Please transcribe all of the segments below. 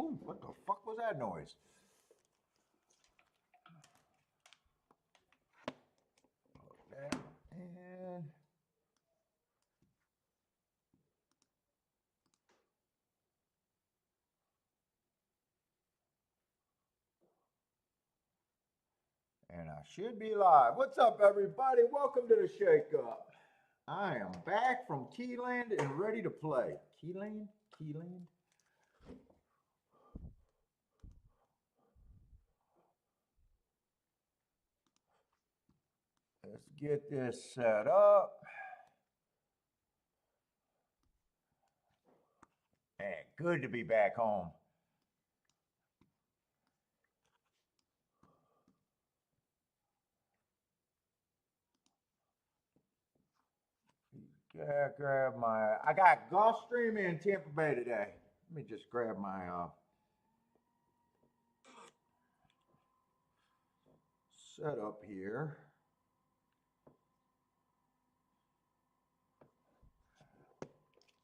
Ooh, what the fuck was that noise? And I should be live. What's up, everybody? Welcome to the Shake Up. I am back from Keeneland and ready to play. Keeneland? Keeneland? Let's get this set up. Man, good to be back home. Yeah, grab my. I got Gulfstream in Tampa Bay today. Let me just grab my setup here.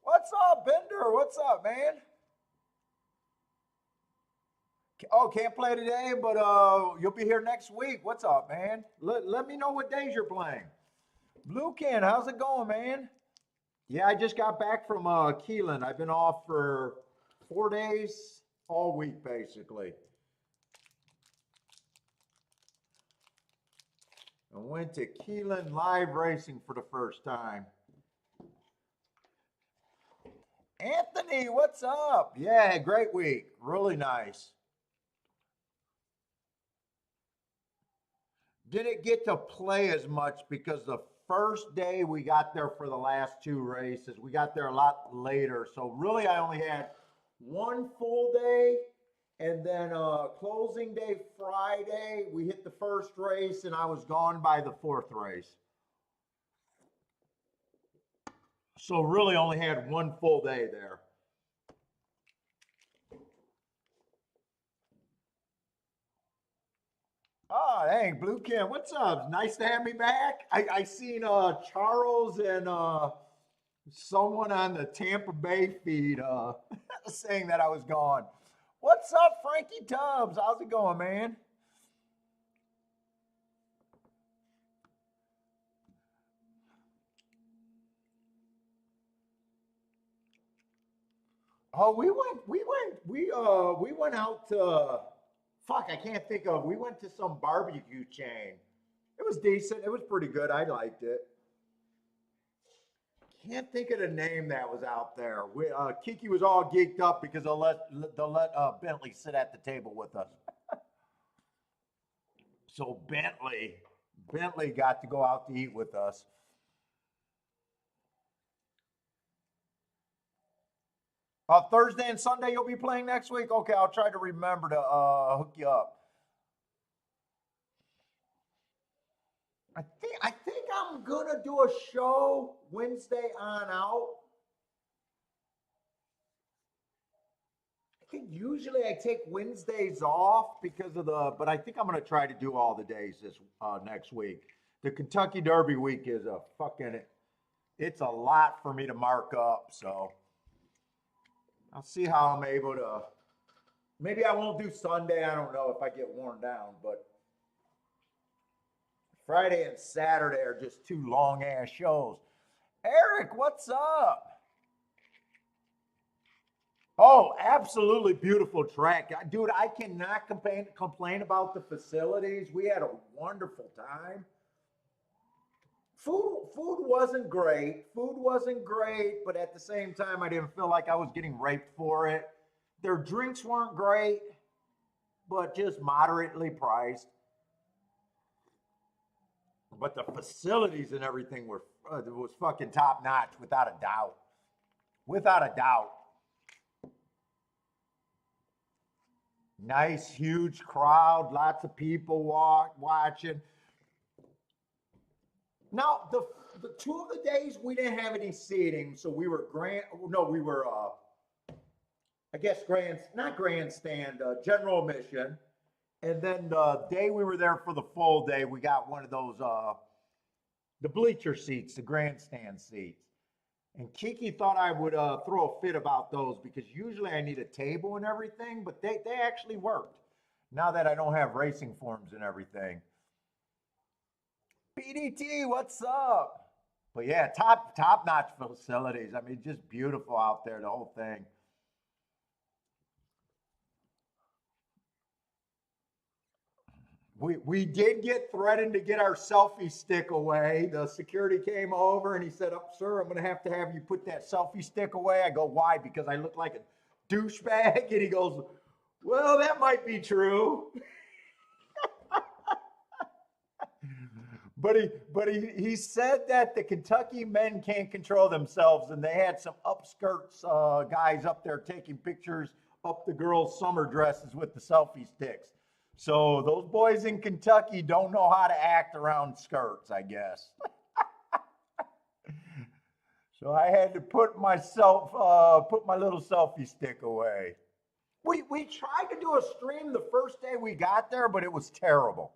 What's up, Bender? What's up, man? Oh, can't play today, but you'll be here next week. What's up, man? Let me know what days you're playing. Blue Can, how's it going, man? Yeah, I just got back from Keeneland. I've been off for 4 days, all week basically. I went to Keeneland live racing for the first time. Anthony, what's up? Yeah, great week. Really nice. Didn't get to play as much because the first day we got there for the last 2 races, we got there a lot later. So really I only had 1 full day, and then closing day Friday, we hit the first race and I was gone by the 4th race. So really only had 1 full day there. Oh, hey, Blue Kim, what's up? Nice to have me back. I seen Charles and someone on the Tampa Bay feed saying that I was gone. What's up, Frankie Tubbs? How's it going, man? Oh, we went out to, fuck, I can't think of, we went to some barbecue chain. It was decent. It was pretty good. I liked it. Can't think of the name that was out there. Kiki was all geeked up because they'll let Bentley sit at the table with us. So Bentley got to go out to eat with us. Thursday and Sunday you'll be playing next week. Okay, I'll try to remember to hook you up. I think I'm gonna do a show Wednesday on out. I think usually I take Wednesdays off because of but I think I'm gonna try to do all the days this next week. The Kentucky Derby week is a fucking, it's a lot for me to mark up, so I'll see how I'm able to. Maybe I won't do Sunday. I don't know if I get worn down, but Friday and Saturday are just 2 long ass shows. Eric, what's up? Oh, absolutely beautiful track. Dude, I cannot complain about the facilities. We had a wonderful time. Food wasn't great. Food wasn't great, but at the same time, I didn't feel like I was getting raped for it. Their drinks weren't great, but just moderately priced. But the facilities and everything was fucking top notch, without a doubt. Without a doubt. Nice, huge crowd, lots of people watching. Now, the 2 of the days we didn't have any seating, so we were I guess not grandstand, general admission. And then the day we were there for the full day, we got one of those the bleacher seats, the grandstand seats. And Kiki thought I would throw a fit about those because usually I need a table and everything, but they actually worked. Now that I don't have racing forms and everything. PDT, what's up? But yeah, top notch facilities. I mean, just beautiful out there, the whole thing. We did get threatened to get our selfie stick away. The security came over and he said, "Oh, sir, I'm going to have you put that selfie stick away." I go, "Why?" Because I look like a douchebag. And he goes, "Well, that might be true." But he said that the Kentucky men can't control themselves, and they had some upskirts guys up there taking pictures up the girls' summer dresses with the selfie sticks. So those boys in Kentucky don't know how to act around skirts, I guess. So I had to put my little selfie stick away. We tried to do a stream the first day we got there, but it was terrible.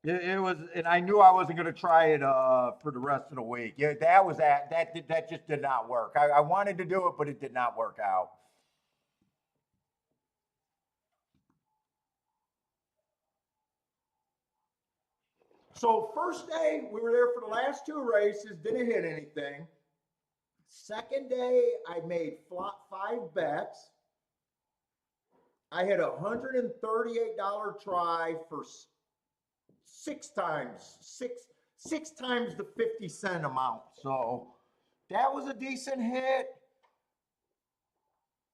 It was, and I knew I wasn't going to try it for the rest of the week. Yeah, that just did not work. I wanted to do it, but it did not work out. So first day we were there for the last two races, didn't hit anything. Second day I made five bets. I had $138 try for six times the 50 cent amount. So that was a decent hit.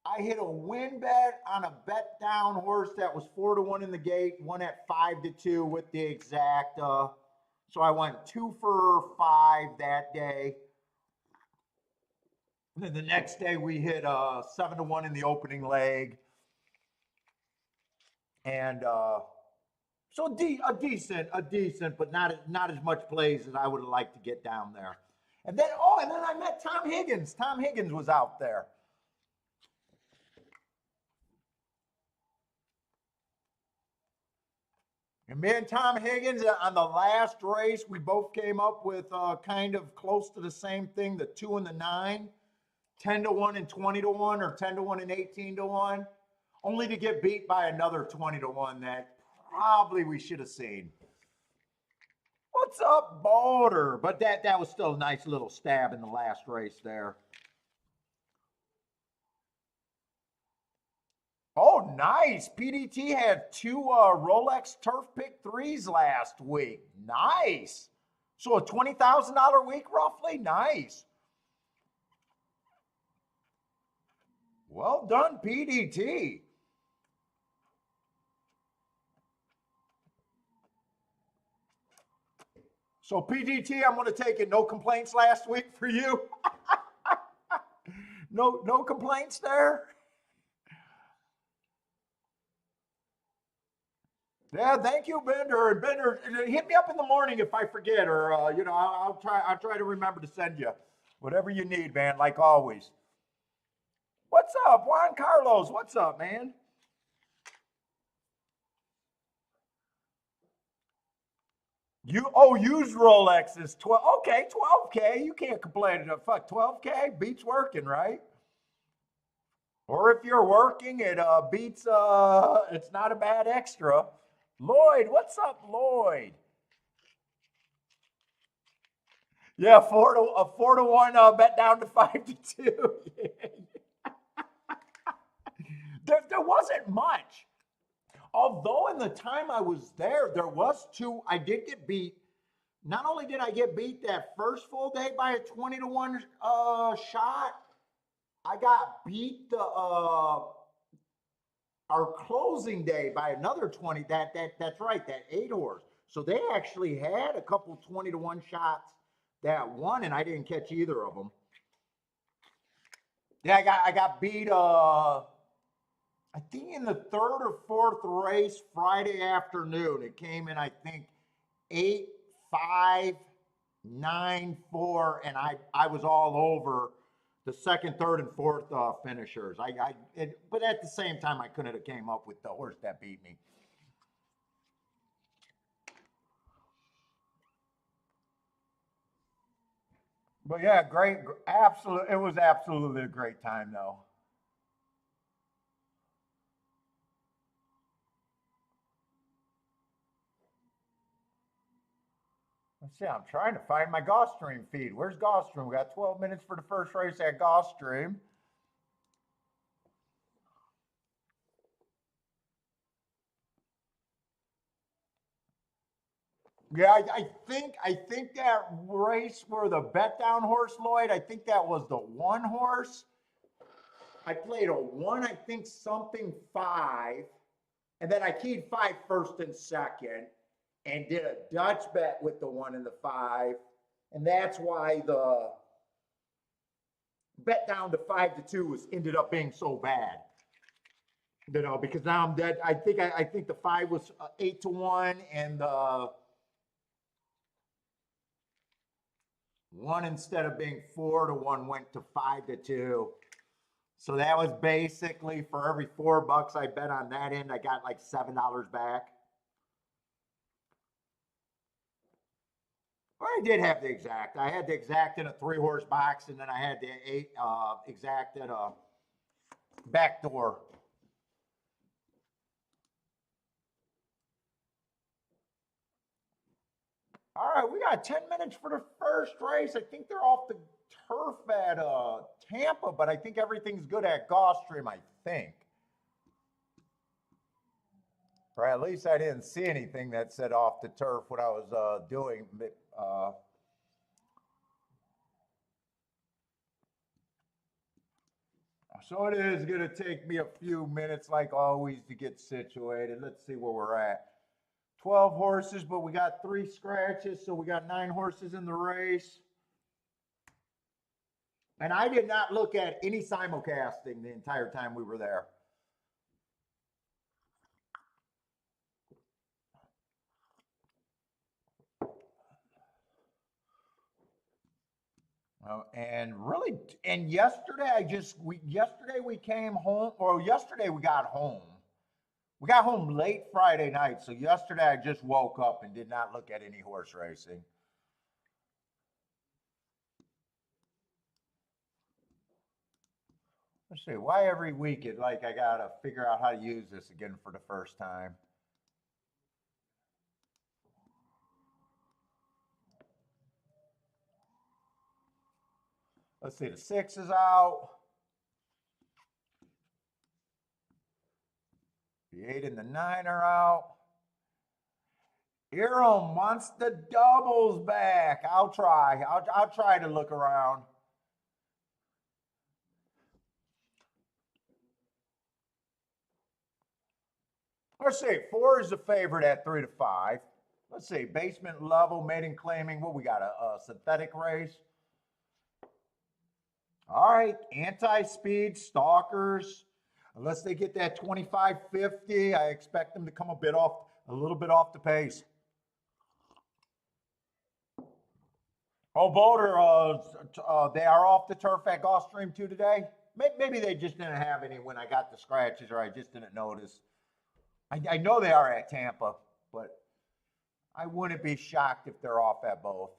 I hit a win bet on a bet down horse that was 4-1 in the gate, one at 5-2 with the exact. So I went 2 for 5 that day. And then the next day we hit 7-1 in the opening leg, and so a decent, but not as much plays as I would have liked to get down there. And then I met Tom Higgins. Tom Higgins was out there. And me and Tom Higgins on the last race, we both came up with kind of close to the same thing, the 2 and the 9, 10-1 and 20-1, or 10-1 and 18-1, only to get beat by another 20-1 that probably we should have seen. What's up, Boulder? But that was still a nice little stab in the last race there. Oh, nice. PDT had 2 Rolex Turf Pick 3s last week. Nice. So a $20,000 week roughly? Nice. Well done, PDT. So PDT, I'm going to take it. No complaints last week for you? No complaints there? Yeah, thank you, Bender. And Bender, hit me up in the morning if I forget, or I'll try to remember to send you whatever you need, man. Like always. What's up, Juan Carlos? What's up, man? Use Rolexes 12. Okay, 12K. You can't complain. Fuck 12K beats working, right? Or if you're working, it beats. It's not a bad extra. Lloyd, what's up, Lloyd? Yeah, 4-1 bet down to 5-2. There wasn't much. Although in the time I was there was 2. I did get beat. Not only did I get beat that first full day by a 20-1 shot, I got beat the our closing day by another 20. That's right, that 8 horse. So they actually had a couple 20-1 shots that won, and I didn't catch either of them. Yeah, I got beat. I think in the 3rd or 4th race Friday afternoon. It came in, I think, 8-5-9-4, and I was all over the 2nd, 3rd, and 4th finishers. But at the same time, I couldn't have came up with the horse that beat me. But yeah, great, absolute. It was absolutely a great time though. Let's see. I'm trying to find my Gulfstream feed. Where's Gulfstream? We got 12 minutes for the first race at Gulfstream. Yeah, I think that race where the bet down horse Lloyd. I think that was the one horse. I played a one. I think something five, and then I keyed five first and second, and did a Dutch bet with the one and the five, and that's why the bet down to 5-2 was ended up being so bad. Because now I'm dead. I think the five was 8-1, and the one instead of being 4-1 went to 5-2. So that was basically for every $4 I bet on that end, I got like $7 back. Or I did have the exact. I had the exact in a 3-horse box, and then I had the exact at a back door. All right, we got 10 minutes for the first race. I think they're off the turf at Tampa, but I think everything's good at Gulfstream, I think. Or at least I didn't see anything that said off the turf when I was doing. So it is going to take me a few minutes, like always, to get situated. Let's see where we're at. 12 horses, but we got 3 scratches, so we got 9 horses in the race. And I did not look at any simulcasting the entire time we were there. And really, and yesterday we came home, or yesterday we got home. We got home late Friday night, so yesterday I just woke up and did not look at any horse racing. Let's see, why every week it like I gotta figure out how to use this again for the first time. Let's see, the 6 is out. The 8 and the 9 are out. Iram wants the doubles back. I'll try. I'll try to look around. Let's see. 4 is the favorite at 3-5. Let's see. Basement level, maiden claiming. What we got? A synthetic race. All right. Anti-speed stalkers. Unless they get that 25-50, I expect them to come a little bit off the pace. Oh, Boulder, they are off the turf at Gulfstream 2 today. Maybe they just didn't have any when I got the scratches, or I just didn't notice. I know they are at Tampa, but I wouldn't be shocked if they're off at both.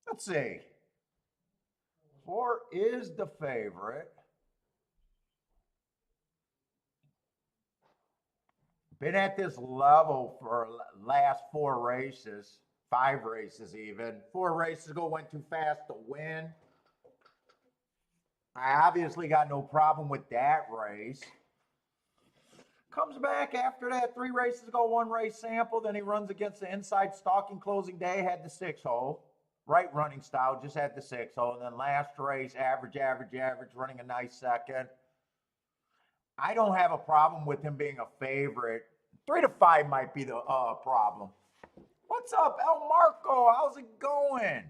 Let's see. 4 is the favorite. Been at this level for last 4 races, 5 races even. 4 races ago went too fast to win. I obviously got no problem with that race. Comes back after that 3 races ago, 1 race sample. Then he runs against the inside stalking closing day, had the 6 hole. Right running style, just had the 6 hole. And then last race, average, running a nice second. I don't have a problem with him being a favorite. 3-5 might be the problem. What's up, El Marco? How's it going?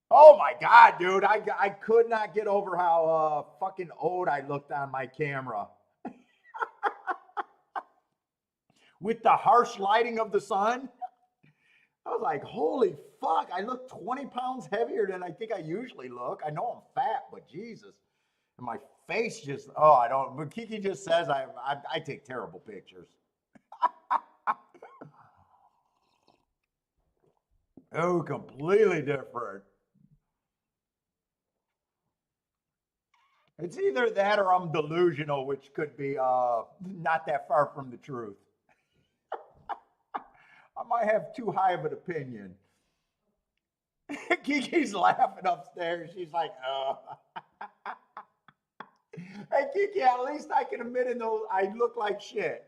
Oh my God, dude. I could not get over how fucking old I looked on my camera. With the harsh lighting of the sun, I was like, holy fuck, I look 20 pounds heavier than I think I usually look. I know I'm fat, but Jesus. And my face just, oh, I don't, but Kiki just says I take terrible pictures. Oh, completely different. It's either that or I'm delusional, which could be not that far from the truth. I might have too high of an opinion. Kiki's laughing upstairs. She's like, hey, Kiki, at least I can admit in those, I look like shit.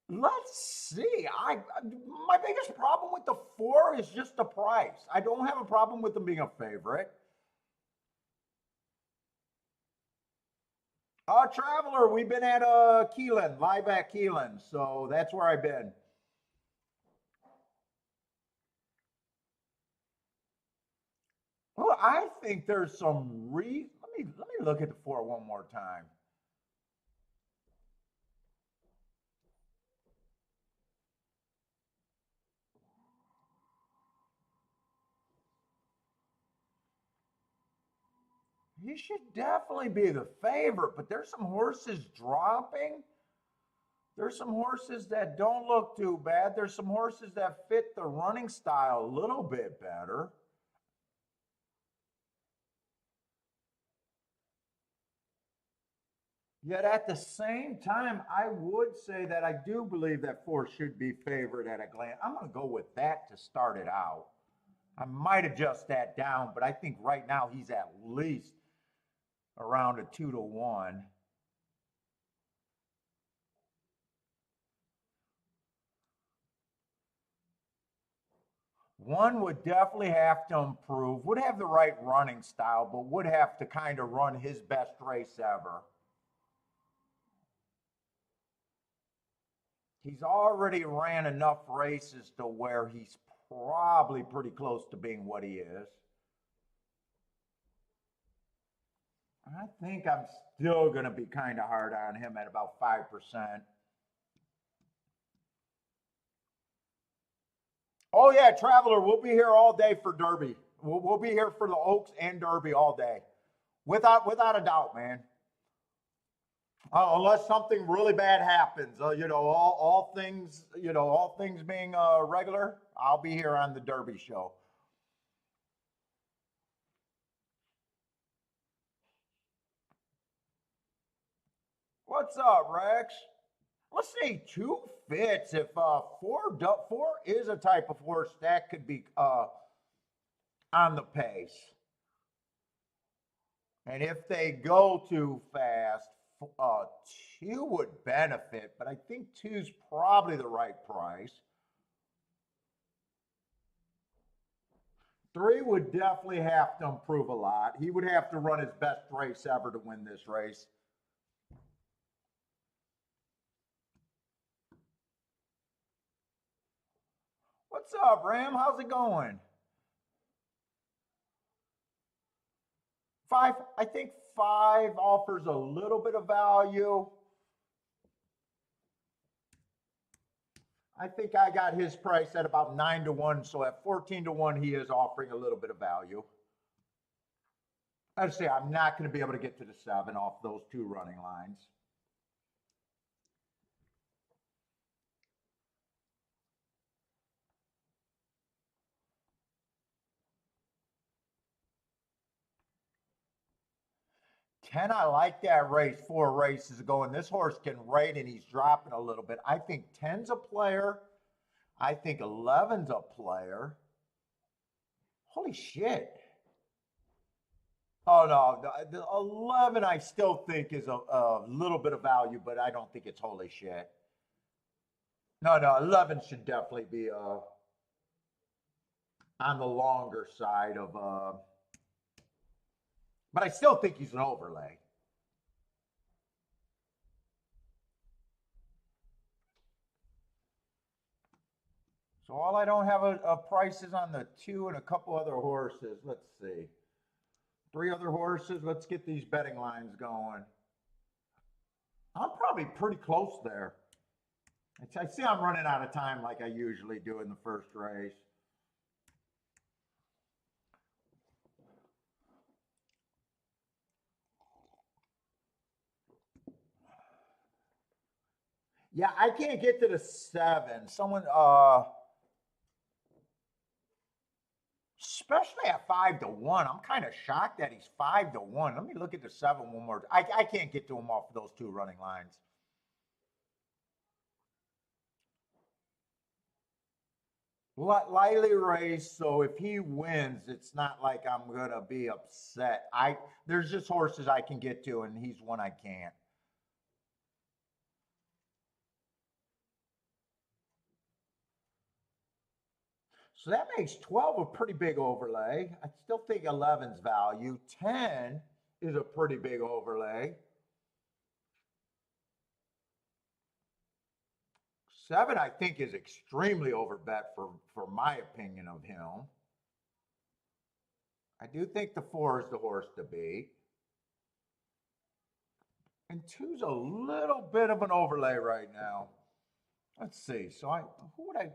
Let's see. My biggest problem with the four is just the price. I don't have a problem with them being a favorite. Traveler, we've been at Keeneland, live at Keeneland, so that's where I've been. Well, I think there's some let me look at the four one more time. He should definitely be the favorite, but there's some horses dropping. There's some horses that don't look too bad. There's some horses that fit the running style a little bit better. Yet at the same time, I would say that I do believe that four should be favored at a glance. I'm going to go with that to start it out. I might adjust that down, but I think right now he's at least around a 2 to 1. One would definitely have to improve, would have the right running style, but would have to kind of run his best race ever. He's already ran enough races to where he's probably pretty close to being what he is. I think I'm still going to be kind of hard on him at about 5%. Oh, yeah, Traveler, we'll be here all day for Derby. We'll be here for the Oaks and Derby all day. Without a doubt, man. Unless something really bad happens, all things being regular, I'll be here on the Derby show. What's up, Rex? Let's see, two fits. If four is a type of horse that could be on the pace, and if they go too fast, uh, two would benefit. But I think two's probably the right price. Three would definitely have to improve a lot. He would have to run his best race ever to win this race. What's up, Ram? How's it going? Five, I think five offers a little bit of value. I think I got his price at about 9 to 1. So at 14 to 1, he is offering a little bit of value. I'd say I'm not going to be able to get to the seven off those two running lines. Ten, I like that race. 4 races ago, and this horse can rate, and he's dropping a little bit. I think ten's a player. I think 11's a player. Holy shit. Oh no, the 11 I still think is a little bit of value, but I don't think it's holy shit. No, no, 11 should definitely be on the longer side of but I still think he's an overlay. So all I don't have a prices on the two and a couple other horses. Let's see. Three other horses. Let's get these betting lines going. I'm probably pretty close there. I see I'm running out of time like I usually do in the first race. Yeah, I can't get to the 7. Someone, especially at 5-1. I'm kind of shocked that he's 5-1. Let me look at the 7 one more. I can't get to him off of those 2 running lines. Lightly raced, so if he wins, it's not like I'm gonna be upset. There's just horses I can get to, and he's one I can't. So that makes 12 a pretty big overlay. I still think 11's value. 10 is a pretty big overlay. 7, I think, is extremely overbet for my opinion of him. I do think the 4 is the horse to beat. And 2's a little bit of an overlay right now. Let's see. Who would I?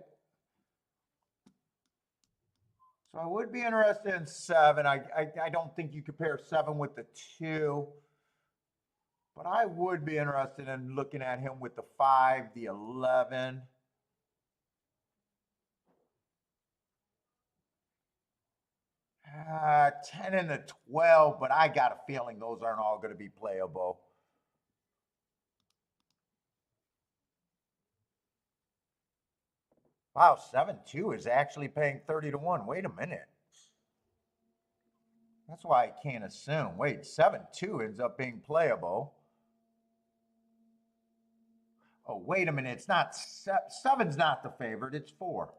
So I would be interested in 7. I don't think you compare 7 with the 2, but I would be interested in looking at him with the 5, the 11. 10 and the 12, but I got a feeling those aren't all going to be playable. Wow, 7-2 is actually paying 30-1. Wait a minute. That's why I can't assume. Wait, 7-2 ends up being playable. Oh, wait a minute. It's not 7's not the favorite. It's 4.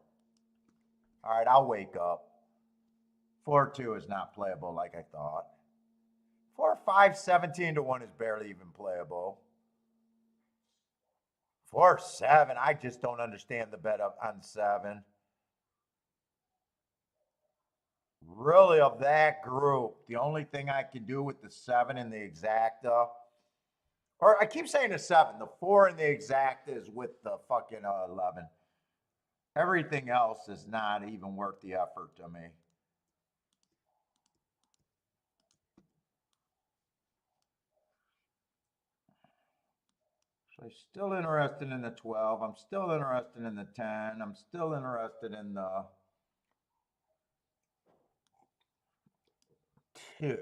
All right, I'll wake up. 4-2 is not playable like I thought. 4-5, 17-1 is barely even playable. 4-7, I just don't understand the bet up on 7. Really, of that group, the only thing I can do with the 7 in the exacta, or I keep saying the 7, the 4 in the exacta is with the fucking 11. Everything else is not even worth the effort to me. So I'm still interested in the 12. I'm still interested in the 10. I'm still interested in the 2.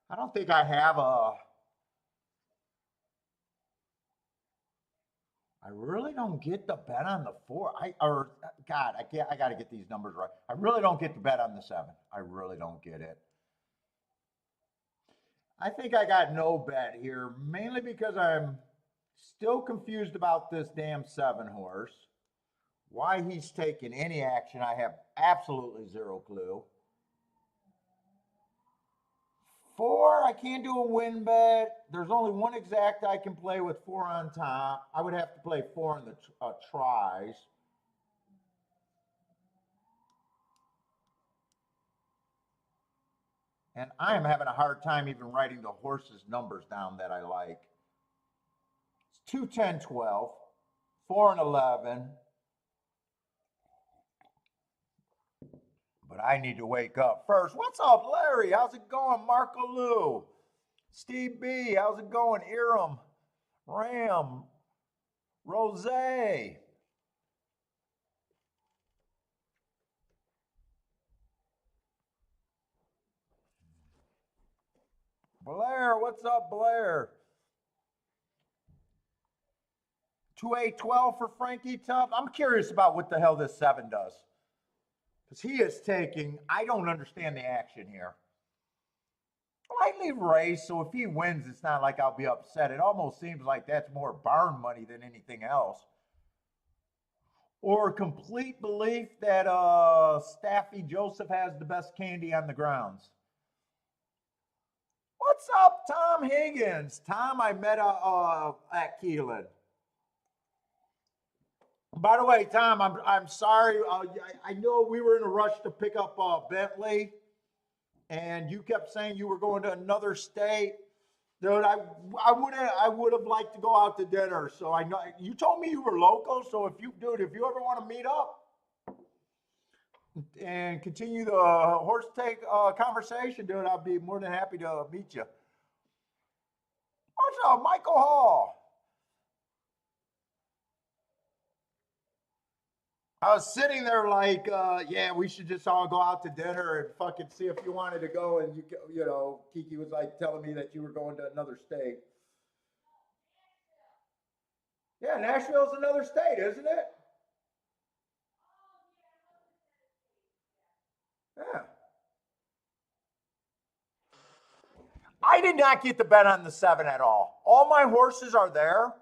I don't think I have a. I really don't get the bet on the 4. God, I got to get these numbers right. I really don't get the bet on the 7. I really don't get it. I think I got no bet here, mainly because I'm still confused about this damn 7 horse. Why he's taking any action, I have absolutely zero clue. 4, I can't do a win bet. There's only one exact I can play with 4 on top. I would have to play 4 in the tries. And I am having a hard time even writing the horse's numbers down that I like. It's 2, 10, 12, 4 and 11. But I need to wake up first. What's up, Larry? How's it going? Marco Lou. Steve B. How's it going? Iram. Ram. Rose. Blair. What's up, Blair? 2-8-12 for Frankie Tubb. I'm curious about what the hell this 7 does. Because he is taking, I don't understand the action here. Lightly race, so if he wins, it's not like I'll be upset. It almost seems like that's more barn money than anything else. Or complete belief that Staffy Joseph has the best candy on the grounds. What's up, Tom Higgins? Tom, I met at Keeneland. By the way, Tom, I'm sorry. I know we were in a rush to pick up Bentley, and you kept saying you were going to another state. Dude, I would have liked to go out to dinner. So I know you told me you were local. So if you ever want to meet up and continue the horse take conversation, dude, I'd be more than happy to meet you. What's up, Michael Hall? I was sitting there like, yeah, we should just all go out to dinner and fucking see if you wanted to go. And Kiki was like telling me that you were going to another state. Yeah, Nashville's another state, isn't it? Yeah. I did not get the bet on the 7 at all. All my horses are there.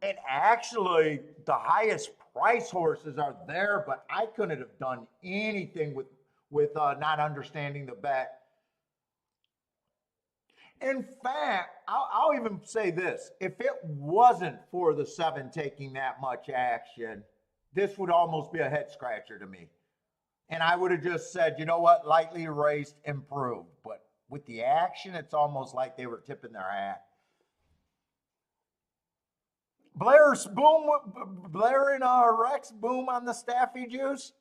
And actually, the highest price horses are there, but I couldn't have done anything with not understanding the bet. In fact, I'll even say this: if it wasn't for the 7 taking that much action, this would almost be a head scratcher to me. And I would have just said, you know what, lightly raced, improved. But with the action, it's almost like they were tipping their hat. Blair and Rex boom on the Staffy juice.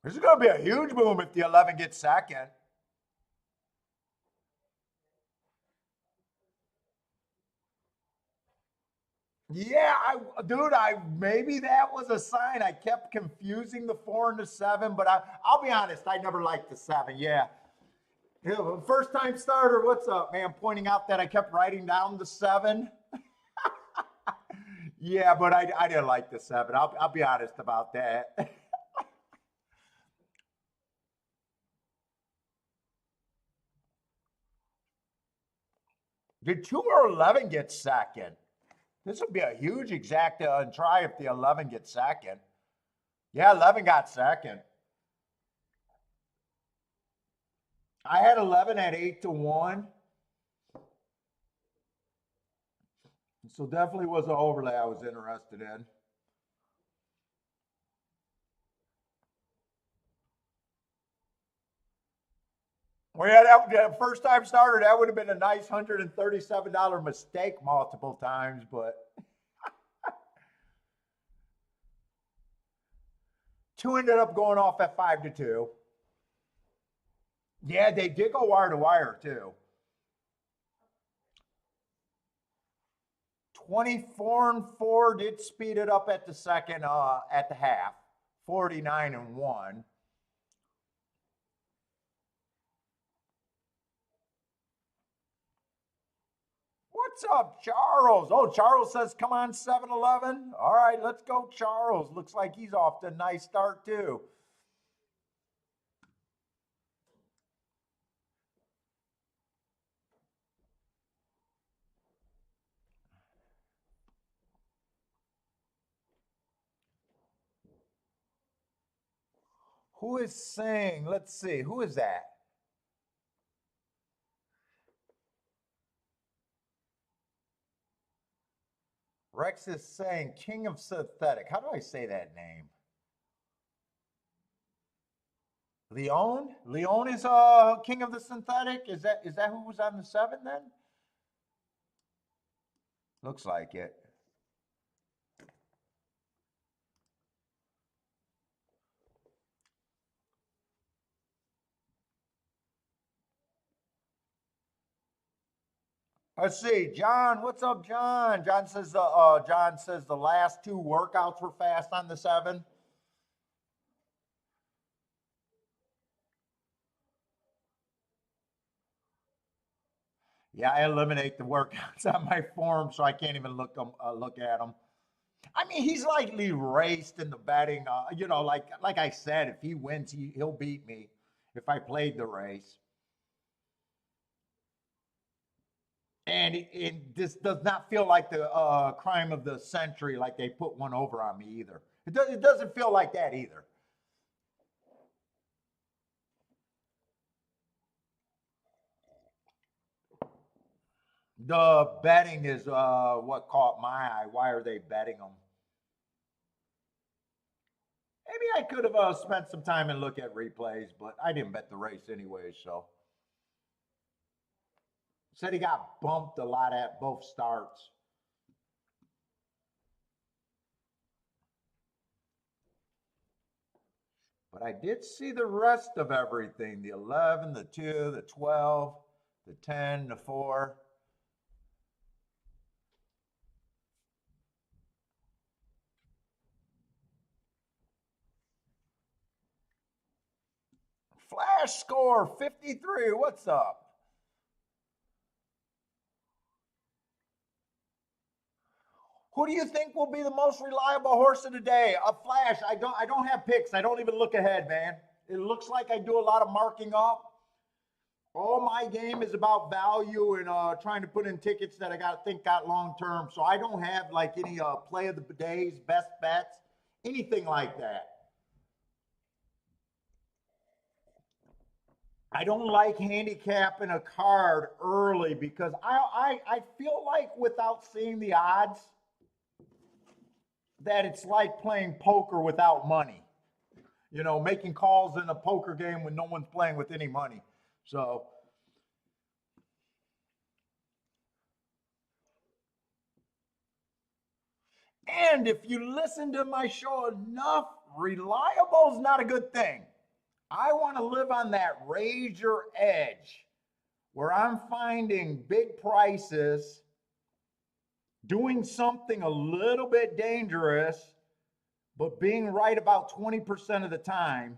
This is going to be a huge boom if the 11 gets second. Yeah, dude, maybe that was a sign. I kept confusing the 4 and the 7, but I'll be honest, I never liked the 7. Yeah. First time starter, what's up, man? Pointing out that I kept writing down the 7. Yeah, but I didn't like the 7. I'll be honest about that. Did 2 or 11 get second? This would be a huge exacta and try if the 11 gets second. Yeah, 11 got second. I had 11 at 8-1. So definitely was an overlay I was interested in. Well, yeah, that first time starter, that would have been a nice $137 mistake multiple times, but two ended up going off at 5-2. Yeah, they did go wire to wire too. 24-4 did speed it up at the second, at the half. 49-1. What's up, Charles? Oh, Charles says, come on, 7-Eleven. All right, let's go, Charles. Looks like he's off to a nice start, too. Who is saying, let's see, who is that? Rex is saying, King of Synthetic. How do I say that name? Leon? Leon is King of the Synthetic? Is that who was on the 7 then? Looks like it. Let's see, John. What's up, John? John says the last 2 workouts were fast on the 7. Yeah, I eliminate the workouts on my form, so I can't even look at them. I mean, he's lightly raced in the betting. Like I said, if he wins, he'll beat me if I played the race. And this does not feel like the crime of the century, like they put one over on me either. It doesn't feel like that either. The betting is what caught my eye. Why are they betting them? Maybe I could have spent some time and look at replays, but I didn't bet the race anyway. So said he got bumped a lot at both starts. But I did see the rest of everything: the 11, the 2, the 12, the 10, the 4. Flash score 53. What's up? Who do you think will be the most reliable horse of the day? A Flash. I don't have picks. I don't even look ahead, man. It looks like I do a lot of marking up. All my game is about value and trying to put in tickets that I got long term. So I don't have like any play of the days, best bets, anything like that. I don't like handicapping a card early because I feel like without seeing the odds that it's like playing poker without money. You know, making calls in a poker game when no one's playing with any money. So, and if you listen to my show enough, reliable is not a good thing. I want to live on that razor edge where I'm finding big prices, doing something a little bit dangerous, but being right about 20% of the time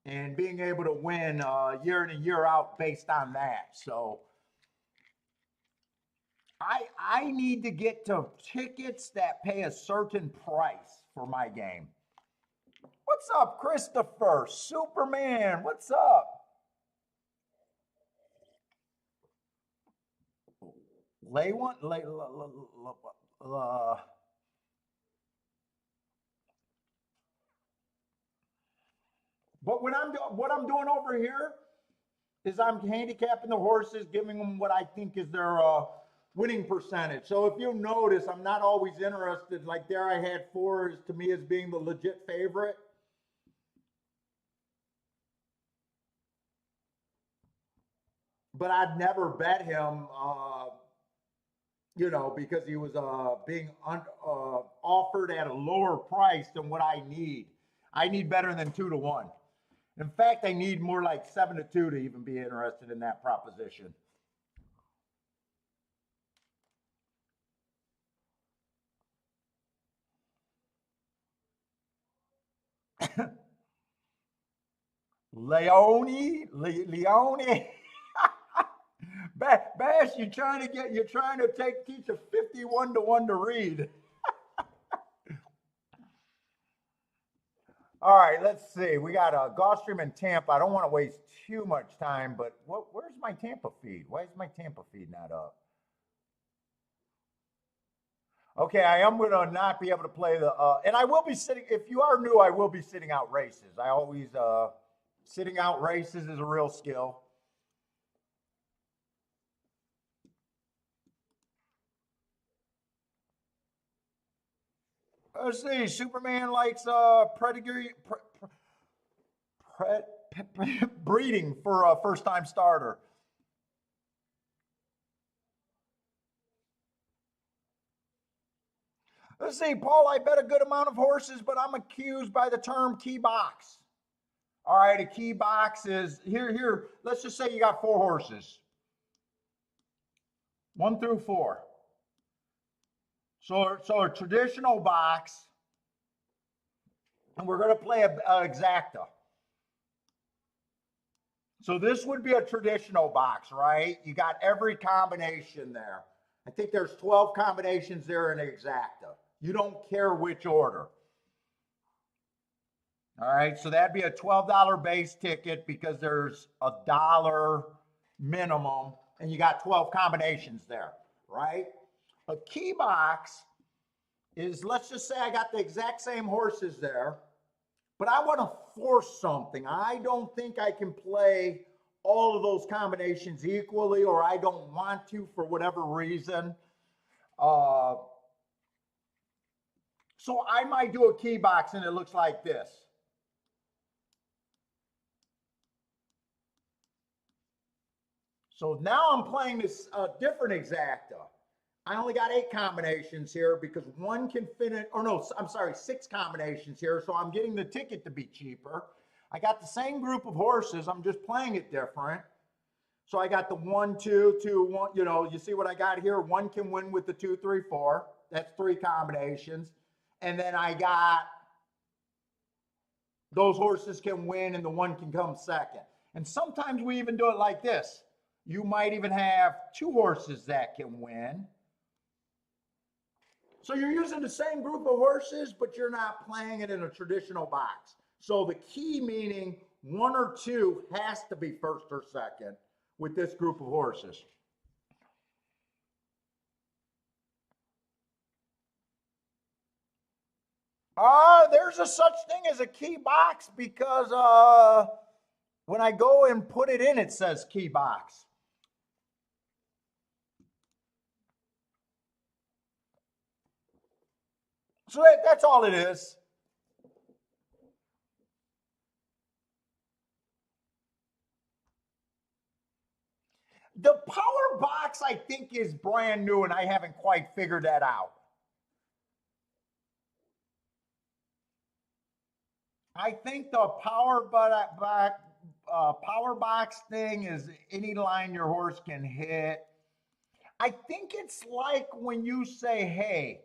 and being able to win year in and year out based on that. So I need to get to tickets that pay a certain price for my game. What's up, Christopher? Superman, what's up? Lay one, but what I'm doing over here is I'm handicapping the horses, giving them what I think is their winning percentage. So if you notice, I'm not always interested. Like there, I had 4 to me as being the legit favorite. But I'd never bet him, because he was being offered at a lower price than what I need. I need better than 2 to 1. In fact, I need more like 7 to 2 to even be interested in that proposition. Leone. Bash, you're trying to teach a 51 to 1 to read. All right, let's see. We got Gulfstream and Tampa. I don't want to waste too much time, but where's my Tampa feed? Why is my Tampa feed not up? Okay, I am going to not be able to play and I will be sitting, if you are new, I will be sitting out races. I always, sitting out races is a real skill. Let's see. Superman likes pedigree breeding for a first-time starter. Let's see, Paul. I bet a good amount of horses, but I'm accused by the term key box. All right, a key box is here. Here, let's just say you got 4 horses, 1 through 4. So a traditional box, and we're going to play a exacta. So this would be a traditional box, right? You got every combination there. I think there's 12 combinations there in exacta. You don't care which order. All right, so that'd be a $12 base ticket because there's a dollar minimum, and you got 12 combinations there, right? A key box is, let's just say I got the exact same horses there, but I want to force something. I don't think I can play all of those combinations equally, or I don't want to for whatever reason. Uh, so I might do a key box and it looks like this. So now I'm playing this different exacta. I only got 8 combinations here because one can fit in, or no, I'm sorry, 6 combinations here. So I'm getting the ticket to be cheaper. I got the same group of horses. I'm just playing it different. So I got the 1, 2, 2, 1. You know, you see what I got here? One can win with the 2, 3, 4. That's 3 combinations. And then I got those horses can win and the one can come second. And sometimes we even do it like this. You might even have 2 horses that can win. So you're using the same group of horses, but you're not playing it in a traditional box. So the key meaning 1 or 2 has to be first or second with this group of horses. There's a such thing as a key box because when I go and put it in, it says key box. So that's all it is. The power box, I think, is brand new, and I haven't quite figured that out. I think the power box thing is any line your horse can hit. I think it's like when you say, hey,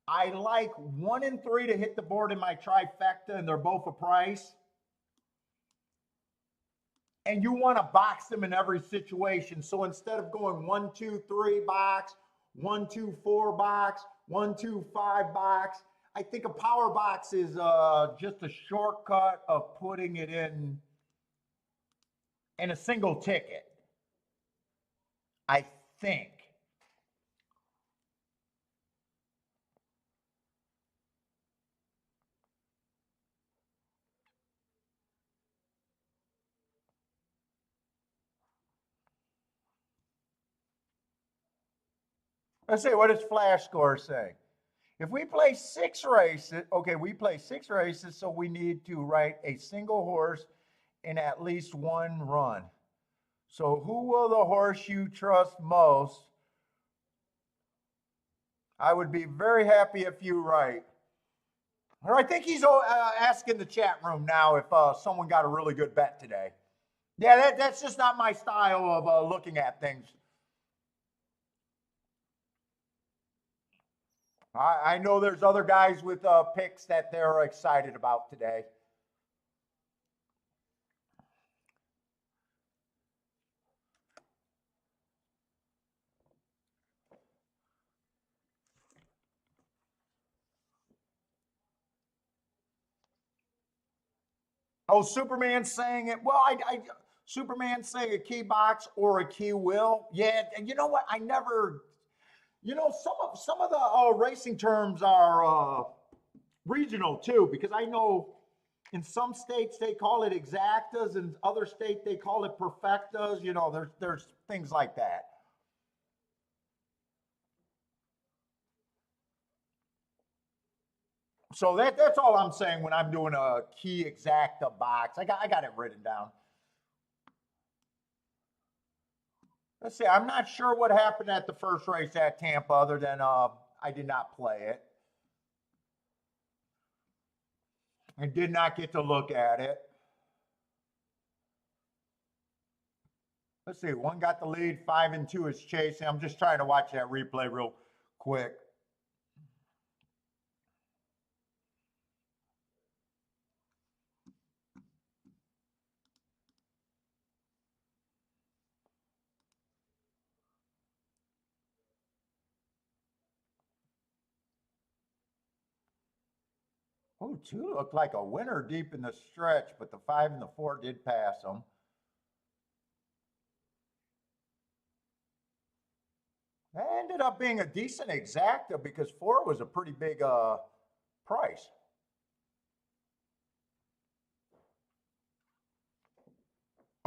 I like 1 and 3 to hit the board in my trifecta, and they're both a price. And you want to box them in every situation. So instead of going 1, 2, 3 box, 1, 2, 4 box, 1, 2, 5 box, I think a power box is just a shortcut of putting it in a single ticket. I think. Let's see, what does Flash Score say? If we play 6 races, okay, we play 6 races, so we need to write a single horse in at least 1 run. So who will the horse you trust most? I would be very happy if you write. Or I think he's asking the chat room now if someone got a really good bet today. Yeah, that's just not my style of looking at things. I know there's other guys with picks that they're excited about today. Oh, Superman's saying it. Well, Superman's saying a key box or a key will. Yeah, and you know what? I never. You know, some of the racing terms are regional too, because I know in some states they call it exactas, and other states they call it perfectas. You know, there's things like that. So that's all I'm saying when I'm doing a key exacta box. I got it written down. Let's see. I'm not sure what happened at the first race at Tampa, other than I did not play it. I did not get to look at it. Let's see. 1 got the lead. 5 and 2 is chasing. I'm just trying to watch that replay real quick. Oh, 2 looked like a winner deep in the stretch, but the 5 and the 4 did pass them. That ended up being a decent exacta because 4 was a pretty big price.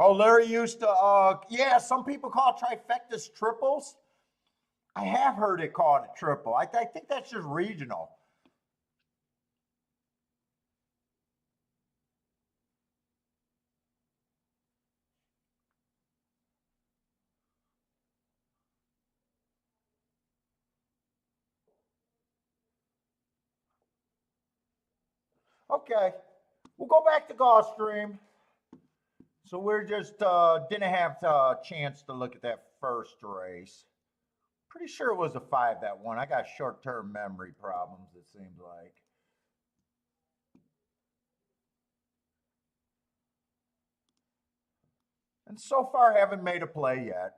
Oh, Larry used to, yeah, some people call trifectas triples. I have heard it called a triple. I think that's just regional. Okay, we'll go back to Gulfstream. So we're just didn't have a chance to look at that first race. Pretty sure it was a 5 that one. I got short-term memory problems, it seems like. And so far haven't made a play yet.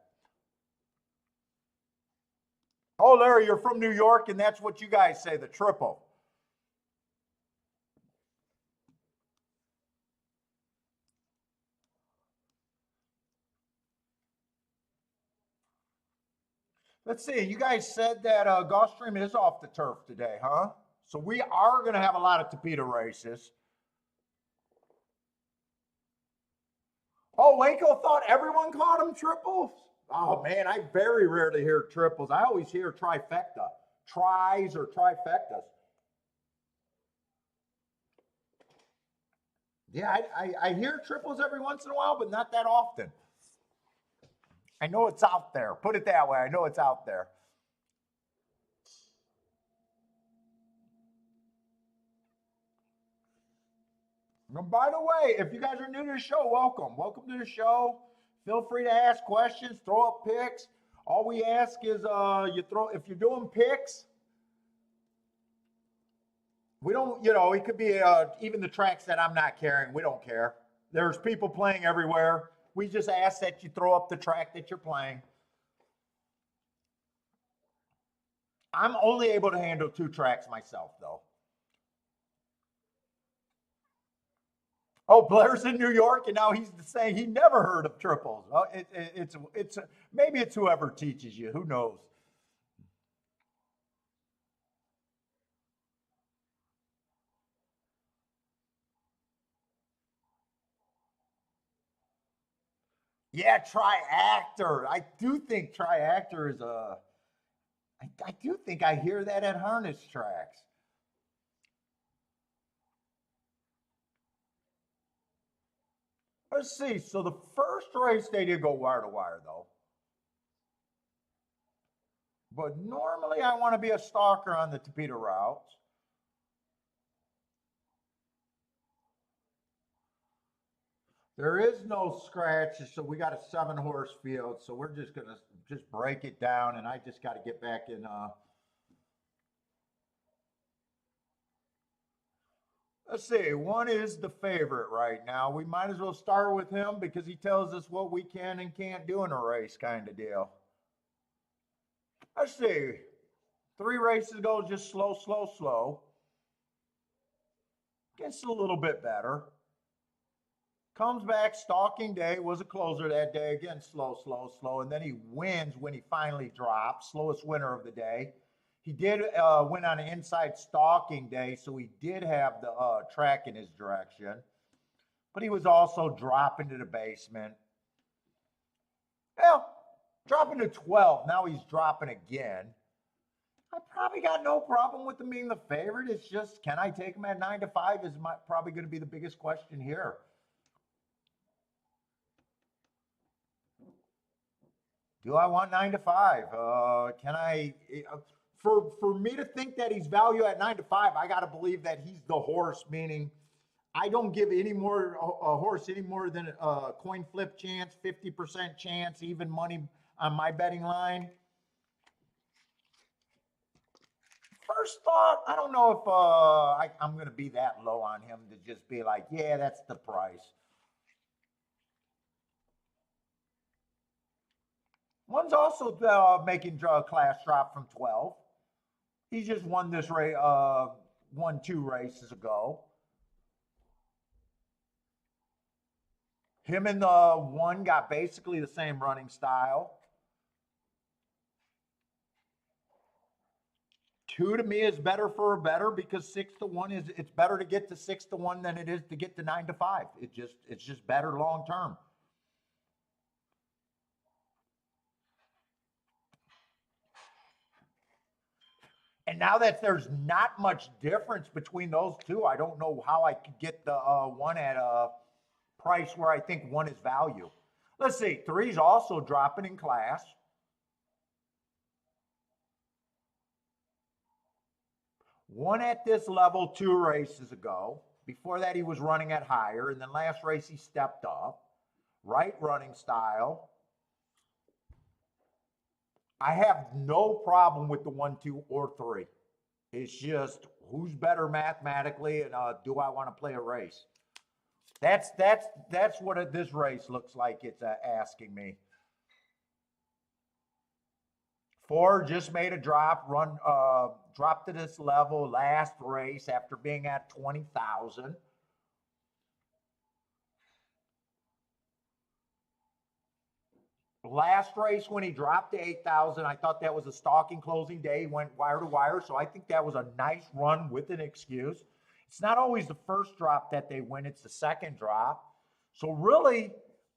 Oh, Larry, you're from New York, and that's what you guys say, the triple. Let's see. You guys said that Gulfstream is off the turf today, huh? So we are going to have a lot of Tapeta races. Oh, Waco thought everyone called them triples? Oh, man, I very rarely hear triples. I always hear trifecta, tries or trifectas. Yeah, I hear triples every once in a while, but not that often. I know it's out there. Put it that way. I know it's out there. And by the way, if you guys are new to the show, welcome. Welcome to the show. Feel free to ask questions, throw up picks. All we ask is you throw if you're doing picks, we don't, it could be even the tracks that I'm not carrying, we don't care. There's people playing everywhere. We just ask that you throw up the track that you're playing. I'm only able to handle 2 tracks myself, though. Oh, Blair's in New York, and now he's saying he never heard of triples. Oh, it's maybe it's whoever teaches you. Who knows? Yeah, triactor. I do think triactor is a. I do think I hear that at harness tracks. Let's see. So the first race they did go wire to wire though. But normally I want to be a stalker on the Tapeta routes. There is no scratches, so we got a 7-horse field. So we're just gonna just break it down, and I just got to get back in. Let's see. One is the favorite right now. We might as well start with him because he tells us what we can and can't do in a race, kind of deal. Let's see. 3 races ago, just slow, slow, slow. Gets a little bit better. Comes back, stalking day, was a closer that day. Again, slow, slow, slow. And then he wins when he finally drops. Slowest winner of the day. He did win on an inside stalking day, so he did have the track in his direction. But he was also dropping to the basement. Well, dropping to 12. Now he's dropping again. I probably got no problem with him being the favorite. It's just, can I take him at 9-5 is probably going to be the biggest question here. Do I want 9-5? Can I? For me to think that he's value at 9-5, I got to believe that he's the horse. Meaning, I don't give any more a horse any more than a coin flip chance, 50% chance, even money on my betting line. First thought, I don't know if I'm going to be that low on him to just be like, yeah, that's the price. One's also making class drop from 12. He just won this race, won 2 races ago. Him and the one got basically the same running style. 2 to me is better for a better because 6-1 is it's better to get to 6-1 than it is to get to 9-5. It's just better long term. And now that there's not much difference between those two, I don't know how I could get the one at a price where I think one is value. Let's see, three's also dropping in class. Won at this level 2 races ago. Before that, he was running at higher. And then last race, he stepped up. Right running style. I have no problem with the 1, 2, or 3. It's just who's better mathematically, and do I want to play a race? That's what this race looks like. It's asking me. 4 just made a drop, dropped to this level last race after being at 20,000. Last race when he dropped to 8,000, I thought that was a stalking closing day. He went wire to wire, so I think that was a nice run with an excuse. It's not always the first drop that they win, it's the second drop. So really,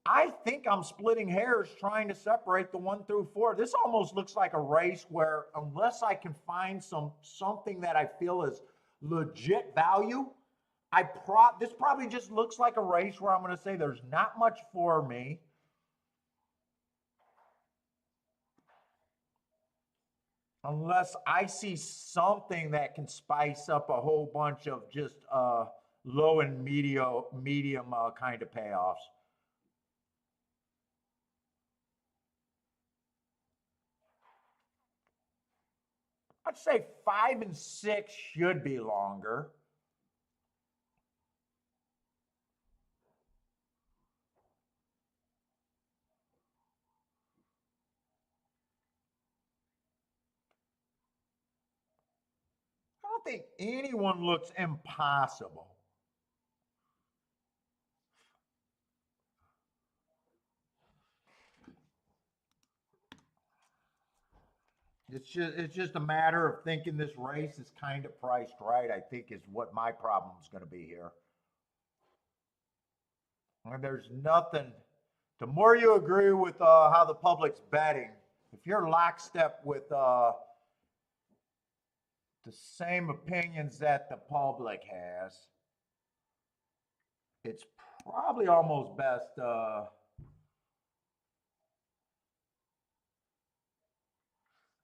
I think I'm splitting hairs trying to separate the 1 through 4. This almost looks like a race where unless I can find something that I feel is legit value, this probably just looks like a race where I'm going to say there's not much for me. Unless I see something that can spice up a whole bunch of just low and medium kind of payoffs. I'd say 5 and 6 should be longer. I don't think anyone looks impossible. It's just a matter of thinking this race is kind of priced right, I think is what my problem is going to be here. And there's nothing, the more you agree with how the public's betting, if you're lockstep with the same opinions that the public has, it's probably almost best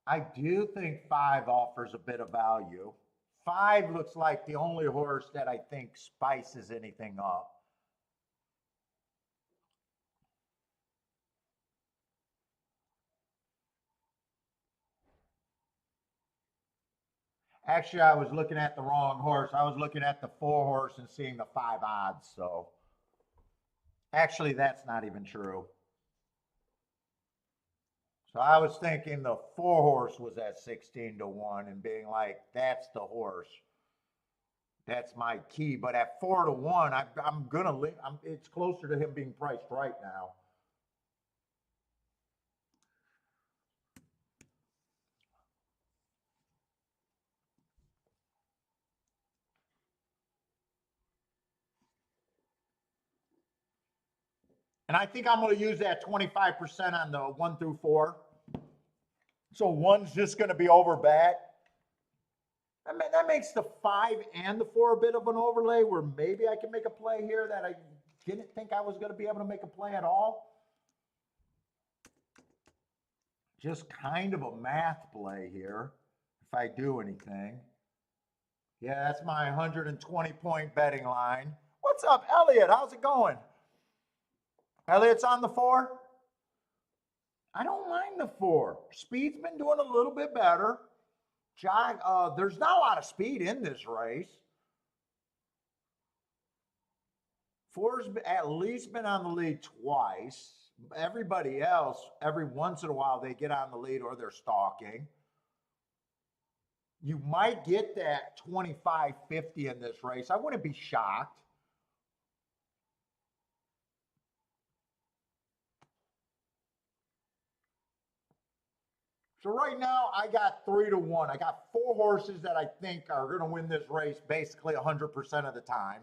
I do think 5 offers a bit of value. 5 looks like the only horse that I think spices anything up. Actually, I was looking at the wrong horse. I was looking at the 4 horse and seeing the 5 odds. So actually, that's not even true. So I was thinking the 4 horse was at 16 to 1 and being like, that's the horse. That's my key. But at 4 to 1, I'm going to, it's closer to him being priced right now. And I think I'm going to use that 25% on the 1 through 4. So 1's just going to be over bet. I mean, that makes the 5 and the 4 a bit of an overlay where maybe I can make a play here that I didn't think I was going to be able to make a play at all. Just kind of a math play here if I do anything. Yeah, that's my 120-point betting line. What's up, Elliot? How's it going? Elliot's on the 4? I don't mind the 4. Speed's been doing a little bit better. There's not a lot of speed in this race. 4's at least been on the lead twice. Everybody else, every once in a while, they get on the lead or they're stalking. You might get that 25-50 in this race. I wouldn't be shocked. So right now, I got 3 to 1. I got 4 horses that I think are going to win this race basically 100% of the time.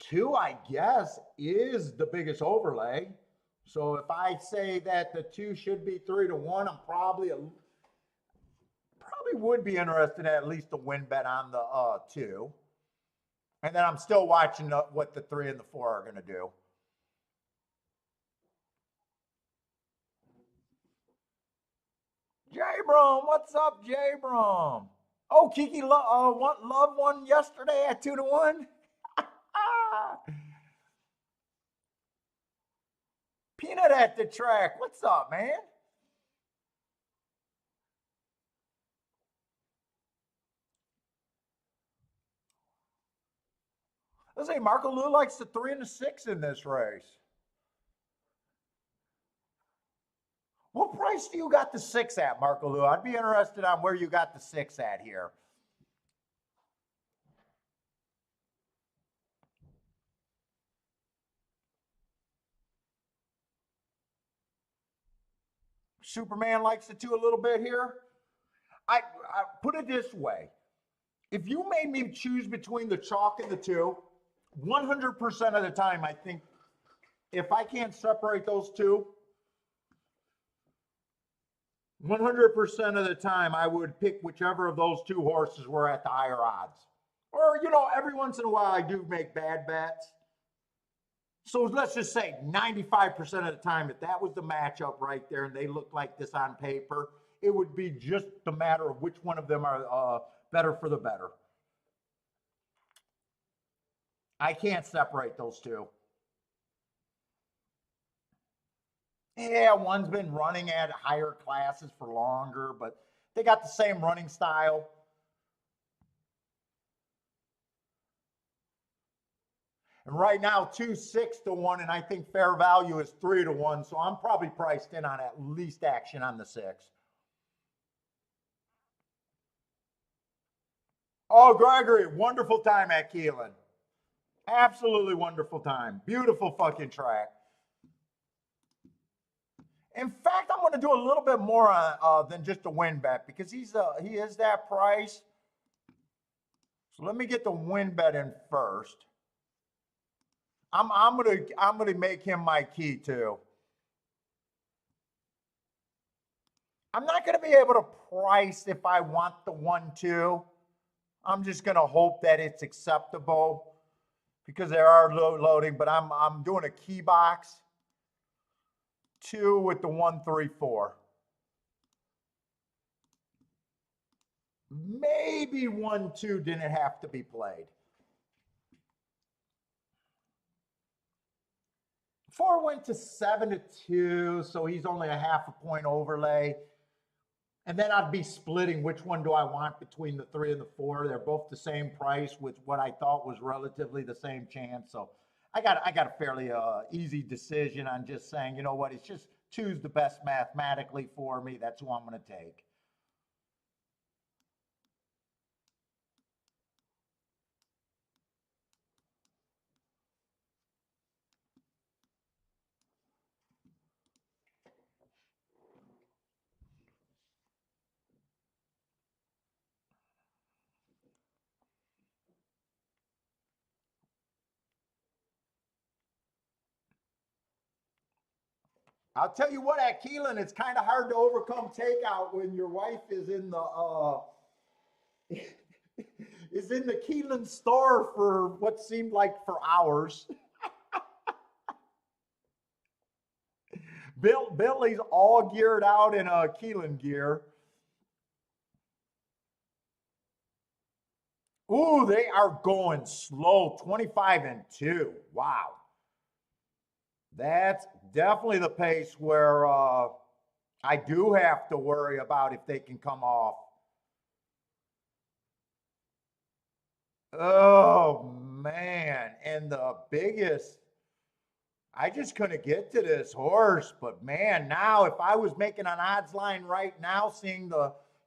2, I guess, is the biggest overlay. So if I say that the 2 should be 3 to 1, I'm probably would be interested in at least a win bet on the 2. And then I'm still watching what the 3 and the 4 are going to do. J-Brum, what's up, J-Brum? Oh, Kiki Love won yesterday at 2-1. Peanut at the track. What's up, man? Let's say Marco Lou likes the 3 and the 6 in this race. What price do you got the 6 at, Marco Lou? I'd be interested on where you got the 6 at here. Superman likes the 2 a little bit here. I put it this way. If you made me choose between the chalk and the 2, 100% of the time, I think if I can't separate those 2, 100% of the time, I would pick whichever of those 2 horses were at the higher odds. Or, every once in a while, I do make bad bets. So let's just say 95% of the time, if that was the matchup right there and they look like this on paper, it would be just a matter of which one of them are better for the better. I can't separate those 2. Yeah, one's been running at higher classes for longer, but they got the same running style. And right now, 2 6-1, and I think fair value is 3-1. So I'm probably priced in on at least action on the 6. Oh, Gregory, wonderful time at Keeneland. Absolutely wonderful time. Beautiful fucking track. In fact, I'm going to do a little bit more than just a win bet because he is that price. So let me get the win bet in first. I'm gonna make him my key too. I'm not gonna be able to price if I want the 1-2. I'm just gonna hope that it's acceptable because they are loading. But I'm doing a key box 2 with the 1-3-4. Maybe 1-2 didn't have to be played. 4 went to 7-2, so he's only a half a point overlay. And then I'd be splitting which one do I want between the 3 and the 4. They're both the same price with what I thought was relatively the same chance. So I got a fairly easy decision on just saying, you know what, it's just 2's the best mathematically for me. That's who I'm going to take. I'll tell you what, at Keeneland, it's kind of hard to overcome takeout when your wife is in the is in the Keeneland store for what seemed like for hours. Billy's all geared out in a Keeneland gear. Ooh, they are going slow, 25-2. Wow. That's definitely the pace where I do have to worry about if they can come off. Oh, man. And the biggest, I just couldn't get to this horse. But, man, now if I was making an odds line right now, seeing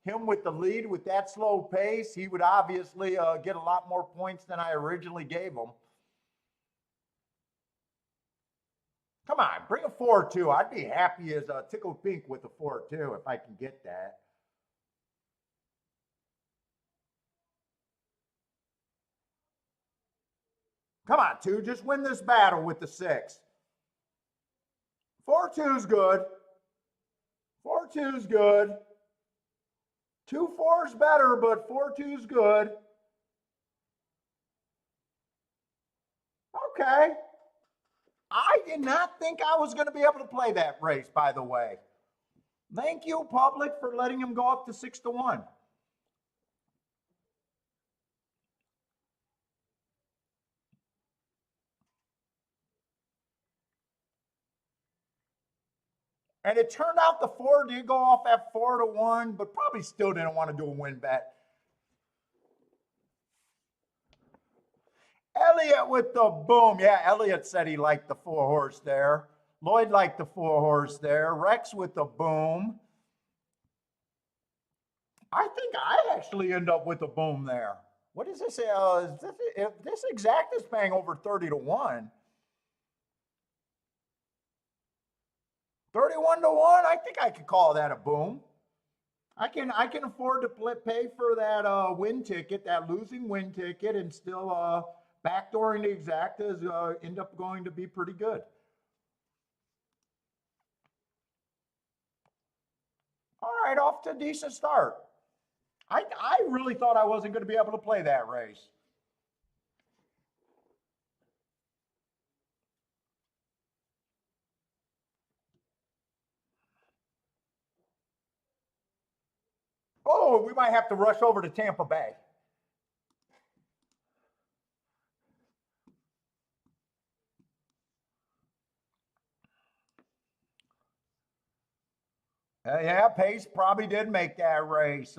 him with the lead with that slow pace, he would obviously get a lot more points than I originally gave him. Come on, bring a 4-2. I'd be happy as a tickled pink with a 4-2 if I can get that. Come on, 2. Just win this battle with the 6. 4-2's good. 4-2's good. 2-4's better, but 4-2's good. Okay. I did not think I was going to be able to play that race, by the way. Thank you, public, for letting him go up to 6-1. And it turned out the 4 did go off at 4-1, but probably still didn't want to do a win bet. Elliot with the boom. Yeah, Elliot said he liked the 4-horse there. Lloyd liked the 4-horse there. Rex with the boom. I think I actually end up with a boom there. What is this? This exact is paying over 30-1. 31-1. I think I could call that a boom. I can afford to pay for that win ticket, that losing win ticket, and still backdooring the exactas end up going to be pretty good. All right, off to a decent start. I really thought I wasn't going to be able to play that race. Oh, we might have to rush over to Tampa Bay. Yeah, Pace probably did make that race.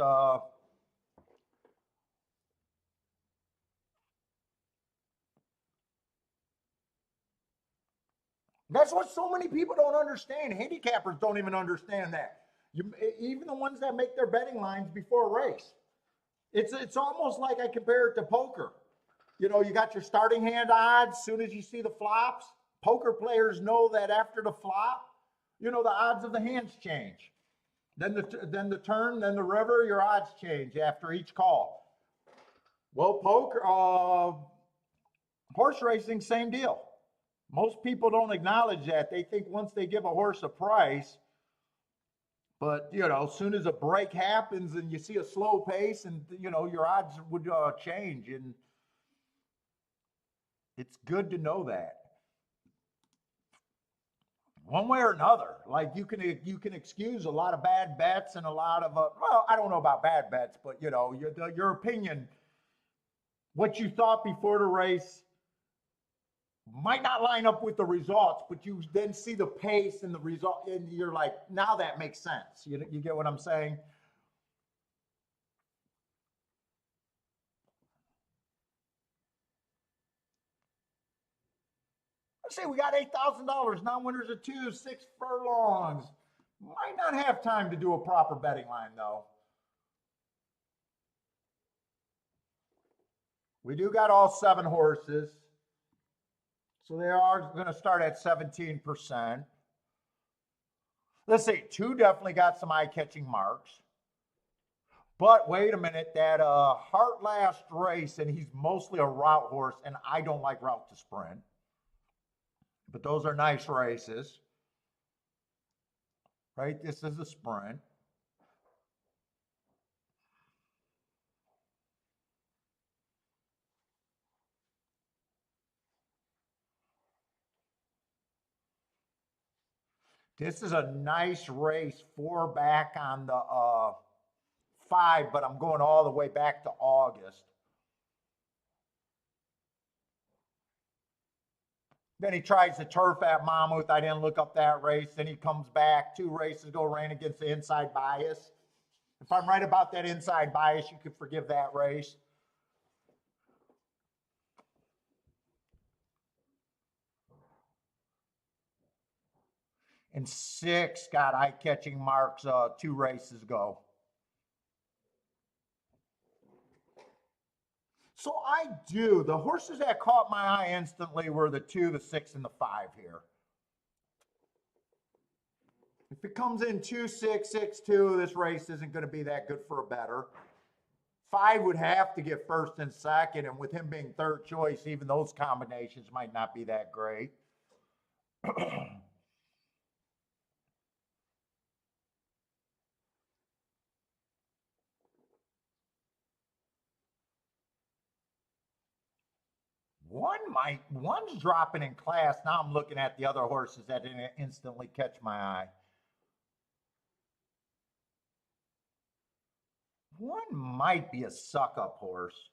That's what so many people don't understand. Handicappers don't even understand that. Even the ones that make their betting lines before a race. It's almost like I compare it to poker. You know, you got your starting hand odds. As soon as you see the flops, poker players know that after the flop, you know, the odds of the hands change. Then the turn, then the river, your odds change after each call. Well, poker, horse racing, same deal. Most people don't acknowledge that. They think once they give a horse a price, but you know, as soon as a break happens and you see a slow pace, and you know, your odds would change, and it's good to know that. One way or another, like you can excuse a lot of bad bets and a lot of well, I don't know about bad bets, but you know, your opinion, what you thought before the race might not line up with the results, but you then see the pace and the result, and you're like, now that makes sense. You get what I'm saying? Let's say we got $8,000, non-winners of 2, 6 furlongs. Might not have time to do a proper betting line though. We do got all 7 horses. So they are going to start at 17%. Let's see, 2 definitely got some eye-catching marks. But wait a minute, that Heart last race, and he's mostly a route horse, and I don't like route to sprint. But those are nice races. Right? This is a sprint. This is a nice race, 4 back on the 5, but I'm going all the way back to August. Then he tries the turf at Monmouth. I didn't look up that race. Then he comes back 2 races ago, ran against the inside bias. If I'm right about that inside bias, you could forgive that race. And 6 got eye-catching marks 2 races ago. So I do. The horses that caught my eye instantly were the 2, the 6, and the 5 here. If it comes in 2, 6, 6, 2, this race isn't going to be that good for a better. 5 would have to get first and second, and with him being third choice, even those combinations might not be that great. One's dropping in class. Now I'm looking at the other horses that didn't instantly catch my eye. One might be a suck-up horse.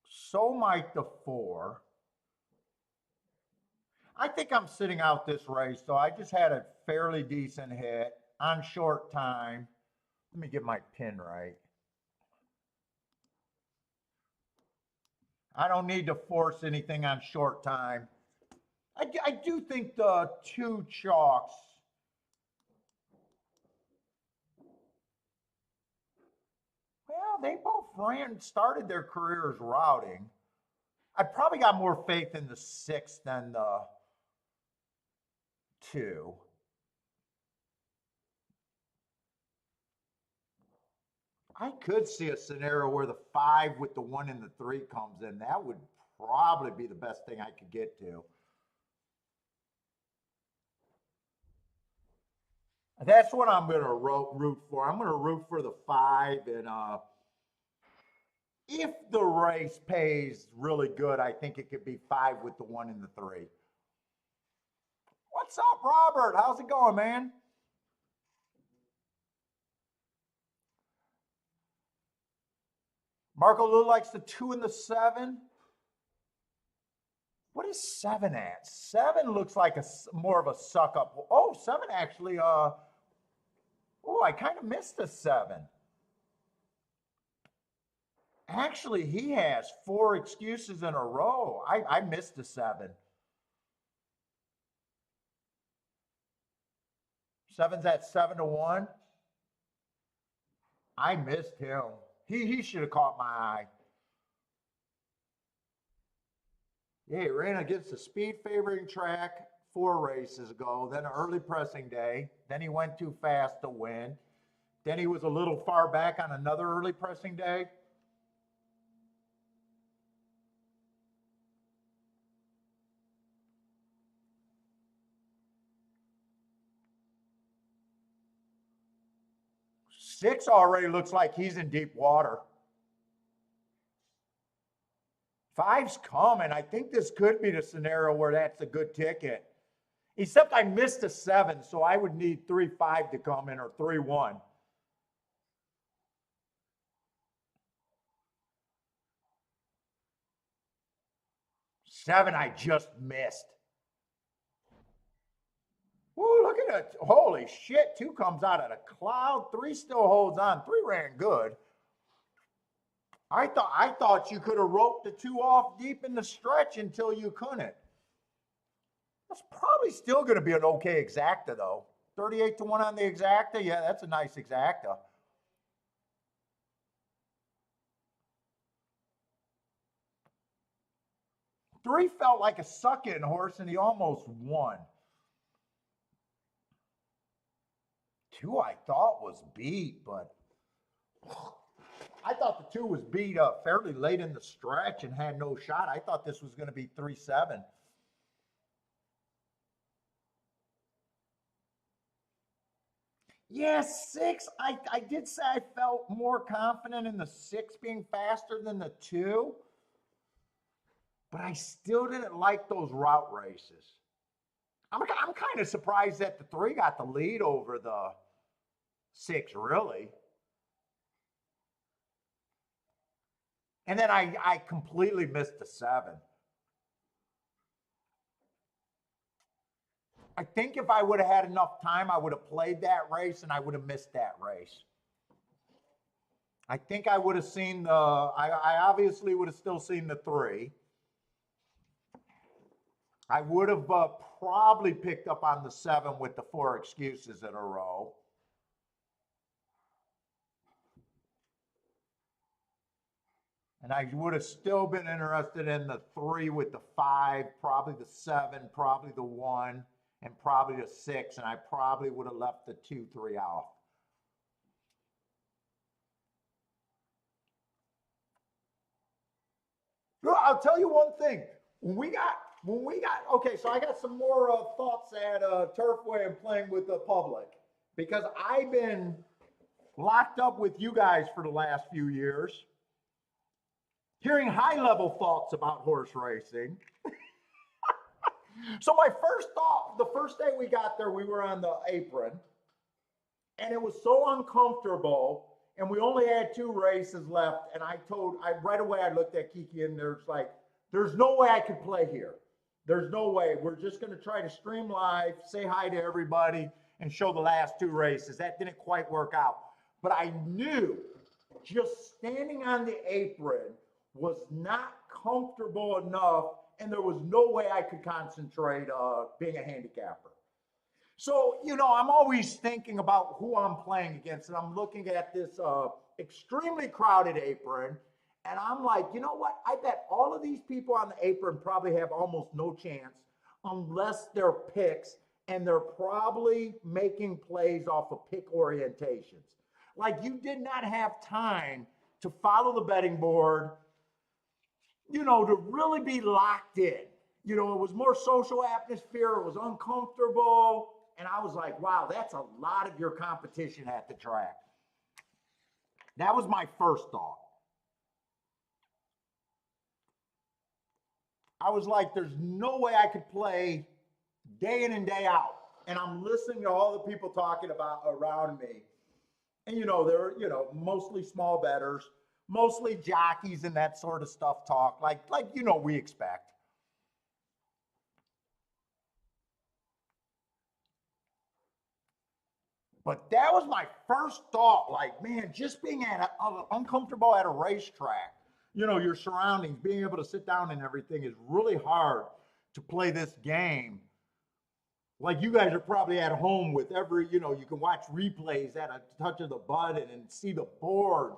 So might the 4. I think I'm sitting out this race, so I just had a fairly decent hit on short time. Let me get my pin right. I don't need to force anything on short time. I do think the 2 chalks. Well, they both started their careers routing. I probably got more faith in the 6 than the 2. I could see a scenario where the 5 with the 1 and the 3 comes in. That would probably be the best thing I could get to. That's what I'm going to root for. I'm going to root for the 5. And if the race pays really good, I think it could be 5 with the 1 and the 3. What's up, Robert? How's it going, man? Marco Lou likes the 2 and the 7. What is 7 at? 7 looks like more of a suck up. Oh, 7 actually. Oh, I kind of missed the 7. Actually, he has 4 excuses in a row. I missed the 7. 7's at 7-1. I missed him. He should have caught my eye. Yeah, he ran against the speed favoring track 4 races ago, then an early pressing day. Then he went too fast to win. Then he was a little far back on another early pressing day. Six already looks like he's in deep water. 5's coming. I think this could be the scenario where that's a good ticket. Except I missed a 7, so I would need 3-5 to come in or 3-1. 7 I just missed. Woo, look at it. Holy shit. 2 comes out of the cloud. 3 still holds on. 3 ran good. I thought you could have roped the 2 off deep in the stretch until you couldn't. That's probably still going to be an okay exacta, though. 38-1 on the exacta. Yeah, that's a nice exacta. Three felt like a suck-in horse, and he almost won. 2 I thought was beat, but I thought the 2 was beat up fairly late in the stretch and had no shot. I thought this was going to be 3-7. Yes, 6. I did say I felt more confident in the 6 being faster than the 2, but I still didn't like those route races. I'm kind of surprised that the 3 got the lead over the 6, really. And then I completely missed the 7. I think if I would have had enough time, I would have played that race and I would have missed that race. I think I would have seen I obviously would have still seen the 3. I would have probably picked up on the 7 with the 4 excuses in a row. And I would have still been interested in the 3 with the 5, probably the 7, probably the 1, and probably the 6. And I probably would have left the 2-3 off. I'll tell you one thing. When we got when we got, okay, so I got some more thoughts at Turfway and playing with the public because I've been locked up with you guys for the last few years, hearing high level thoughts about horse racing. So my first thought, the first day we got there, we were on the apron, and it was so uncomfortable, and we only had 2 races left, and I right away I looked at Kiki, and there's no way I could play here. There's no way. We're just going to try to stream live, say hi to everybody, and show the last 2 races. That didn't quite work out. But I knew just standing on the apron was not comfortable enough, and there was no way I could concentrate being a handicapper. So, I'm always thinking about who I'm playing against, and I'm looking at this extremely crowded apron, and I'm like, you know what? I bet all of these people on the apron probably have almost no chance unless they're picks, and they're probably making plays off of pick orientations. Like, you did not have time to follow the betting board, to really be locked in. It was more social atmosphere. It was uncomfortable. And I was like, wow, that's a lot of your competition at the track. That was my first thought. I was like, there's no way I could play day in and day out. And I'm listening to all the people talking about around me. And, they're, mostly small bettors, mostly jockeys and that sort of stuff talk, like we expect. But that was my first thought, like, man, just being uncomfortable at a racetrack, your surroundings, being able to sit down and everything is really hard to play this game. Like, you guys are probably at home with every, you can watch replays at a touch of the button and see the board,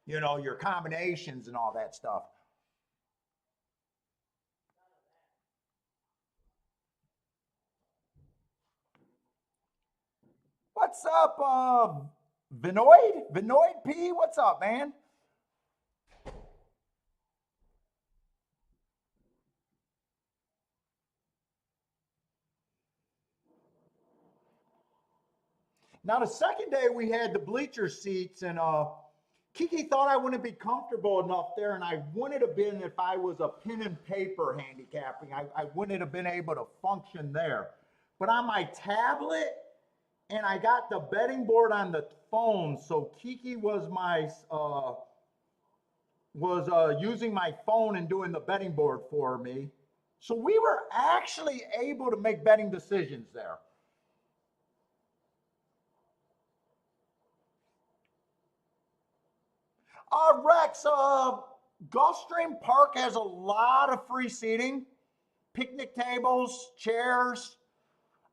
your combinations and all that stuff. What's up, Vinoid? Vinoid P, what's up, man? Now, the second day we had the bleacher seats, and Kiki thought I wouldn't be comfortable enough there, and I wouldn't have been if I was a pen and paper handicapping. I wouldn't have been able to function there. But on my tablet, and I got the betting board on the phone, so Kiki was using my phone and doing the betting board for me. So we were actually able to make betting decisions there. Rex, Gulfstream Park has a lot of free seating, picnic tables, chairs,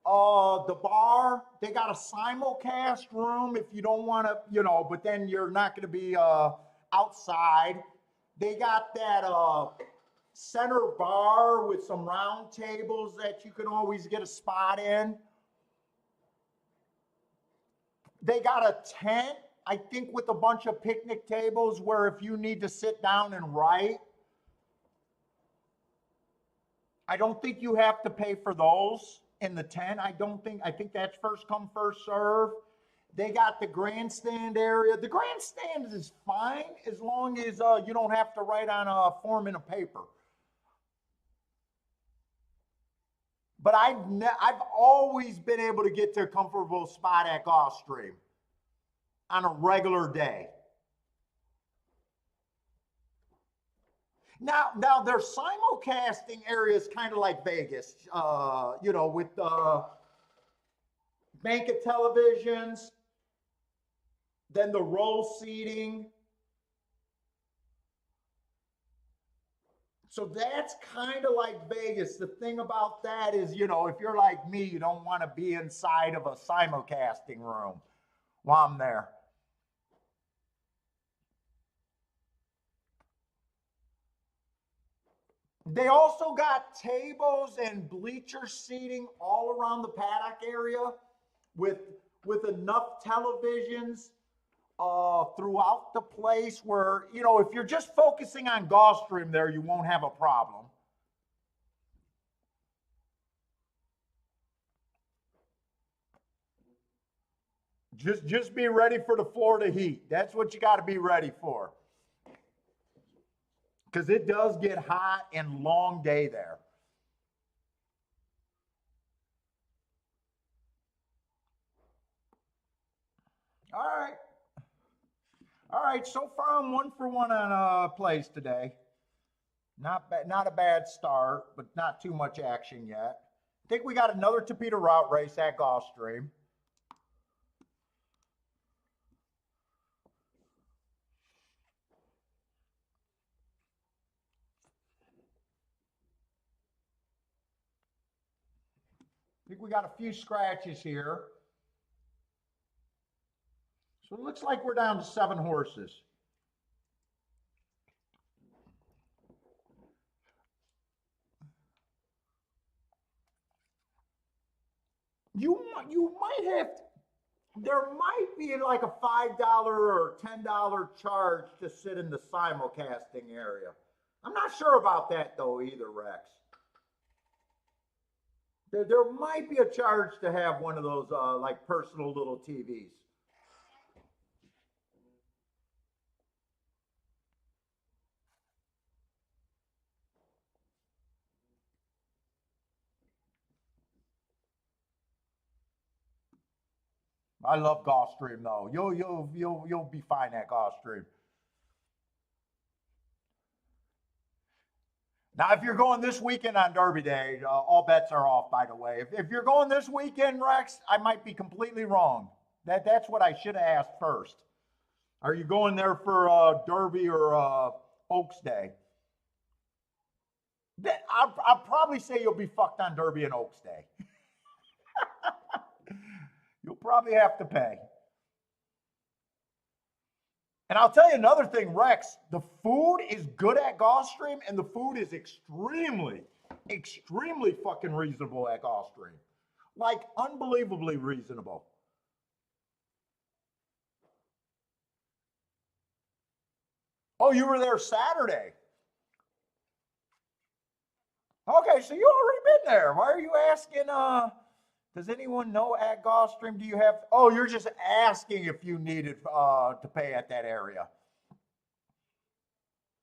the bar. They got a simulcast room if you don't want to, but then you're not going to be outside. They got that center bar with some round tables that you can always get a spot in. They got a tent, I think, with a bunch of picnic tables where if you need to sit down and write, I don't think you have to pay for those in the tent. I think that's first come, first serve. They got the grandstand area. The grandstand is fine as long as you don't have to write on a form in a paper. But I've always been able to get to a comfortable spot at Gulfstream on a regular day. Now their simulcasting areas kind of like Vegas, with bank of televisions, then the row seating. So that's kind of like Vegas. The thing about that is, if you're like me, you don't want to be inside of a simulcasting room while I'm there. They also got tables and bleacher seating all around the paddock area with enough televisions throughout the place where, if you're just focusing on Gulfstream there, you won't have a problem. Just be ready for the Florida heat. That's what you got to be ready for. Because it does get hot and long day there. All right. All right. So far, I'm 1 for 1 on plays today. Not a bad start, but not too much action yet. I think we got another Torpedo Route race at Gulfstream. I think we got a few scratches here. So it looks like we're down to 7 horses. You might have to, there might be like a $5 or $10 charge to sit in the simulcasting area. I'm not sure about that though either, Rex. There might be a charge to have one of those like personal little TVs. I love Gulfstream though. You'll be fine at Gulfstream. Now, if you're going this weekend on Derby Day, all bets are off. By the way, if you're going this weekend, Rex, I might be completely wrong. That's what I should have asked first. Are you going there for Derby or Oaks Day? I'll probably say you'll be fucked on Derby and Oaks Day. You'll probably have to pay. And I'll tell you another thing, Rex, the food is good at Gulfstream, and the food is extremely, extremely fucking reasonable at Gulfstream. Like, unbelievably reasonable. Oh, you were there Saturday. Okay, so you already been there. Why are you asking, does anyone know at Gulfstream, do you have, oh, you're just asking if you needed to pay at that area.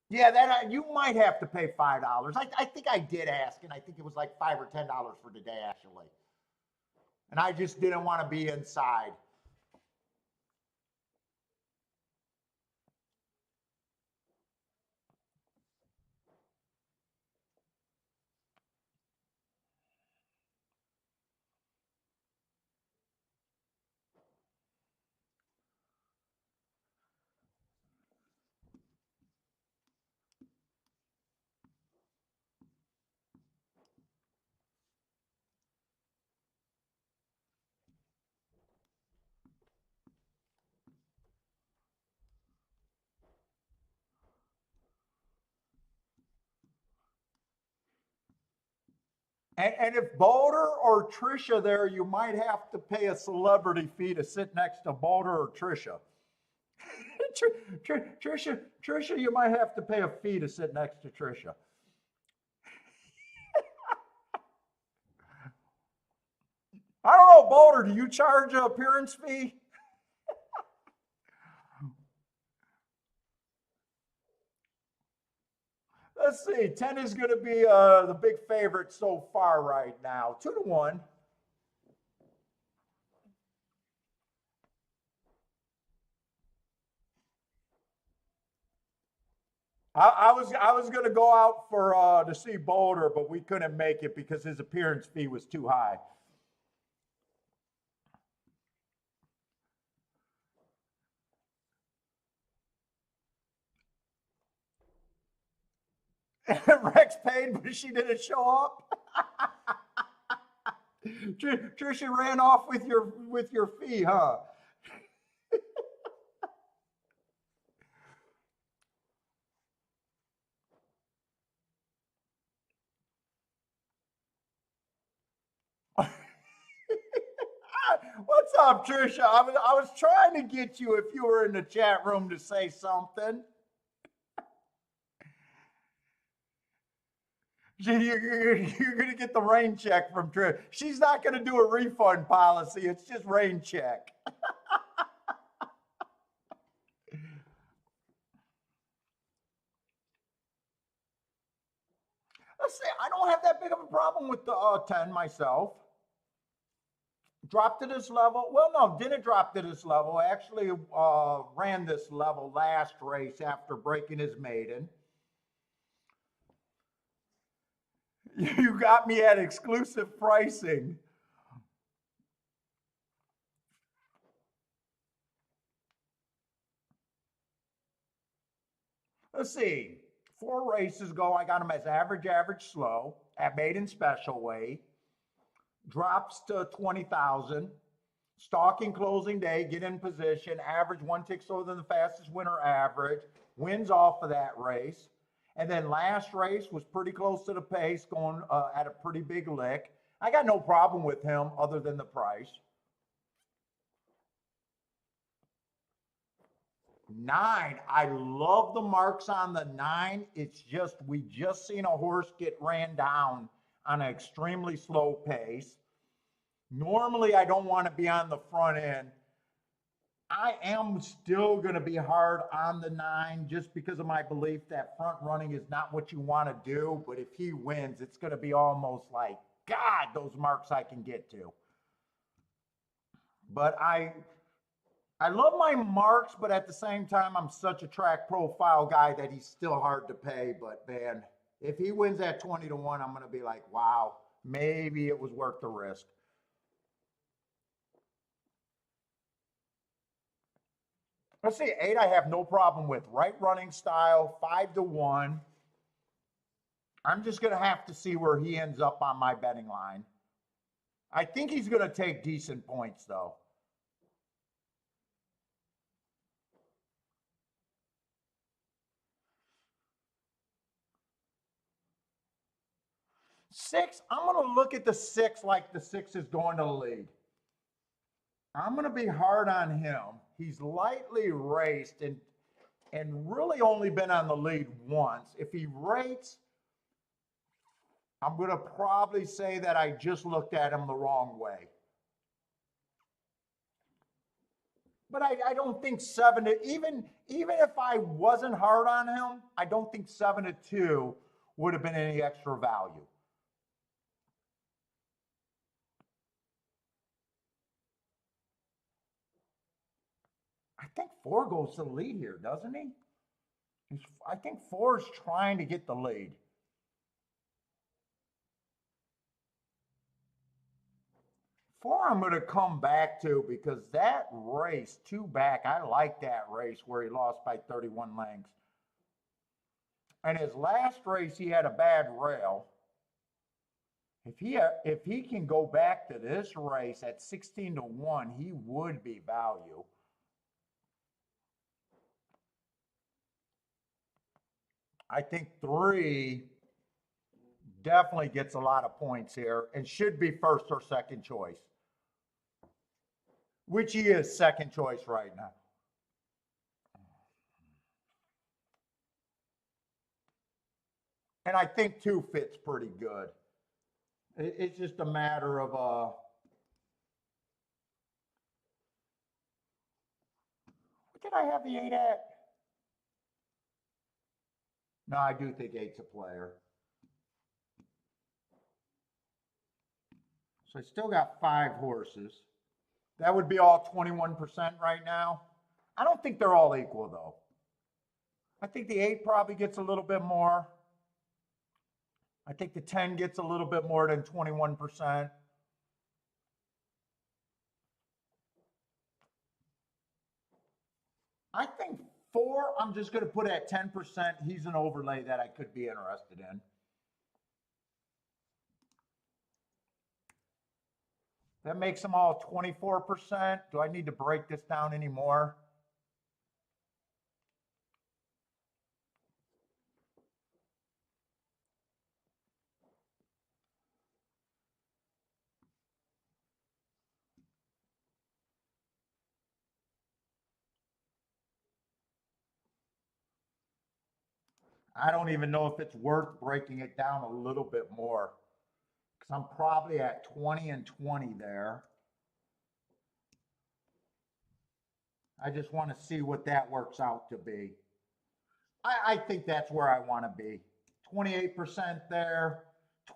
Yeah, that you might have to pay $5. I think I did ask, and I think it was like $5 or $10 for today, actually. And I just didn't want to be inside. And if Boulder or Trisha there, you might have to pay a celebrity fee to sit next to Boulder or Trisha. Trisha, you might have to pay a fee to sit next to Trisha. I don't know, Boulder, do you charge an appearance fee? Let's see. 10 is going to be the big favorite so far right now. 2-1. I was going to go out for to see Boulder, but we couldn't make it because his appearance fee was too high. Rex paid, but she didn't show up. Trisha ran off with your fee, huh? What's up, Trisha? I was trying to get you if you were in the chat room to say something. You're going to get the rain check from Trish. She's not going to do a refund policy. It's just rain check. Let's say I don't have that big of a problem with the 10 myself. Dropped to this level. Well, no, didn't drop to this level. Actually, ran this level last race after breaking his maiden. You got me at exclusive pricing. Let's see. 4 races ago, I got him as average, average, slow at maiden special weight. Drops to 20,000. Stalking closing day, get in position, average 1 tick slower than the fastest winner average, wins off of that race. And then last race was pretty close to the pace, going at a pretty big lick. I got no problem with him other than the price. 9, I love the marks on the 9. It's just, we just seen a horse get ran down on an extremely slow pace. Normally, I don't want to be on the front end. I am still going to be hard on the 9 just because of my belief that front running is not what you want to do. But if he wins, it's going to be almost like, God, those marks I can get to. But I love my marks, but at the same time, I'm such a track profile guy that he's still hard to pay. But man, if he wins at 20 to 1, I'm going to be like, wow, maybe it was worth the risk. Let's see, 8 I have no problem with. Right running style, 5 to 1. I'm just going to have to see where he ends up on my betting line. I think he's going to take decent points, though. Six, I'm going to look at the 6 like the 6 is going to the lead. I'm going to be hard on him. He's lightly raced and really only been on the lead once. If he rates, I'm going to probably say that I just looked at him the wrong way. But I don't think 7 to, even if I wasn't hard on him, I don't think 7 to 2 would have been any extra value. I think 4 goes to the lead here, doesn't he? I think 4 is trying to get the lead. 4 I'm going to come back to because that race, 2 back, I like that race where he lost by 31 lengths. And his last race, he had a bad rail. If he can go back to this race at 16 to 1, he would be value. I think 3 definitely gets a lot of points here and should be first or second choice, which he is second choice right now. And I think 2 fits pretty good. It's just a matter of what did I have the 8 at? No, I do think 8's a player. So I still got 5 horses. That would be all 21% right now. I don't think they're all equal though. I think the 8 probably gets a little bit more. I think the 10 gets a little bit more than 21%. I think 4, I'm just going to put at 10%. He's an overlay that I could be interested in. That makes them all 24%. Do I need to break this down anymore? I don't even know if it's worth breaking it down a little bit more because I'm probably at 20 and 20 there. I just want to see what that works out to be. I think that's where I want to be. 28% there,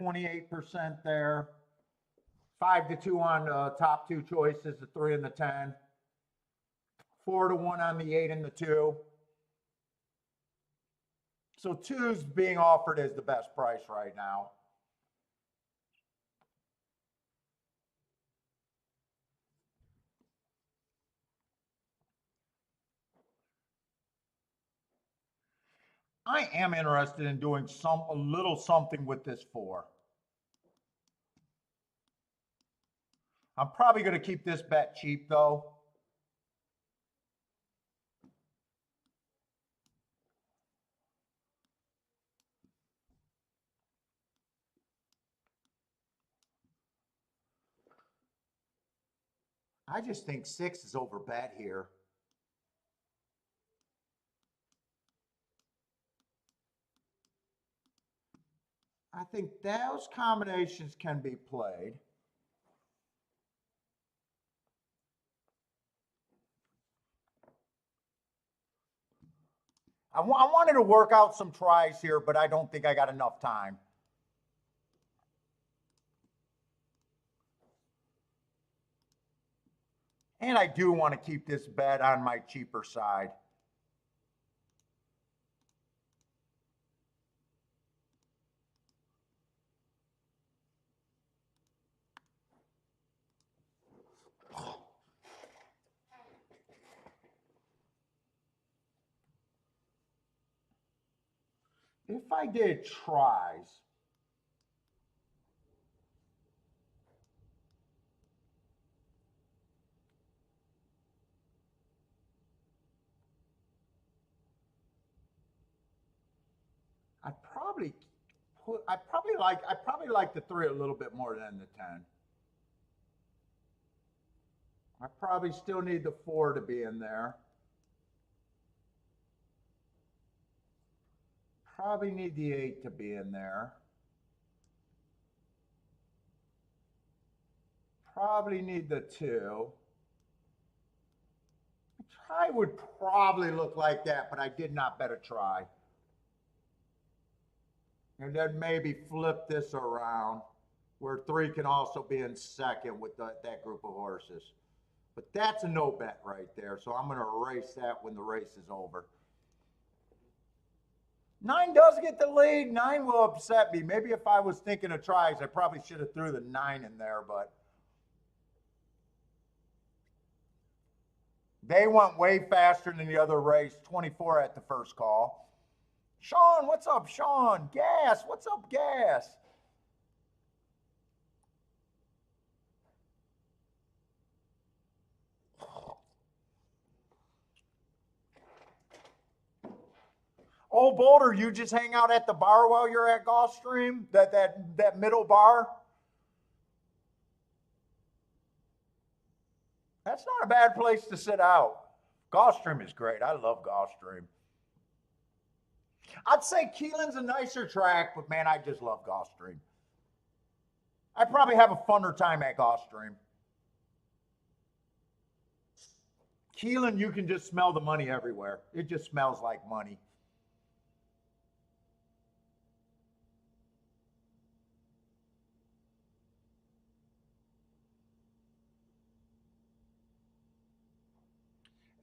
28% there. 5-2 on top two choices, the 3 and the 10. 4-1 on the 8 and the 2. So 2's being offered as the best price right now. I am interested in doing a little something with this 4. I'm probably going to keep this bet cheap though. I just think 6 is over bet here. I think those combinations can be played. I wanted to work out some tries here, but I don't think I got enough time. And I do want to keep this bet on my cheaper side. If I did tries, I probably like the 3 a little bit more than the 10. I probably still need the 4 to be in there. Probably need the 8 to be in there. Probably need the 2. A try would probably look like that, but I did not bet a try. And then maybe flip this around where 3 can also be in second with that group of horses. But that's a no bet right there. So I'm going to erase that when the race is over. 9 does get the lead. 9 will upset me. Maybe if I was thinking of tries, I probably should have threw the 9 in there, but they went way faster than the other race. 24 at the first call. Sean, what's up, Sean? Gas, what's up, Gas? Oh, Boulder, you just hang out at the bar while you're at Gulfstream? That middle bar? That's not a bad place to sit out. Gulfstream is great. I love Gulfstream. I'd say Keeneland's a nicer track, but man, I just love Gulfstream. I probably have a funner time at Gulfstream. Keeneland, you can just smell the money everywhere. It just smells like money.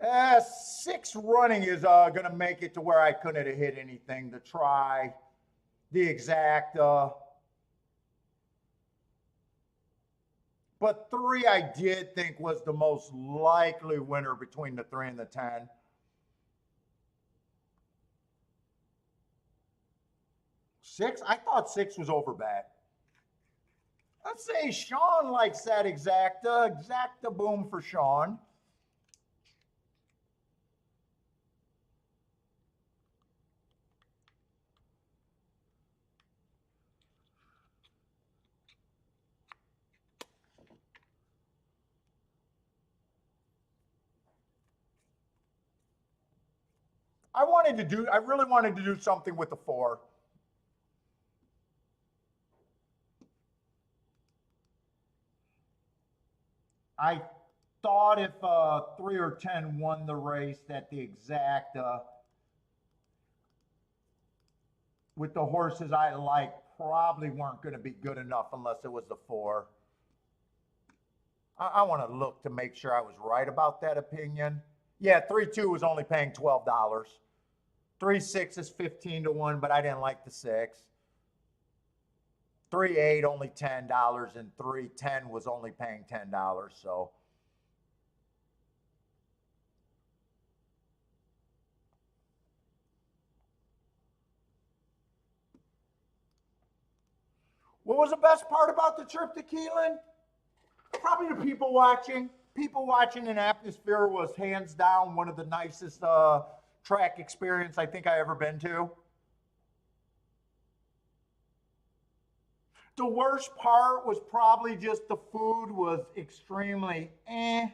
Uh, 6 running is going to make it to where I couldn't have hit anything. The try, the exact. But 3 I did think was the most likely winner between the 3 and the 10. 6, I thought 6 was over bet. Let's say Sean likes that exacta. Exacta boom for Sean. I really wanted to do something with the 4. I thought if 3 or 10 won the race that the exact with the horses I like probably weren't going to be good enough unless it was the 4. I want to look to make sure I was right about that opinion. Yeah, 3-2 was only paying $12. 3-6 is 15-1, but I didn't like the 6. 3-8 only $10, and 3-10 was only paying $10. So what was the best part about the trip to Keeneland? Probably the people watching. People watching, and atmosphere was hands down one of the nicest track experience I think I ever been to. The worst part was probably just the food was extremely eh.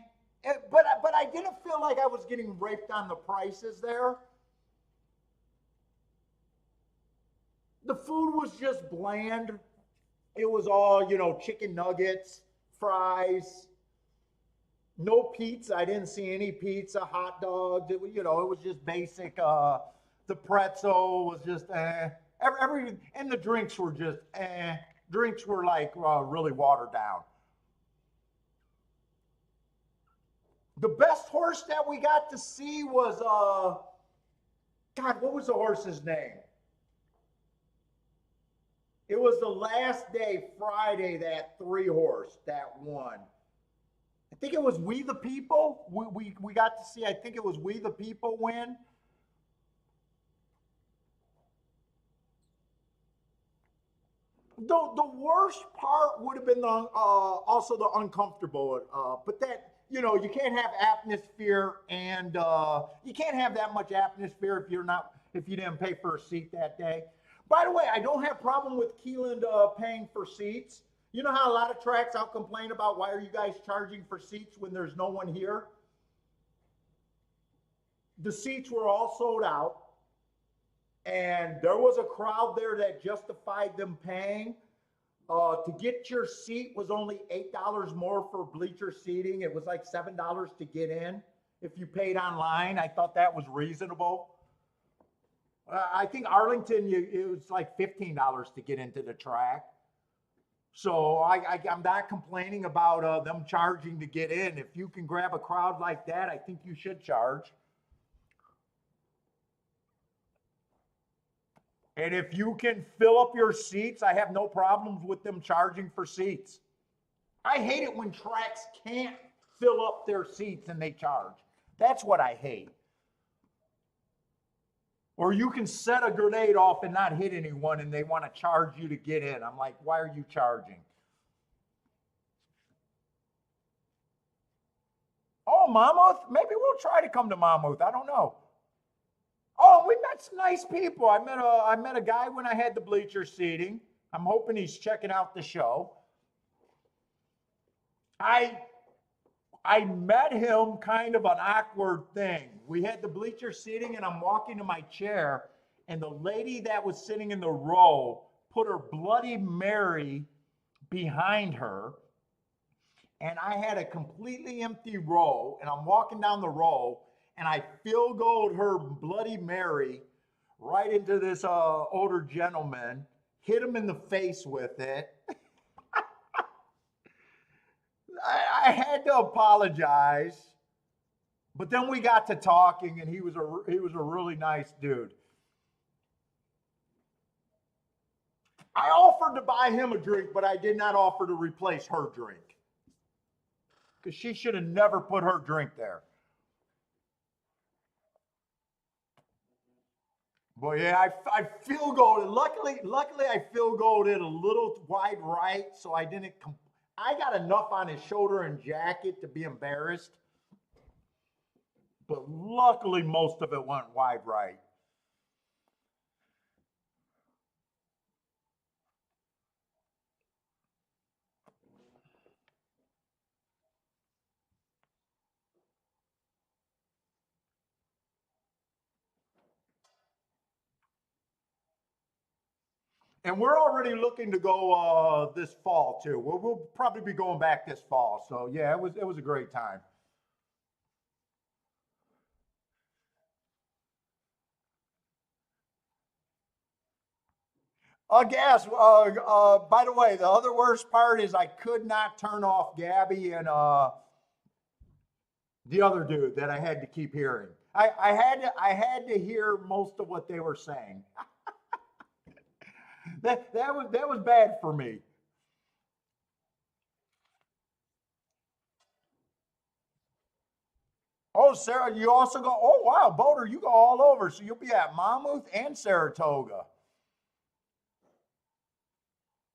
But I didn't feel like I was getting raped on the prices there. The food was just bland. It was all, chicken nuggets, fries, no pizza. I didn't see any pizza, hot dogs. It was just basic. The pretzel was just eh. And the drinks were just eh. Drinks were like really watered down. The best horse that we got to see was God, what was the horse's name? It was the last day, Friday, that 3 horse that won. I think it was We the People. We got to see, I think it was We the People win. The worst part would have been also the uncomfortable, but that you can't have atmosphere, and you can't have that much atmosphere if you didn't pay for a seat that day. By the way, I don't have a problem with Keeneland paying for seats. You know how a lot of tracks I'll complain about, why are you guys charging for seats when there's no one here? The seats were all sold out, and there was a crowd there that justified them paying. To get your seat was only $8 more for bleacher seating. It was like $7 to get in. If you paid online, I thought that was reasonable. I think Arlington, it was like $15 to get into the track. So I'm not complaining about them charging to get in. If you can grab a crowd like that, I think you should charge. And if you can fill up your seats, I have no problems with them charging for seats. I hate it when tracks can't fill up their seats and they charge. That's what I hate. Or you can set a grenade off and not hit anyone, and they want to charge you to get in. I'm like, why are you charging? Oh, Monmouth? Maybe we'll try to come to Monmouth. I don't know. Oh, we met some nice people. I met a guy when I had the bleacher seating. I'm hoping he's checking out the show. I met him kind of an awkward thing. We had the bleacher seating, and I'm walking to my chair, and the lady that was sitting in the row put her Bloody Mary behind her, and I had a completely empty row, and I'm walking down the row, and I field goaled her Bloody Mary right into this older gentleman, hit him in the face with it. I had to apologize, but then we got to talking, and he was a really nice dude. I offered to buy him a drink, but I did not offer to replace her drink, because she should have never put her drink there. But yeah, I field goaled. Luckily, I field goaled it a little wide right, so I didn't. I got enough on his shoulder and jacket to be embarrassed, but luckily most of it went wide right. And we're already looking to go this fall too. We'll probably be going back this fall. So yeah, it was a great time. Gas. By the way, the other worst part is I could not turn off Gabby and the other dude that I had to keep hearing. I had to hear most of what they were saying. That was bad for me. Oh, Sarah, you also go. Oh, wow, Boulder, you go all over. So you'll be at Monmouth and Saratoga.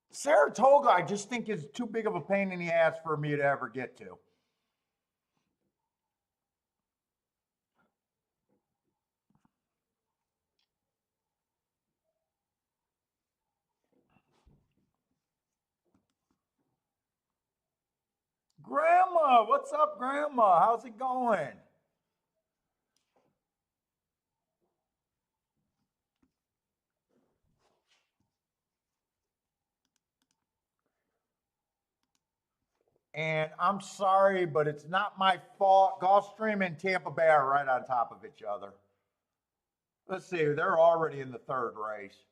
Saratoga, I just think is too big of a pain in the ass for me to ever get to. Grandma, what's up, Grandma? How's it going? And I'm sorry, but it's not my fault. Gulfstream and Tampa Bay are right on top of each other. Let's see, they're already in the third race.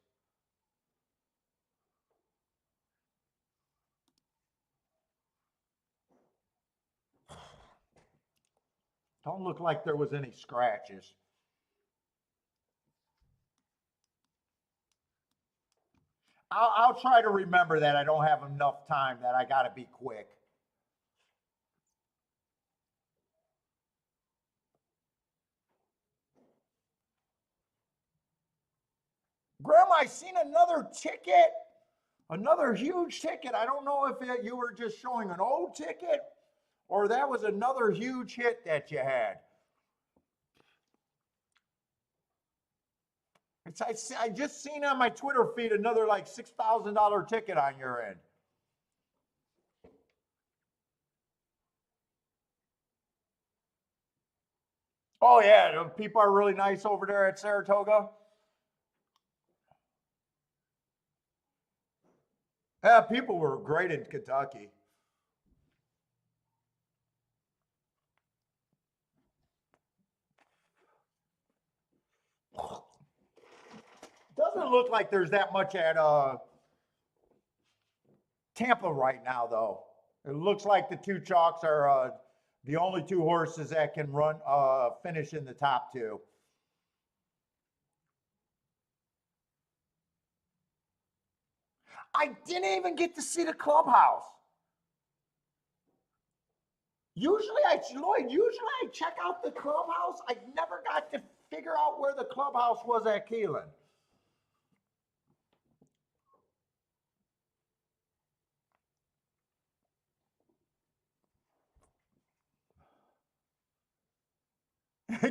Don't look like there was any scratches. I'll try to remember that I don't have enough time, that I got to be quick. Grandma, I seen another ticket, another huge ticket. I don't know if you were just showing an old ticket or that was another huge hit that you had. I just seen on my Twitter feed another like $6,000 ticket on your end. Oh yeah, people are really nice over there at Saratoga. Yeah, people were great in Kentucky. Doesn't look like there's that much at Tampa right now, though. It looks like the two chalks are the only two horses that can run finish in the top two. I didn't even get to see the clubhouse. Usually I check out the clubhouse. I never got to figure out where the clubhouse was at Keeneland.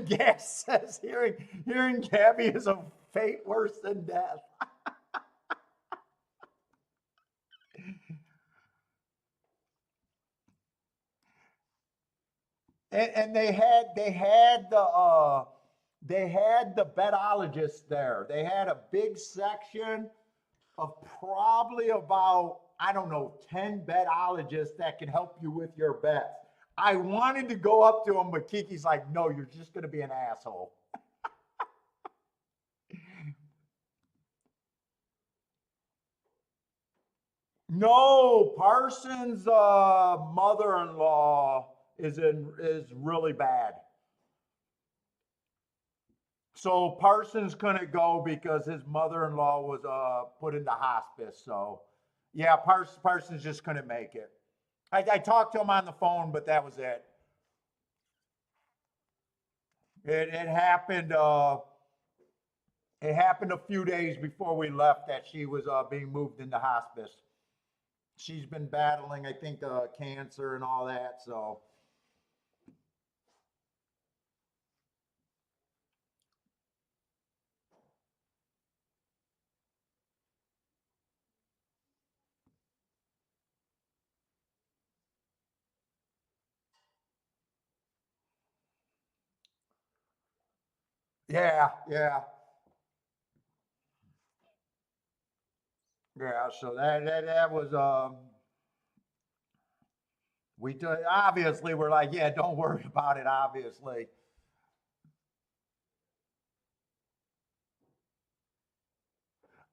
Gas says hearing Gabby is a fate worse than death. And they had the betologists there. They had a big section of probably about, I don't know, 10 betologists that can help you with your bets. I wanted to go up to him, but Kiki's like, no, you're just going to be an asshole. No, Parsons' mother-in-law is really bad. So Parsons couldn't go because his mother-in-law was put into hospice. So yeah, Parsons just couldn't make it. I talked to him on the phone, but that was it. It happened. It happened a few days before we left that she was being moved into hospice. She's been battling, I think, cancer and all that. So yeah, yeah, yeah. So that was obviously we're like, yeah, don't worry about it. Obviously,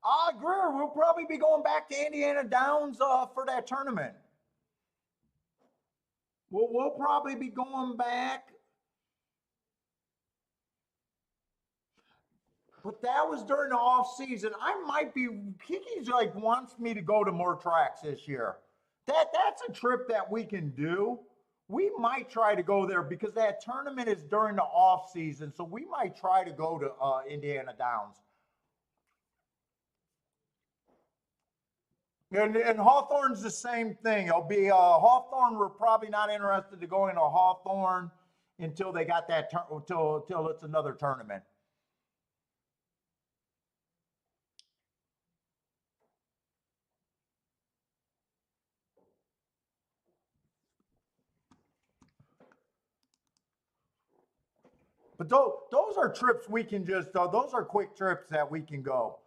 I agree. We'll probably be going back to Indiana Downs for that tournament. We'll probably be going back. But that was during the off season. I might be Kiki's like wants me to go to more tracks this year. That's a trip that we can do. We might try to go there because that tournament is during the off season, so we might try to go to Indiana Downs. And Hawthorne's the same thing. It'll be Hawthorne. We're probably not interested to go into Hawthorne until they got that until it's another tournament. But those are trips we can just, those are quick trips that we can go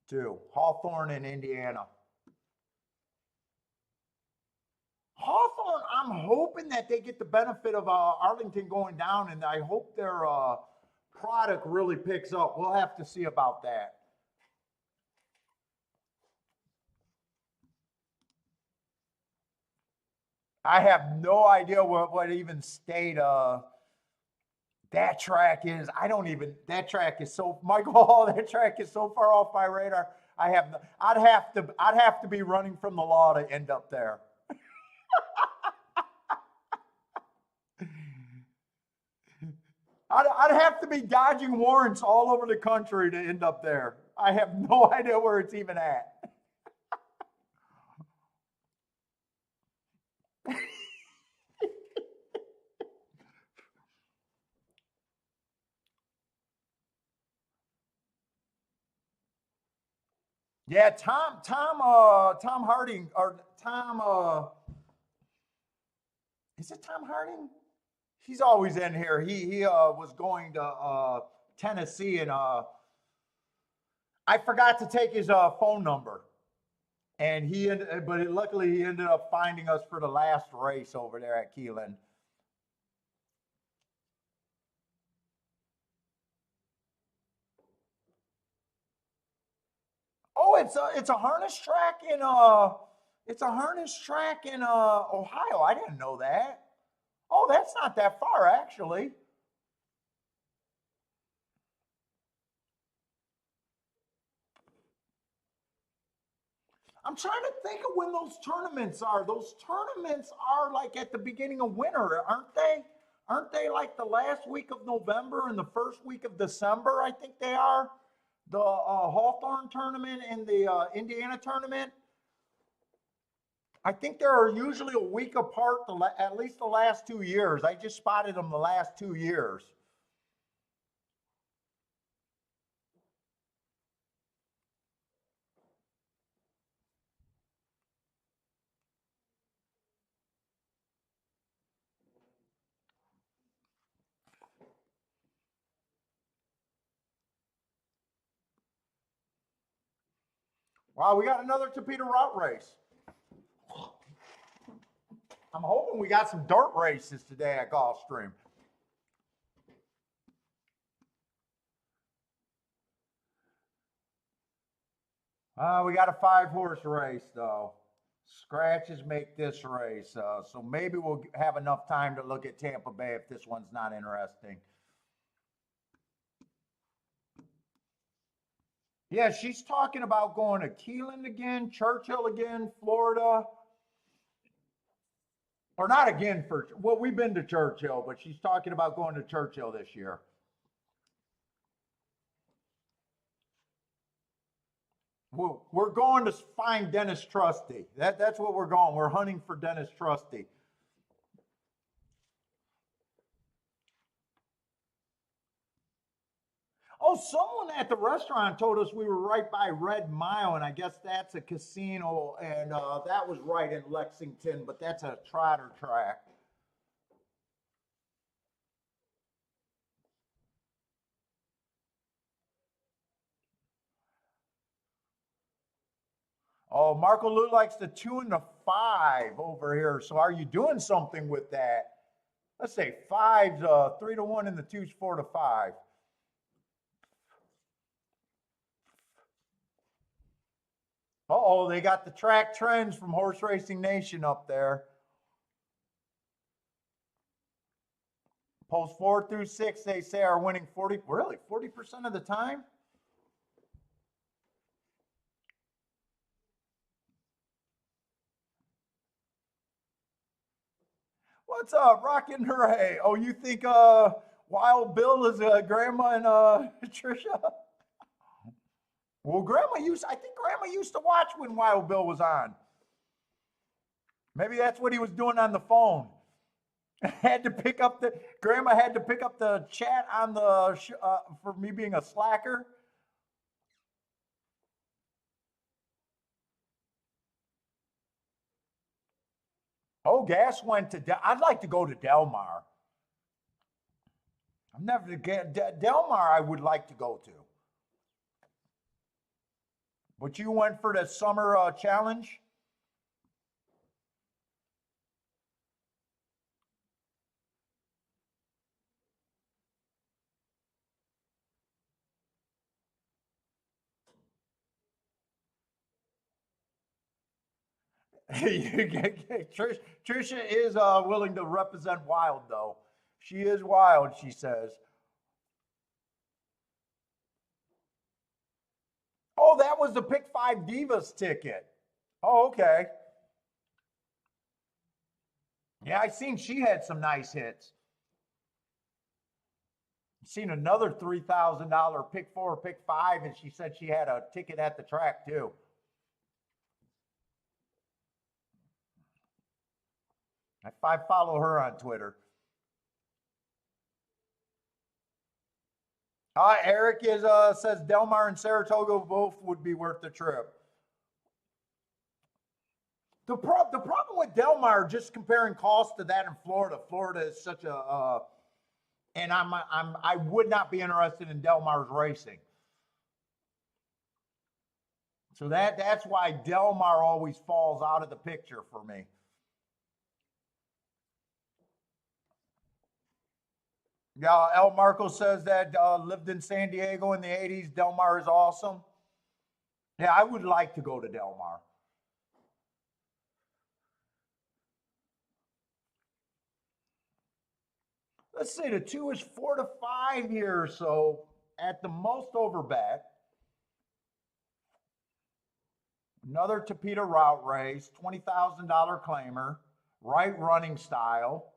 to Hawthorne and Indiana. Hawthorne, I'm hoping that they get the benefit of Arlington going down, and I hope their product really picks up. We'll have to see about that. I have no idea what even state that track is. I don't even. That track is so Michael Hall. That track is so far off my radar. I'd have to be running from the law to end up there. I'd have to be dodging warrants all over the country to end up there. I have no idea where it's even at. Yeah, Tom Harding or Tom. Is it Tom Harding? He's always in here. He was going to Tennessee, and I forgot to take his phone number. And but luckily he ended up finding us for the last race over there at Keeneland. Oh, it's a harness track in Ohio. I didn't know that. Oh, that's not that far actually. I'm trying to think of when those tournaments are. Those tournaments are like at the beginning of winter, aren't they? Aren't they like the last week of November and the first week of December? I think they are. The Hawthorne tournament and the Indiana tournament. I think they are usually a week apart, at least the last 2 years. I just spotted them the last 2 years. Wow, we got another Torpedo Route race. I'm hoping we got some dirt races today at Gulfstream. We got a 5-horse race though. Scratches make this race, so maybe we'll have enough time to look at Tampa Bay if this one's not interesting. Yeah, she's talking about going to Keeneland again, Churchill again, Florida. Or not again for, well, we've been to Churchill, but she's talking about going to Churchill this year. We're going to find Dennis Trusty. That's what we're going. We're hunting for Dennis Trusty. Oh, someone at the restaurant told us we were right by Red Mile, and I guess that's a casino, and that was right in Lexington, but that's a trotter track. Oh, Marco Lou likes the 2 and the 5 over here. So are you doing something with that? Let's say five's 3 to 1 and the two's 4 to 5. Uh-oh, they got the track trends from Horse Racing Nation up there. Post 4 through 6, they say, are winning 40%, really, 40% of the time? What's up, Rockin' Hooray? Oh, you think Wild Bill is Grandma and Trisha? Well, I think Grandma used to watch when Wild Bill was on. Maybe that's what he was doing on the phone. Grandma had to pick up the chat on for me being a slacker. Oh, gas went to, I'd like to go to Del Mar. I'm never, Del Mar I would like to go to. But you went for the summer challenge? Trisha is willing to represent Wild, though. She is wild, she says. Oh, that was the Pick 5 Divas ticket. Oh, okay. Yeah, I seen she had some nice hits. Seen another $3,000 Pick 4, Pick 5, and she said she had a ticket at the track, too. I follow her on Twitter. Eric says Del Mar and Saratoga both would be worth the trip. The problem with Del Mar, just comparing cost to that in Florida. Florida is such a, and I would not be interested in Del Mar's racing. So that's why Del Mar always falls out of the picture for me. Yeah, El Marco says that lived in San Diego in the 80s. Del Mar is awesome. Yeah, I would like to go to Del Mar. Let's say the 2 is 4 to 5 here, so at the most over bet. Another Tapeta route race, $20,000 claimer, right running style.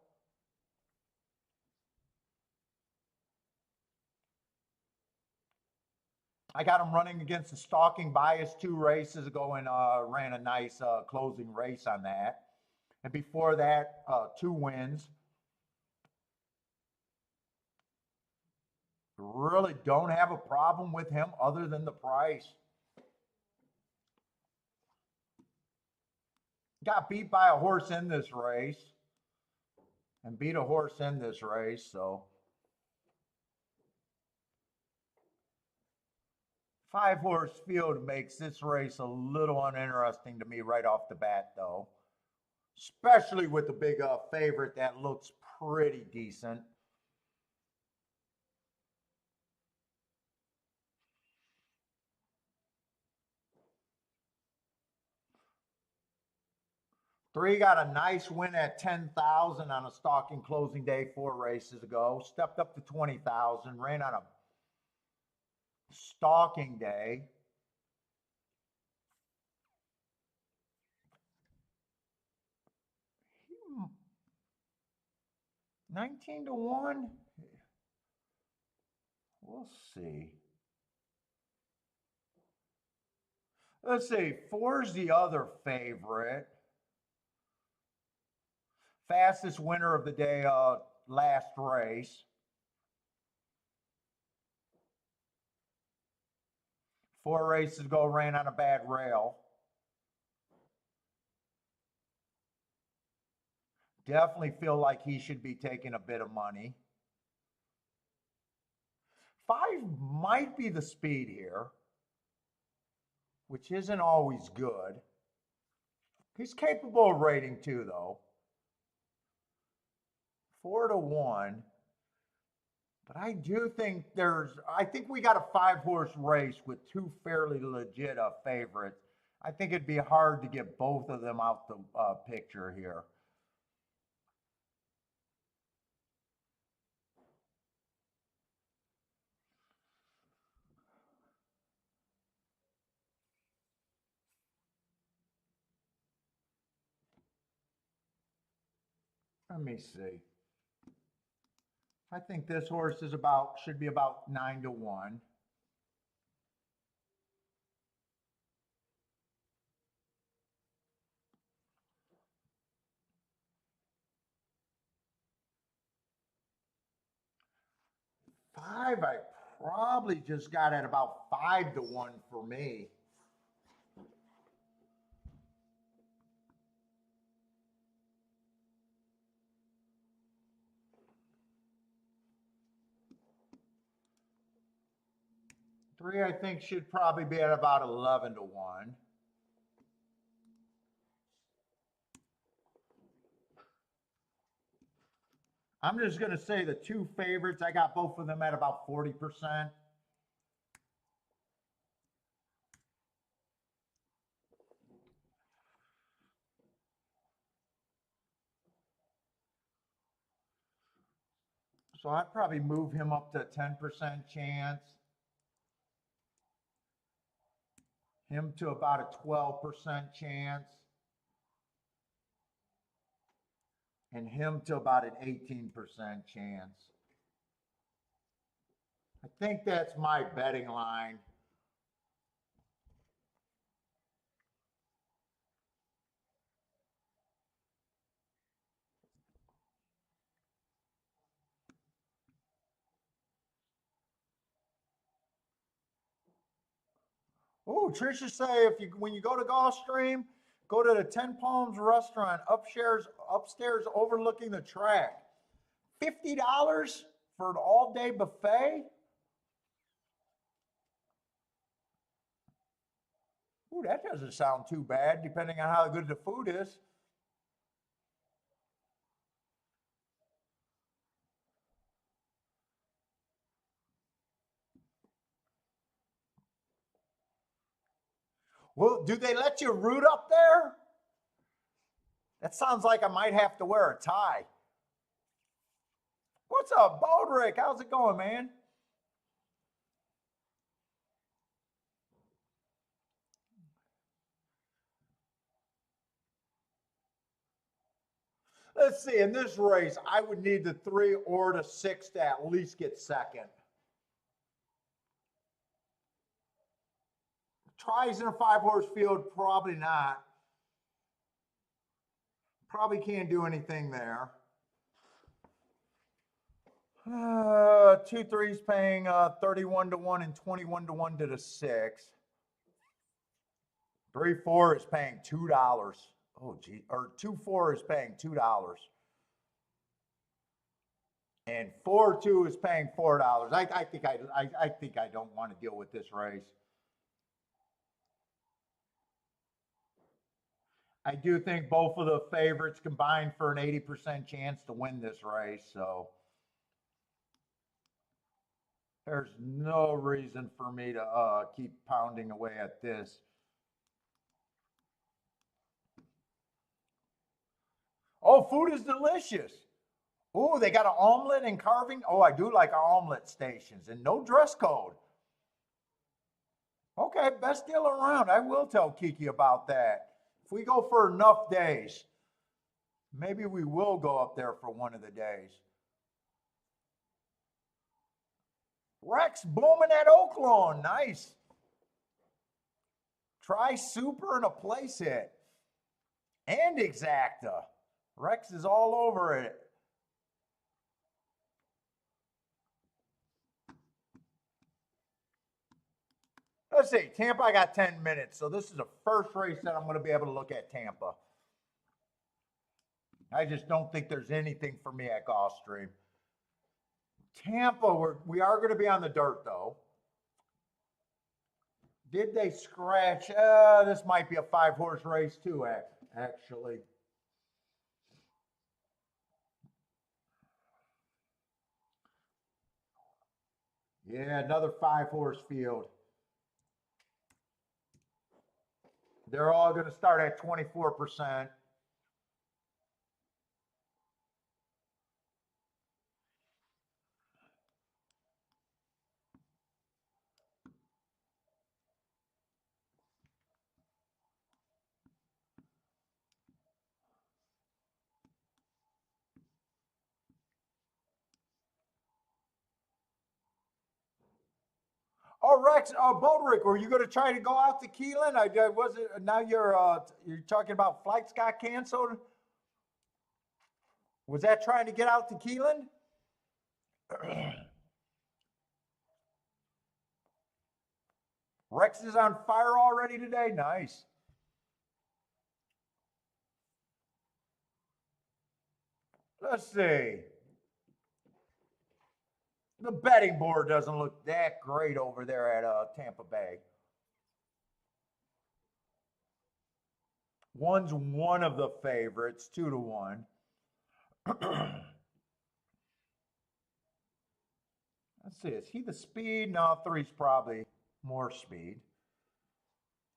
I got him running against the Stalking Bias 2 races ago and ran a nice closing race on that. And before that, 2 wins. Really don't have a problem with him other than the price. Got beat by a horse in this race and beat a horse in this race, so 5-horse field makes this race a little uninteresting to me right off the bat, though, especially with the big favorite that looks pretty decent. Three got a nice win at 10,000 on a stalking closing day 4 races ago. Stepped up to 20,000. Ran on a stalking day. Hmm. 19 to 1. We'll see. Let's see. 4's the other favorite. Fastest winner of the day, last race. 4 races ago, ran on a bad rail. Definitely feel like he should be taking a bit of money. 5 might be the speed here, which isn't always good. He's capable of rating 2, though. 4 to 1. But I do think I think we got a 5-horse race with 2 fairly legit favorites. I think it'd be hard to get both of them out the picture here. Let me see. I think this horse is should be about 9-1. Five, I probably just got at about 5-1 for me. Three, I think, should probably be at about 11-1. I'm just going to say the two favorites, I got both of them at about 40%. So I'd probably move him up to a 10% chance. Him to about a 12% chance. And him to about an 18% chance. I think that's my betting line. Oh, Trisha say when you go to Gulfstream, go to the 10 Palms restaurant upstairs overlooking the track. $50 for an all-day buffet? Ooh, that doesn't sound too bad, depending on how good the food is. Well, do they let you root up there? That sounds like I might have to wear a tie. What's up, Baldrick? How's it going, man? Let's see, in this race, I would need the 3 or the 6 to at least get second. Tries in a 5-horse field, probably not. Probably can't do anything there. 2 3's paying 31-1 and 21-1 to the 6. 3 4 is paying $2. Oh gee, or 2 4 is paying $2. And 4 2 is paying $4. I think I don't want to deal with this race. I do think both of the favorites combined for an 80% chance to win this race, so there's no reason for me to keep pounding away at this. Oh, food is delicious. Oh, they got an omelet and carving. Oh, I do like our omelet stations and no dress code. Okay, best deal around. I will tell Kiki about that. If we go for enough days, maybe we will go up there for one of the days. Rex booming at Oaklawn. Nice. Try super and a place hit. And exacta. Rex is all over it. Let's see, Tampa, I got 10 minutes. So this is the first race that I'm going to be able to look at Tampa. I just don't think there's anything for me at Gulfstream. Tampa, we are going to be on the dirt, though. Did they scratch? This might be a 5-horse race, too, actually. Yeah, another 5-horse field. They're all going to start at 24%. Oh, Rex, Bodrick, were you going to try to go out to Keeneland? I wasn't. Now you're talking about flights got canceled. Was that trying to get out to Keeneland? Rex is on fire already today. Nice. Let's see. The betting board doesn't look that great over there at Tampa Bay. One's one of the favorites, 2-1. Let's see. Is he the speed? No, three's probably more speed.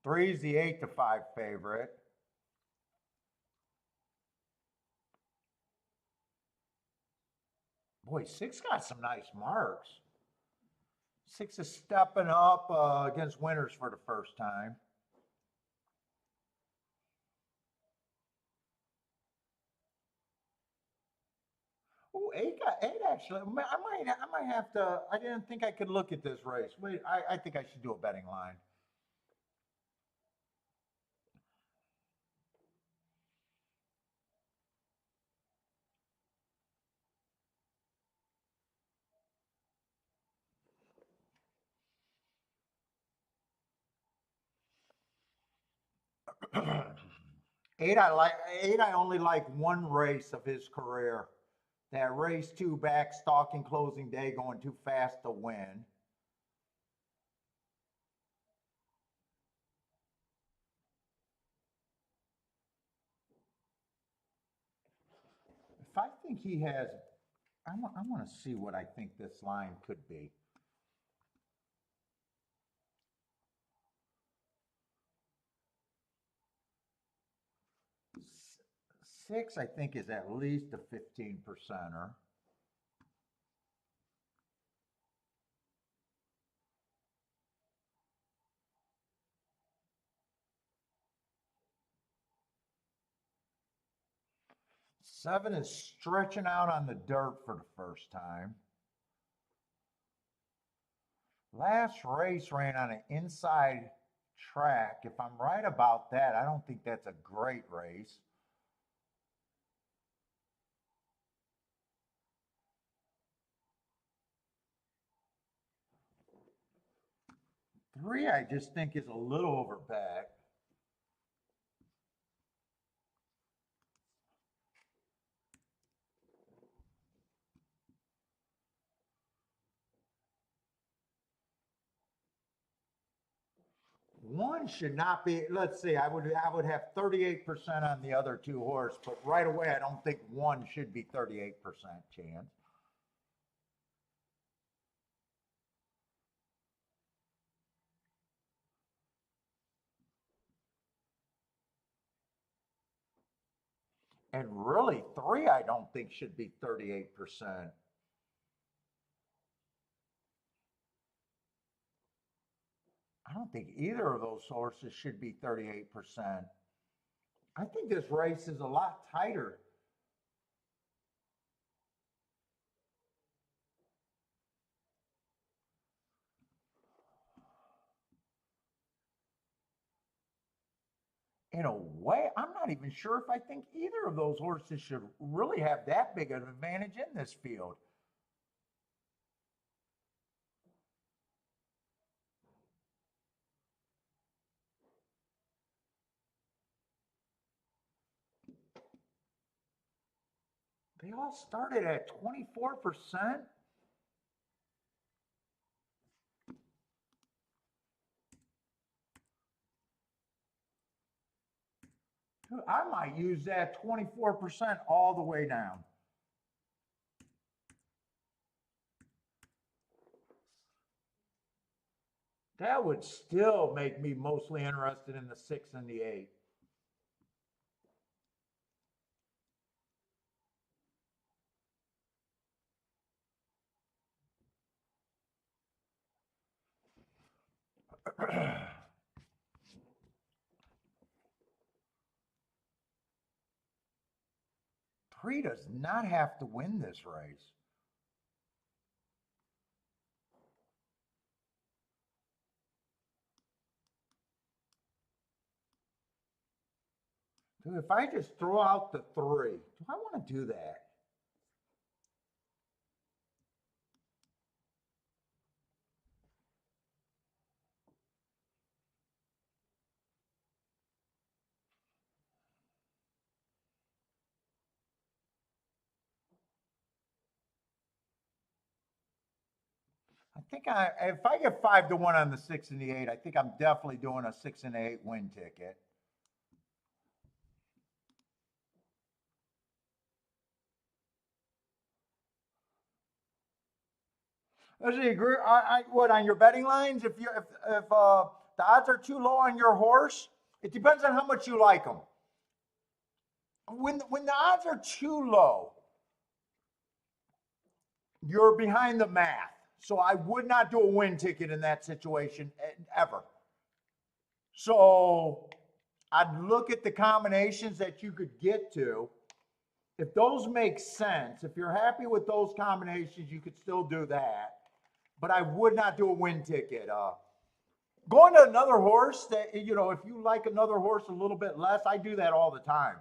Three's the 8-5 favorite. Boy, six got some nice marks. Six is stepping up against winners for the first time. Oh, eight actually. I might have to. I didn't think I could look at this race. Wait, I think I should do a betting line. Eight, I like. Eight, I only like one race of his career. That race two back, stalking closing day, going too fast to win. If I think he has, I want to see what I think this line could be. Six, I think, is at least a 15%er. Seven is stretching out on the dirt for the first time. Last race ran on an inside track. If I'm right about that, I don't think that's a great race. Three, I just think is a little over back. One should not be. Let's see. I would have 38% on the other two horse, but right away I don't think one should be 38% chance. And really, three I don't think should be 38%. I don't think either of those horses should be 38%. I think this race is a lot tighter. In a way, I'm not even sure if I think either of those horses should really have that big of an advantage in this field. They all started at 24%. I might use that 24% all the way down. That would still make me mostly interested in the 6 and the 8. Three does not have to win this race. Dude, if I just throw out the 3, do I want to do that? I think if I get 5-1 on the 6 and the 8, I think I'm definitely doing a 6 and 8 win ticket. Does he agree? What on your betting lines? If the odds are too low on your horse, it depends on how much you like them. When the odds are too low, you're behind the math. So I would not do a win ticket in that situation ever. So I'd look at the combinations that you could get to. If those make sense, if you're happy with those combinations, you could still do that. But I would not do a win ticket. Going to another horse that, if you like another horse a little bit less, I do that all the time.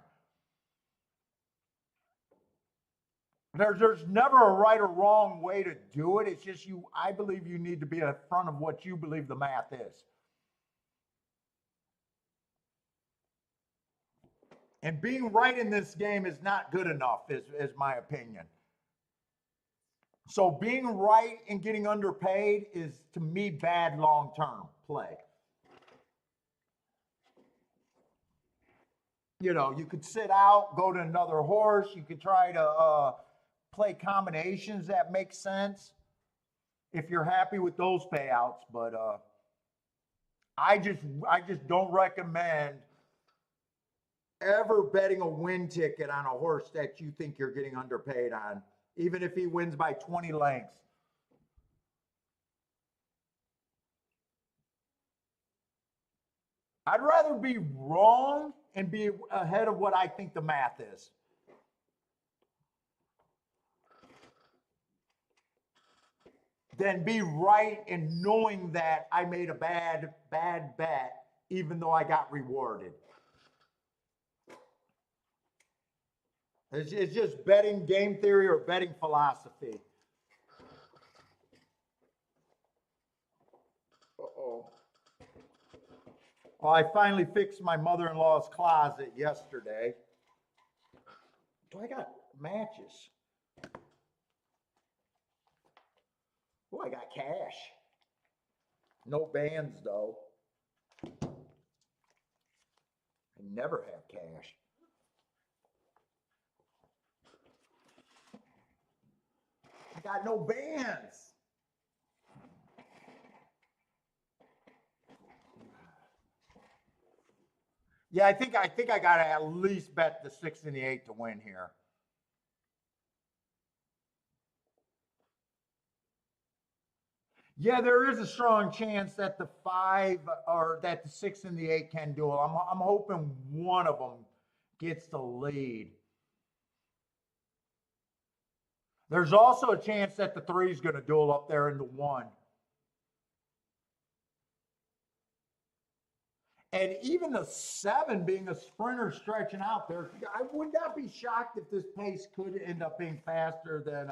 There's never a right or wrong way to do it. It's just I believe you need to be in front of what you believe the math is. And being right in this game is not good enough, is my opinion. So being right and getting underpaid is, to me, bad long-term play. You could sit out, go to another horse. You could try to play combinations that make sense if you're happy with those payouts. But I just don't recommend ever betting a win ticket on a horse that you think you're getting underpaid on, even if he wins by 20 lengths. I'd rather be wrong and be ahead of what I think the math is. Than be right in knowing that I made a bad bet, even though I got rewarded. It's just betting game theory or betting philosophy. Uh-oh. Well, I finally fixed my mother-in-law's closet yesterday. Do I got matches? Oh, I got cash. No bands, though. I never have cash. I got no bands. Yeah, I think I got to at least bet the 6 and the 8 to win here. Yeah, there is a strong chance that the 5 or that the 6 and the 8 can duel. I'm hoping one of them gets the lead. There's also a chance that the 3 is going to duel up there in the 1. And even the 7 being a sprinter stretching out there, I would not be shocked if this pace could end up being faster than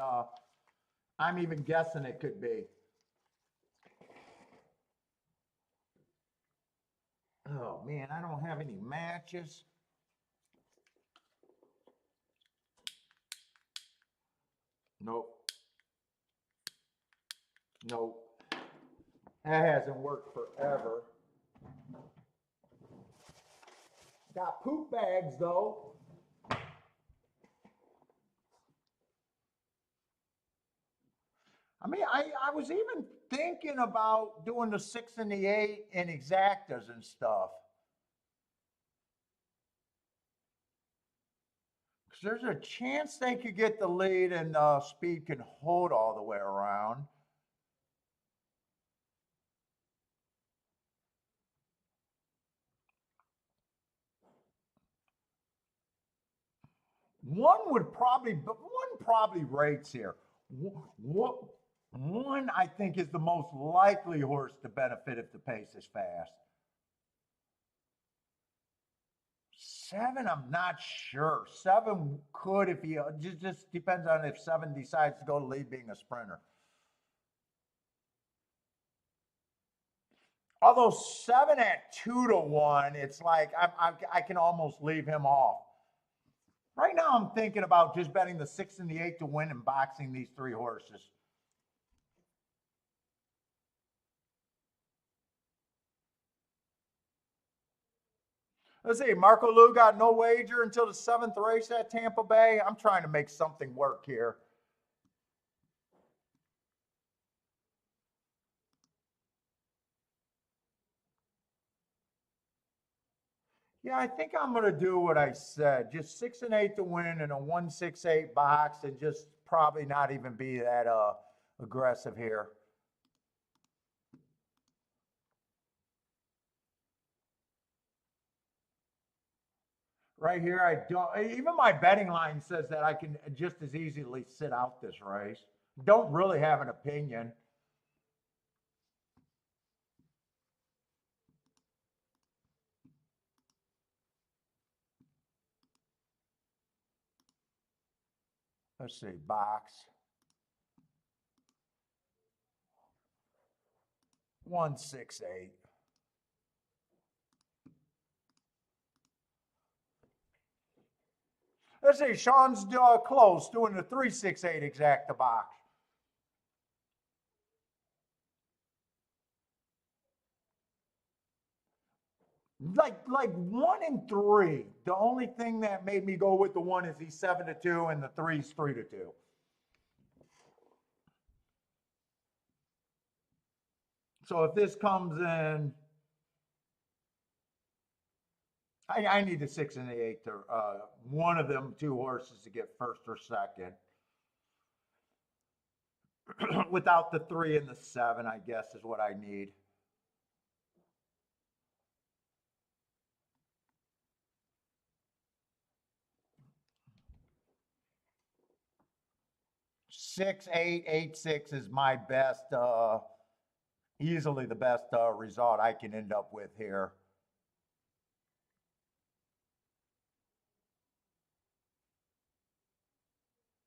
I'm even guessing it could be. Oh, man, I don't have any matches. Nope. Nope. That hasn't worked forever. Got poop bags, though. I mean, I was even thinking about doing the 6 and the 8 in exactas and stuff. Because there's a chance they could get the lead and speed can hold all the way around. One probably rates here. What one I think is the most likely horse to benefit if the pace is fast. Seven, I'm not sure. Seven could if he just depends on if seven decides to go to lead being a sprinter. Although seven at 2 to 1, it's like I can almost leave him off. Right now, I'm thinking about just betting the 6 and the 8 to win and boxing these three horses. Let's see, Marco Lou got no wager until the 7th race at Tampa Bay. I'm trying to make something work here. Yeah, I think I'm going to do what I said. Just 6 and 8 to win and a 1-6-8 box, and just probably not even be that aggressive here. Right here, I don't. Even my betting line says that I can just as easily sit out this race. Don't really have an opinion. Let's see, box 1-6-8. Let's see, Sean's close, doing the 3-6-8 exacta box. Like 1 and 3. The only thing that made me go with the 1 is he's 7-2 and the 3's 3-2. So if this comes in, I need the 6 and the 8 to one of them two horses to get first or second. Without the 3 and the 7, I guess is what I need. Six, eight, 8-6 is my best, easily the best result I can end up with here.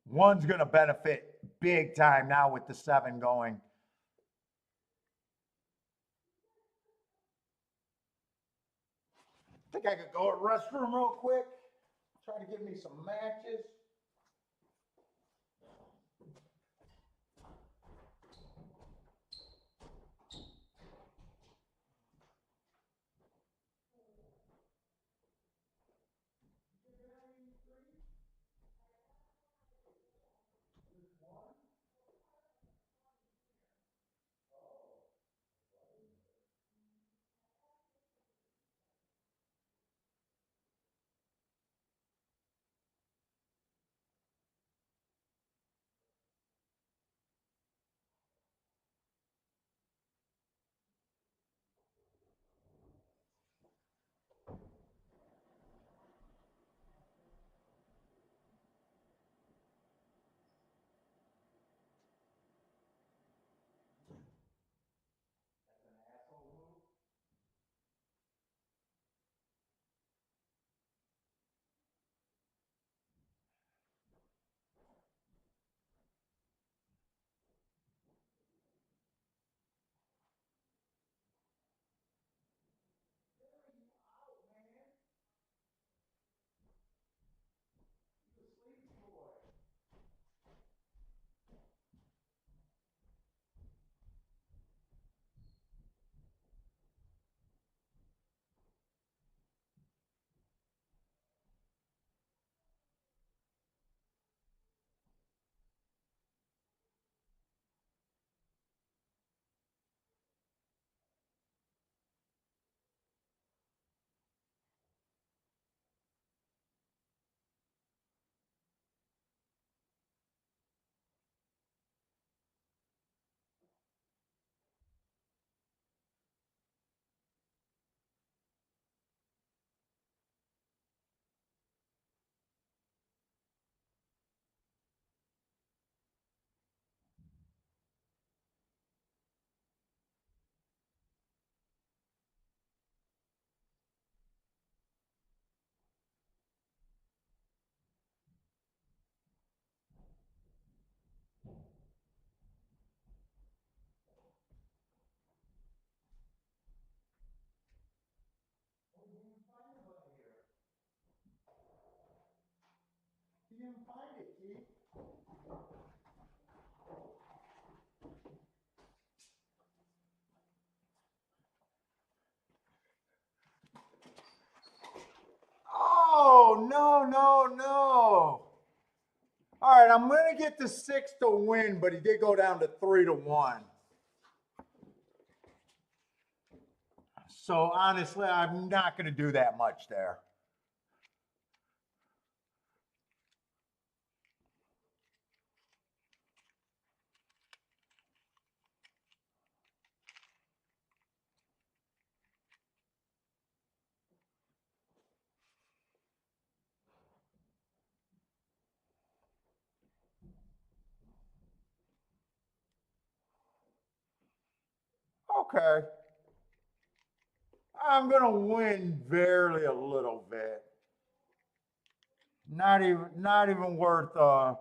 One's going to benefit big time now with the 7 going. I think I could go to the restroom real quick. Try to give me some matches. didn't find it, Keith. Oh, no, no, no. All right, I'm going to get the 6 to win, but he did go down to 3-1. So honestly, I'm not going to do that much there. Okay. I'm going to win barely a little bit. Not even worth 9-2.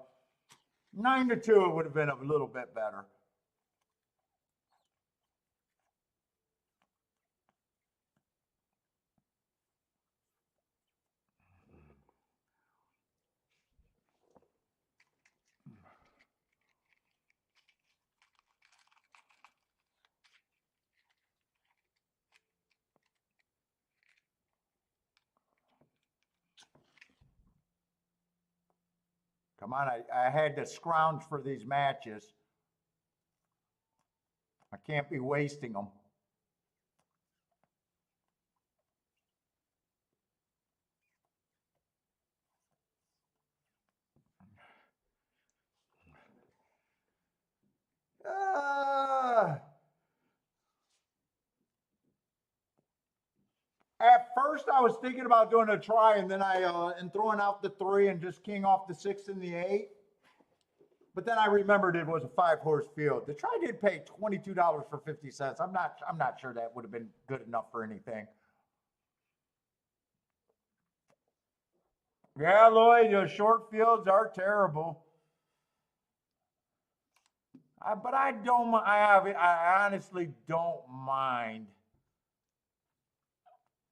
It would have been a little bit better. Come on, I had to scrounge for these matches. I can't be wasting them. At first, I was thinking about doing a try, and then and throwing out the 3 and just king off the 6 and the 8. But then I remembered it was a 5-horse field. The try did pay $22.50. I'm not sure that would have been good enough for anything. Yeah, Lloyd, the short fields are terrible. But I don't. I honestly don't mind.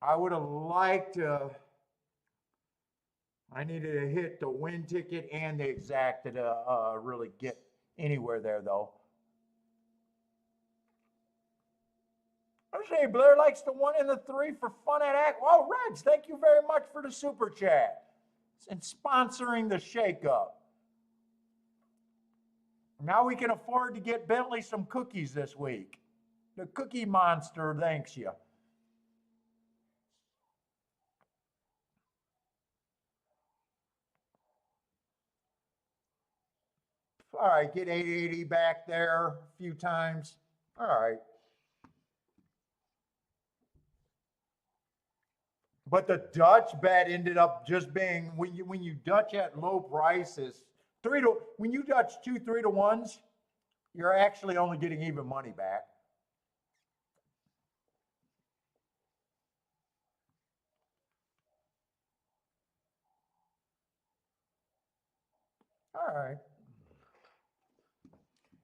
I would have liked to. I needed to hit the win ticket and the exact to really get anywhere there, though. I say Blair likes the 1 and the 3 for fun at Act. Well, Reds, thank you very much for the super chat and sponsoring the shakeup. Now we can afford to get Bentley some cookies this week. The Cookie Monster thanks you. All right, get 880 back there a few times. All right. But the Dutch bet ended up just being when you Dutch at low prices, when you Dutch 2 3-1s, you're actually only getting even money back. All right.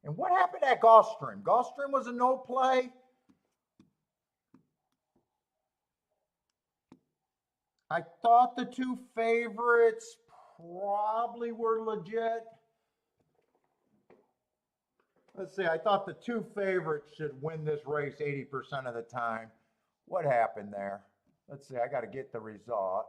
And what happened at Gulfstream? Gulfstream was a no play. I thought the 2 favorites probably were legit. Let's see, I thought the 2 favorites should win this race 80% of the time. What happened there? Let's see, I got to get the result.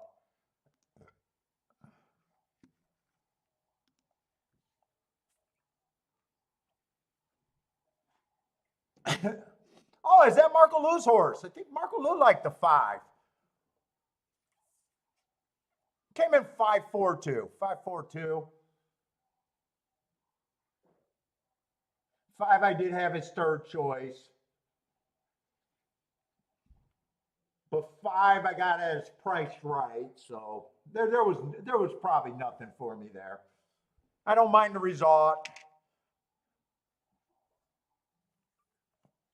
Oh, is that Marco Lou's horse? I think Marco Lou liked the 5. Came in 5-4-2. 5-4-2. 5, I did have his third choice. But 5, I got as priced right. So there was probably nothing for me there. I don't mind the result.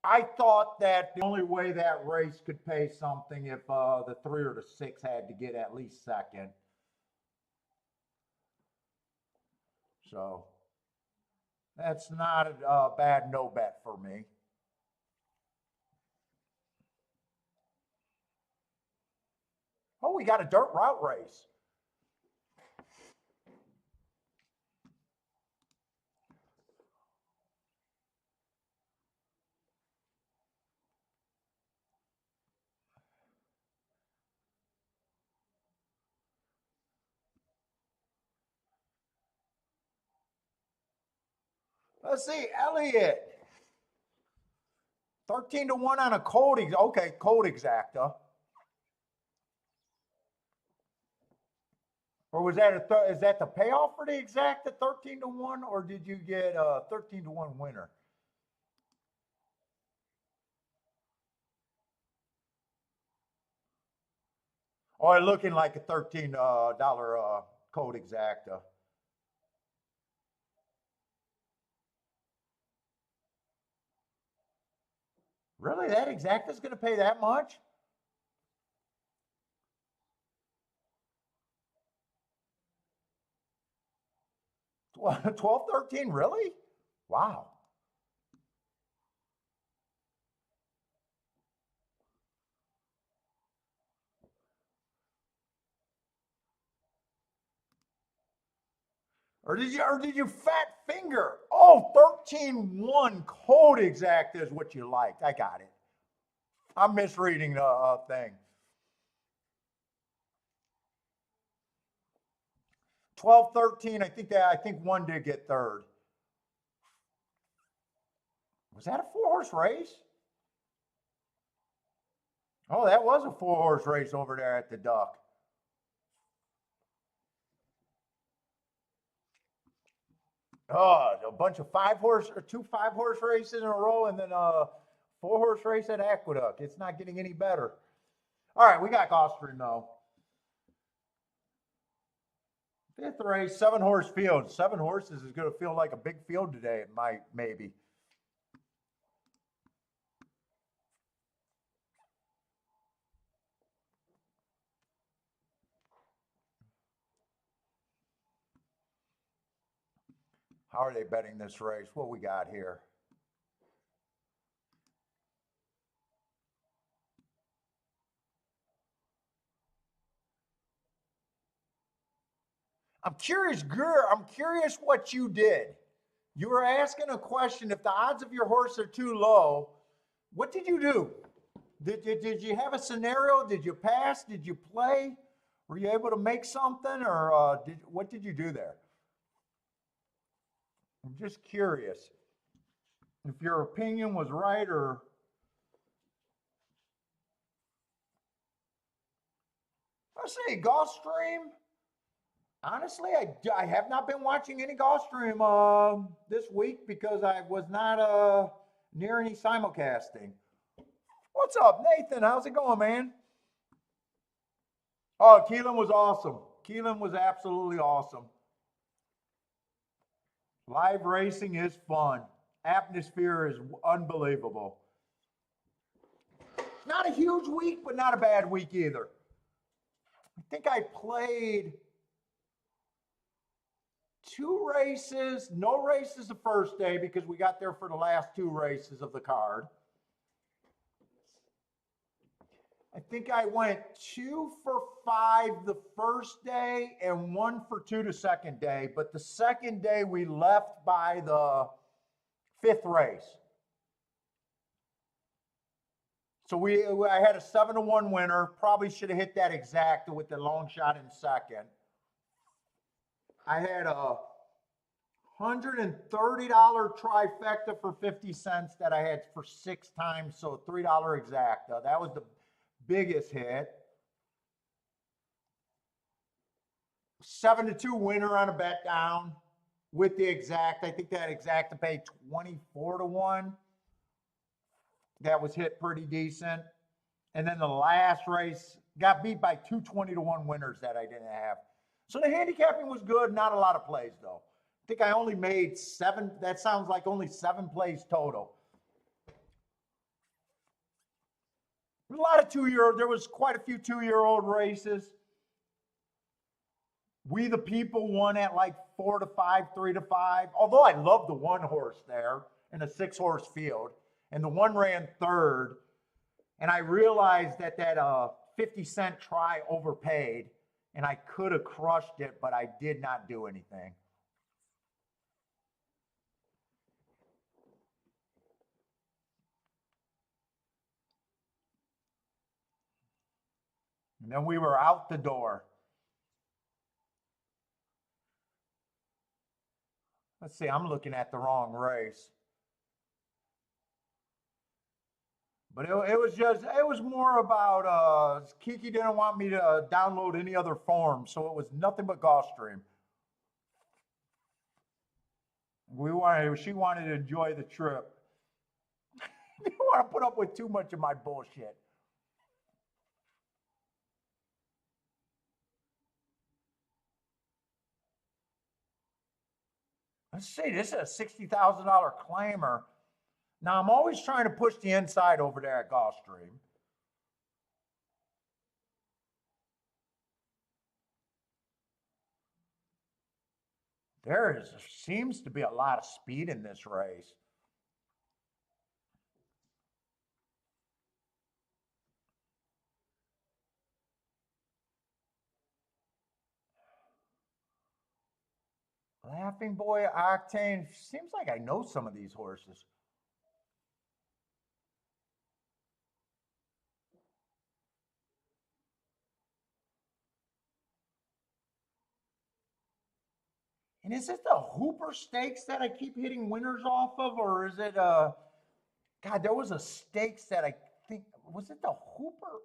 I thought that the only way that race could pay something if the 3 or the 6 had to get at least second. So that's not a bad no bet for me. Oh, we got a dirt route race. Let's see, Elliot. 13-1 on a cold. Okay, cold exacta. Or was that is that the payoff for the exacta 13-1, or did you get a 13-1 winner? Or looking like a $13 cold exacta. Really, that exacta's going to pay that much? 12, 13, really? Wow. Or did you fat finger? Oh, 13-1 cold exacta is what you liked. I got it. I'm misreading the thing. 12, 13. I think one did get third. Was that a four-horse race? Oh, that was a four-horse race over there at the Duck. Oh, a bunch of five-horse or two five-horse races in a row, and then a four-horse race at Aqueduct. It's not getting any better. All right, we got Gulfstream though. Fifth race, seven-horse field. Seven horses is going to feel like a big field today. It might, maybe. How are they betting this race? What we got here? I'm curious, Gur. I'm curious what you did. You were asking a question. If the odds of your horse are too low, what did you do? Did you have a scenario? Did you pass? Did you play? Were you able to make something, or what did you do there? I'm just curious if your opinion was right, or let's see, Gulfstream. Honestly, I have not been watching any Gulfstream this week because I was not near any simulcasting. What's up, Nathan? How's it going, man? Oh, Keeneland was awesome. Keeneland was absolutely awesome. Live racing is fun. Atmosphere is unbelievable. Not a huge week, but not a bad week either. I think I played two races, no races the first day because we got there for the last two races of the card. I think I went 2 for 5 the first day and 1 for 2 the second day. But the second day we left by the fifth race. So I had a 7-1 winner. Probably should have hit that exacta with the long shot in second. I had a $130 trifecta for 50 cents that I had for 6 times, so $3 exacta. That was the biggest hit. 7-2 winner on a bet down with the exact. I think that exacta paid 24-1. That was hit pretty decent. And then the last race got beat by 2 20-1 winners that I didn't have. So the handicapping was good. Not a lot of plays though. I think I only made 7. That sounds like only 7 plays total. A lot of 2-year. There was quite a few 2-year-old races. We the People won at like 4-5, 3-5. Although I love the 1 horse there in a 6-horse field, and the 1 ran third. And I realized that 50-cent try overpaid, and I could have crushed it, but I did not do anything. And then we were out the door. Let's see, I'm looking at the wrong race. But it was more about, Kiki didn't want me to download any other form, so it was nothing but Gulfstream. She wanted to enjoy the trip. Didn't want to put up with too much of my bullshit. Let's see, this is a $60,000 claimer. Now I'm always trying to push the inside over there at Gulfstream. Seems to be a lot of speed in this race. Laughing Boy, Octane. Seems like I know some of these horses. And is it the Hooper Stakes that I keep hitting winners off of, or is it God? There was a stakes that I think was it the Hooper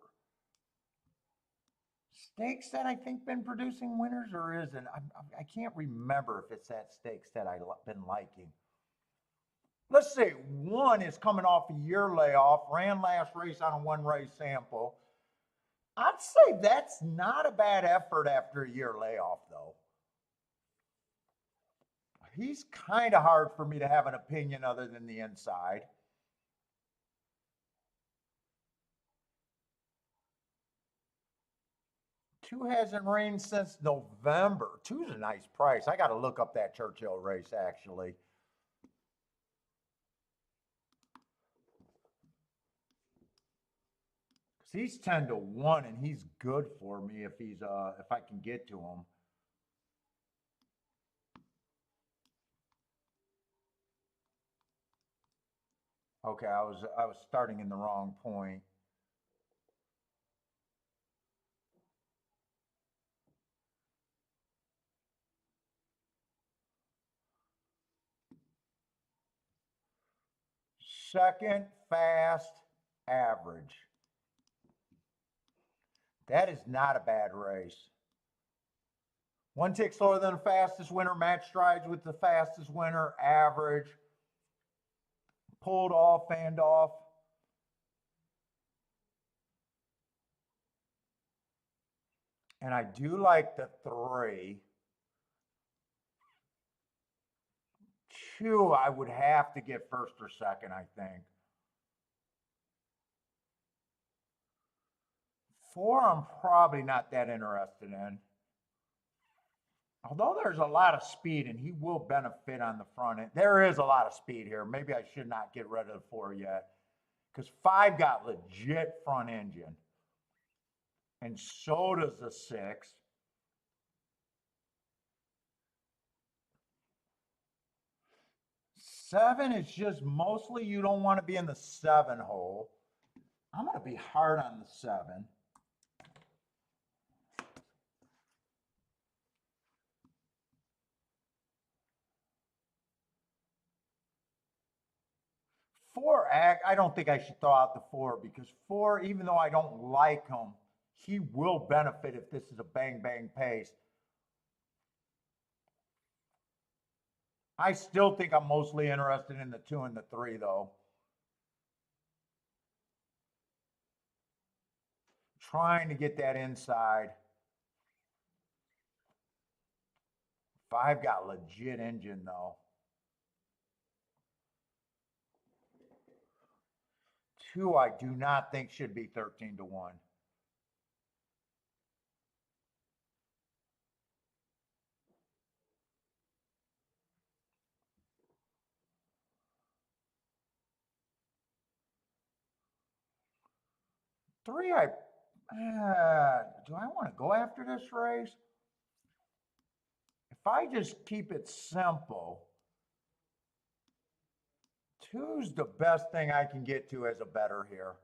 Stakes that I think been producing winners, or isn't? I can't remember if it's that stakes that I've been liking. Let's see. One is coming off a year layoff, ran last race on a one race sample. I'd say that's not a bad effort after a year layoff, though. He's kind of hard for me to have an opinion other than the inside. Two hasn't rained since November. Two's a nice price. I got to look up that Churchill race, actually. He's 10-1, and he's good for me if I can get to him. Okay, I was starting in the wrong point. Second fast average. That is not a bad race. One tick slower than the fastest winner, match strides with the fastest winner, average. Pulled off, fanned off. And I do like the 3. 2, I would have to get first or second, I think. 4, I'm probably not that interested in. Although there's a lot of speed and he will benefit on the front end. There is a lot of speed here. Maybe I should not get rid of the 4 yet. Because 5 got legit front engine. And so does the 6. 7 is just mostly you don't want to be in the 7 hole. I'm going to be hard on the 7. Four, I don't think I should throw out the 4 because 4, even though I don't like him, he will benefit if this is a bang bang pace. I still think I'm mostly interested in the 2 and the 3 though. Trying to get that inside. 5 got legit engine though. 2, I do not think should be 13-1. Three, do I want to go after this race? If I just keep it simple, 2's the best thing I can get to as a better here.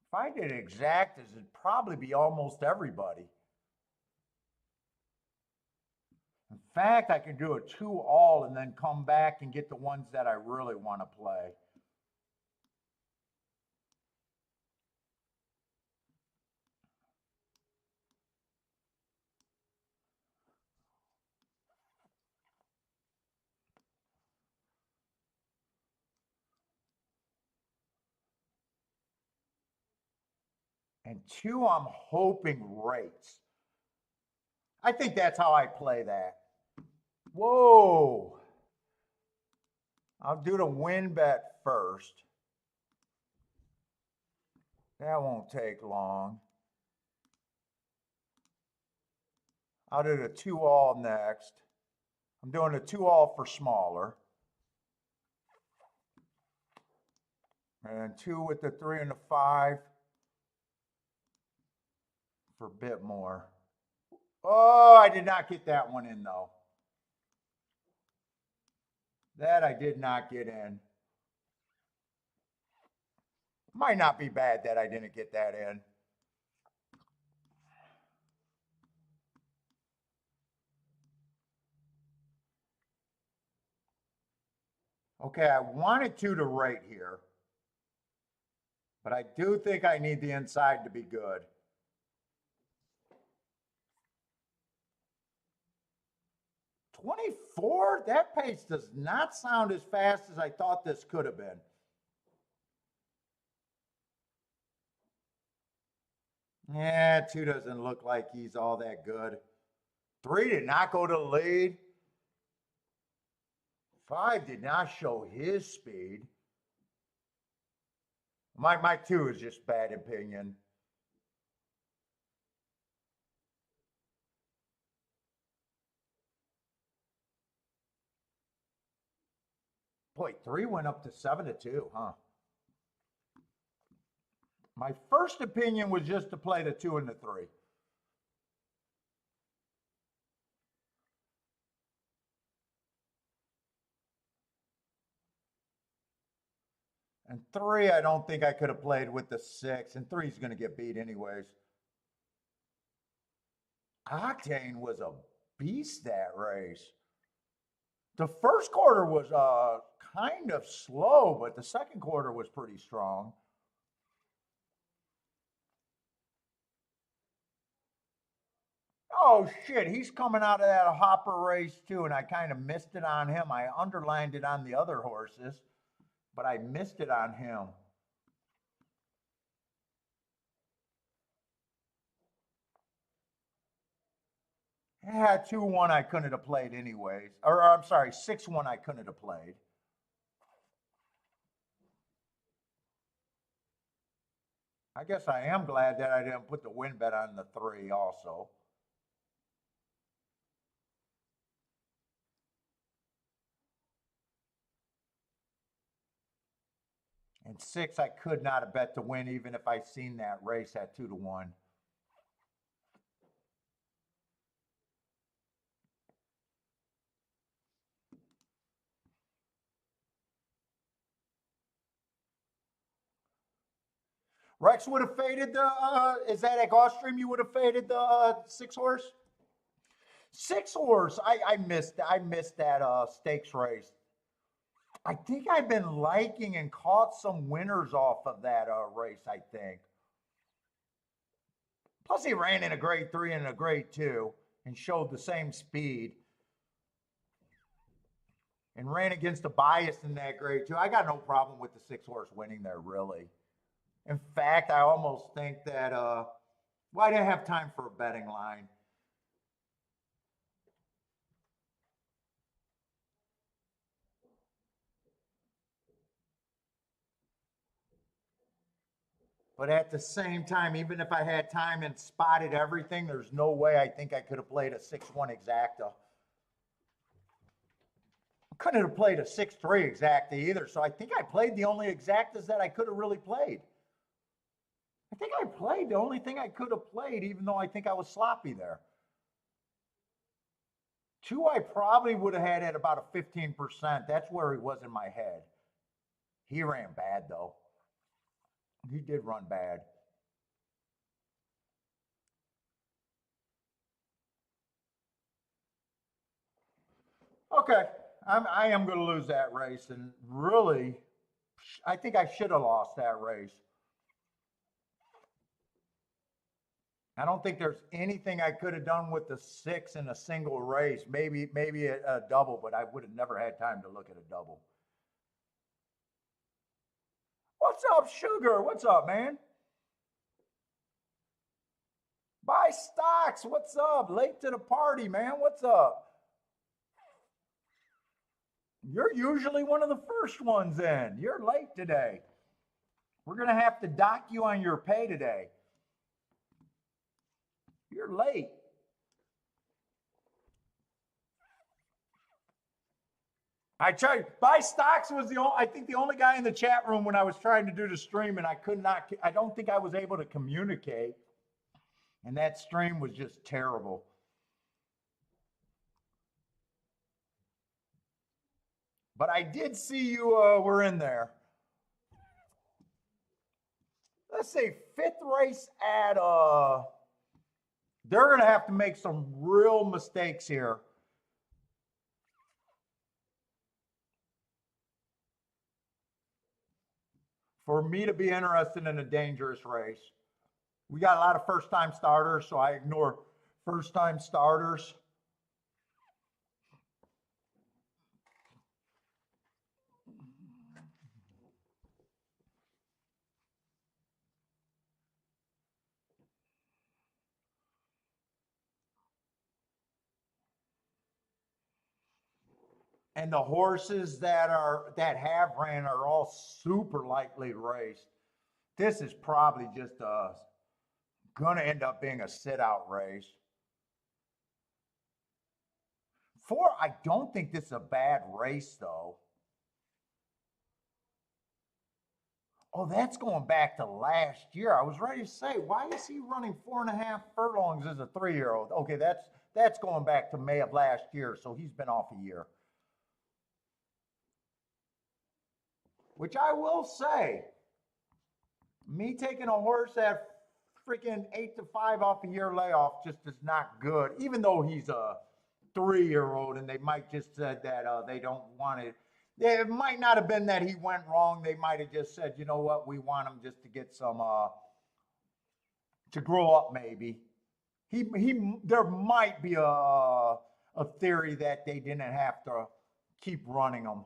If I did exact, it'd probably be almost everybody. fact, I can do a 2-all and then come back and get the ones that I really want to play. And 2, I'm hoping rates. I think that's how I play that. Whoa. I'll do the win bet first. That won't take long. I'll do the 2-all next. I'm doing a 2-all for smaller. And 2 with the 3 and the 5 for a bit more. Oh, I did not get that one in though. That I did not get in. Might not be bad that I didn't get that in. Okay, I wanted 2 to rate here. But I do think I need the inside to be good. $24? That pace does not sound as fast as I thought this could have been. Yeah, 2 doesn't look like he's all that good. 3 did not go to the lead. 5 did not show his speed. My 2 is just bad opinion. Boy, 3 went up to 7-2, huh? My first opinion was just to play the 2 and the 3. And 3, I don't think I could have played with the 6. And 3 is going to get beat anyways. Octane was a beast that race. The first quarter was kind of slow, but the second quarter was pretty strong. Oh shit, he's coming out of that hopper race too, and I kind of missed it on him. I underlined it on the other horses, but I missed it on him. Yeah, 2-1 I couldn't have played anyways. Or I'm sorry, 6-1 I couldn't have played. I guess I am glad that I didn't put the win bet on the 3 also. And 6, I could not have bet to win even if I seen that race at 2-1. Rex would have faded the, is that at Gulfstream you would have faded the 6 horse? 6 horse, I missed that stakes race. I think I've been liking and caught some winners off of that race, I think. Plus he ran in a grade 3 and a grade 2 and showed the same speed. And ran against a bias in that grade 2. I got no problem with the 6 horse winning there, really. In fact, I almost think that, well, I didn't have time for a betting line. But at the same time, even if I had time and spotted everything, there's no way I think I could have played a 6-1 exacta. I couldn't have played a 6-3 exacta either. So I think I played the only exactas that I could have really played. I think I played the only thing I could have played, even though I think I was sloppy there. 2, I probably would have had at about a 15%. That's where he was in my head. He ran bad, though. He did run bad. Okay, I am going to lose that race, and really, I think I should have lost that race. I don't think there's anything I could have done with the 6 in a single race. Maybe a double, but I would have never had time to look at a double. What's up, Sugar? What's up, man? Buy stocks. What's up? Late to the party, man. What's up? You're usually one of the first ones in. You're late today. We're going to have to dock you on your pay today. You're late. I tried. Buy stocks was I think the only guy in the chat room when I was trying to do the stream, and I don't think I was able to communicate. And that stream was just terrible. But I did see you were in there. Let's say 5th race at they're going to have to make some real mistakes here. For me to be interested in a dangerous race. We got a lot of first-time starters, so I ignore first-time starters. And the horses that have ran are all super likely to race. This is probably just going to end up being a sit-out race. 4, I don't think this is a bad race, though. Oh, that's going back to last year. I was ready to say, why is he running 4.5 furlongs as a 3-year-old? Okay, that's going back to May of last year, so he's been off a year. Which I will say, me taking a horse at freaking 8 to 5 off a year layoff just is not good, even though he's a 3-year-old and they might just said that they don't want it. It might not have been that he went wrong. They might have just said, you know what, we want him just to get some, to grow up maybe. There might be a theory that they didn't have to keep running him.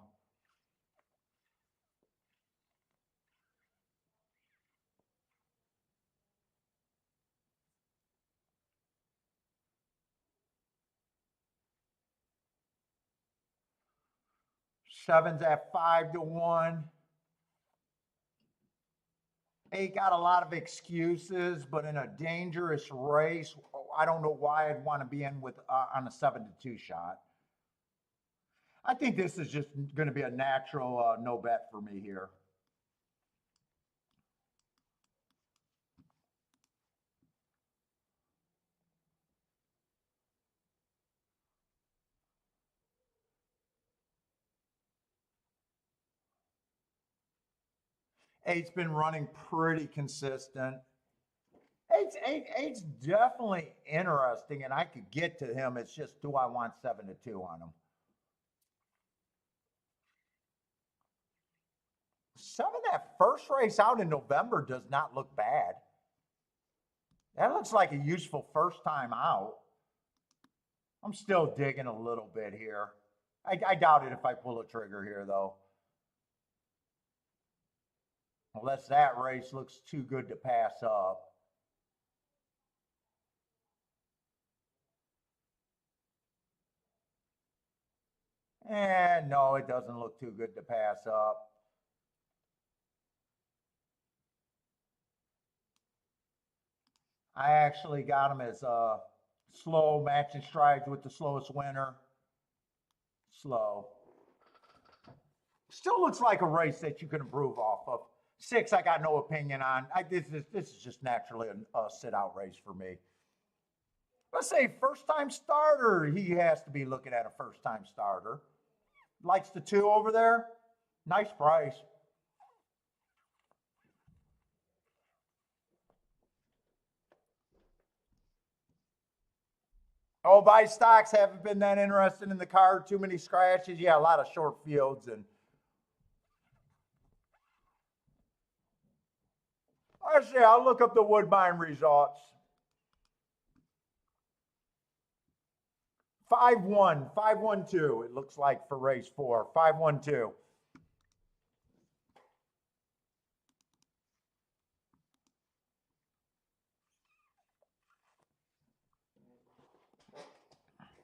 Seven's at 5 to 1. 8 got a lot of excuses, but in a dangerous race, I don't know why I'd want to be in with on a 7 to 2 shot. I think this is just going to be a natural no bet for me here. Eight's been running pretty consistent. Eight's definitely interesting, and I could get to him. It's just, do I want 7 to 2 on him? 7, that first race out in November does not look bad. That looks like a useful first time out. I'm still digging a little bit here. I doubt it if I pull a trigger here, though. Unless that race looks too good to pass up. And no, it doesn't look too good to pass up. I actually got him as slow, matching strides with the slowest winner. Slow. Still looks like a race that you can improve off of. 6, I got no opinion on. This is just naturally a sit-out race for me. Let's say first-time starter. He has to be looking at a first-time starter. Likes the 2 over there. Nice price. Oh, buy stocks haven't been that interested in the card. Too many scratches. Yeah, a lot of short fields and. Actually, I'll look up the Woodbine results. 5-1, 5-1-2. It looks like for race 4. 5-1-2.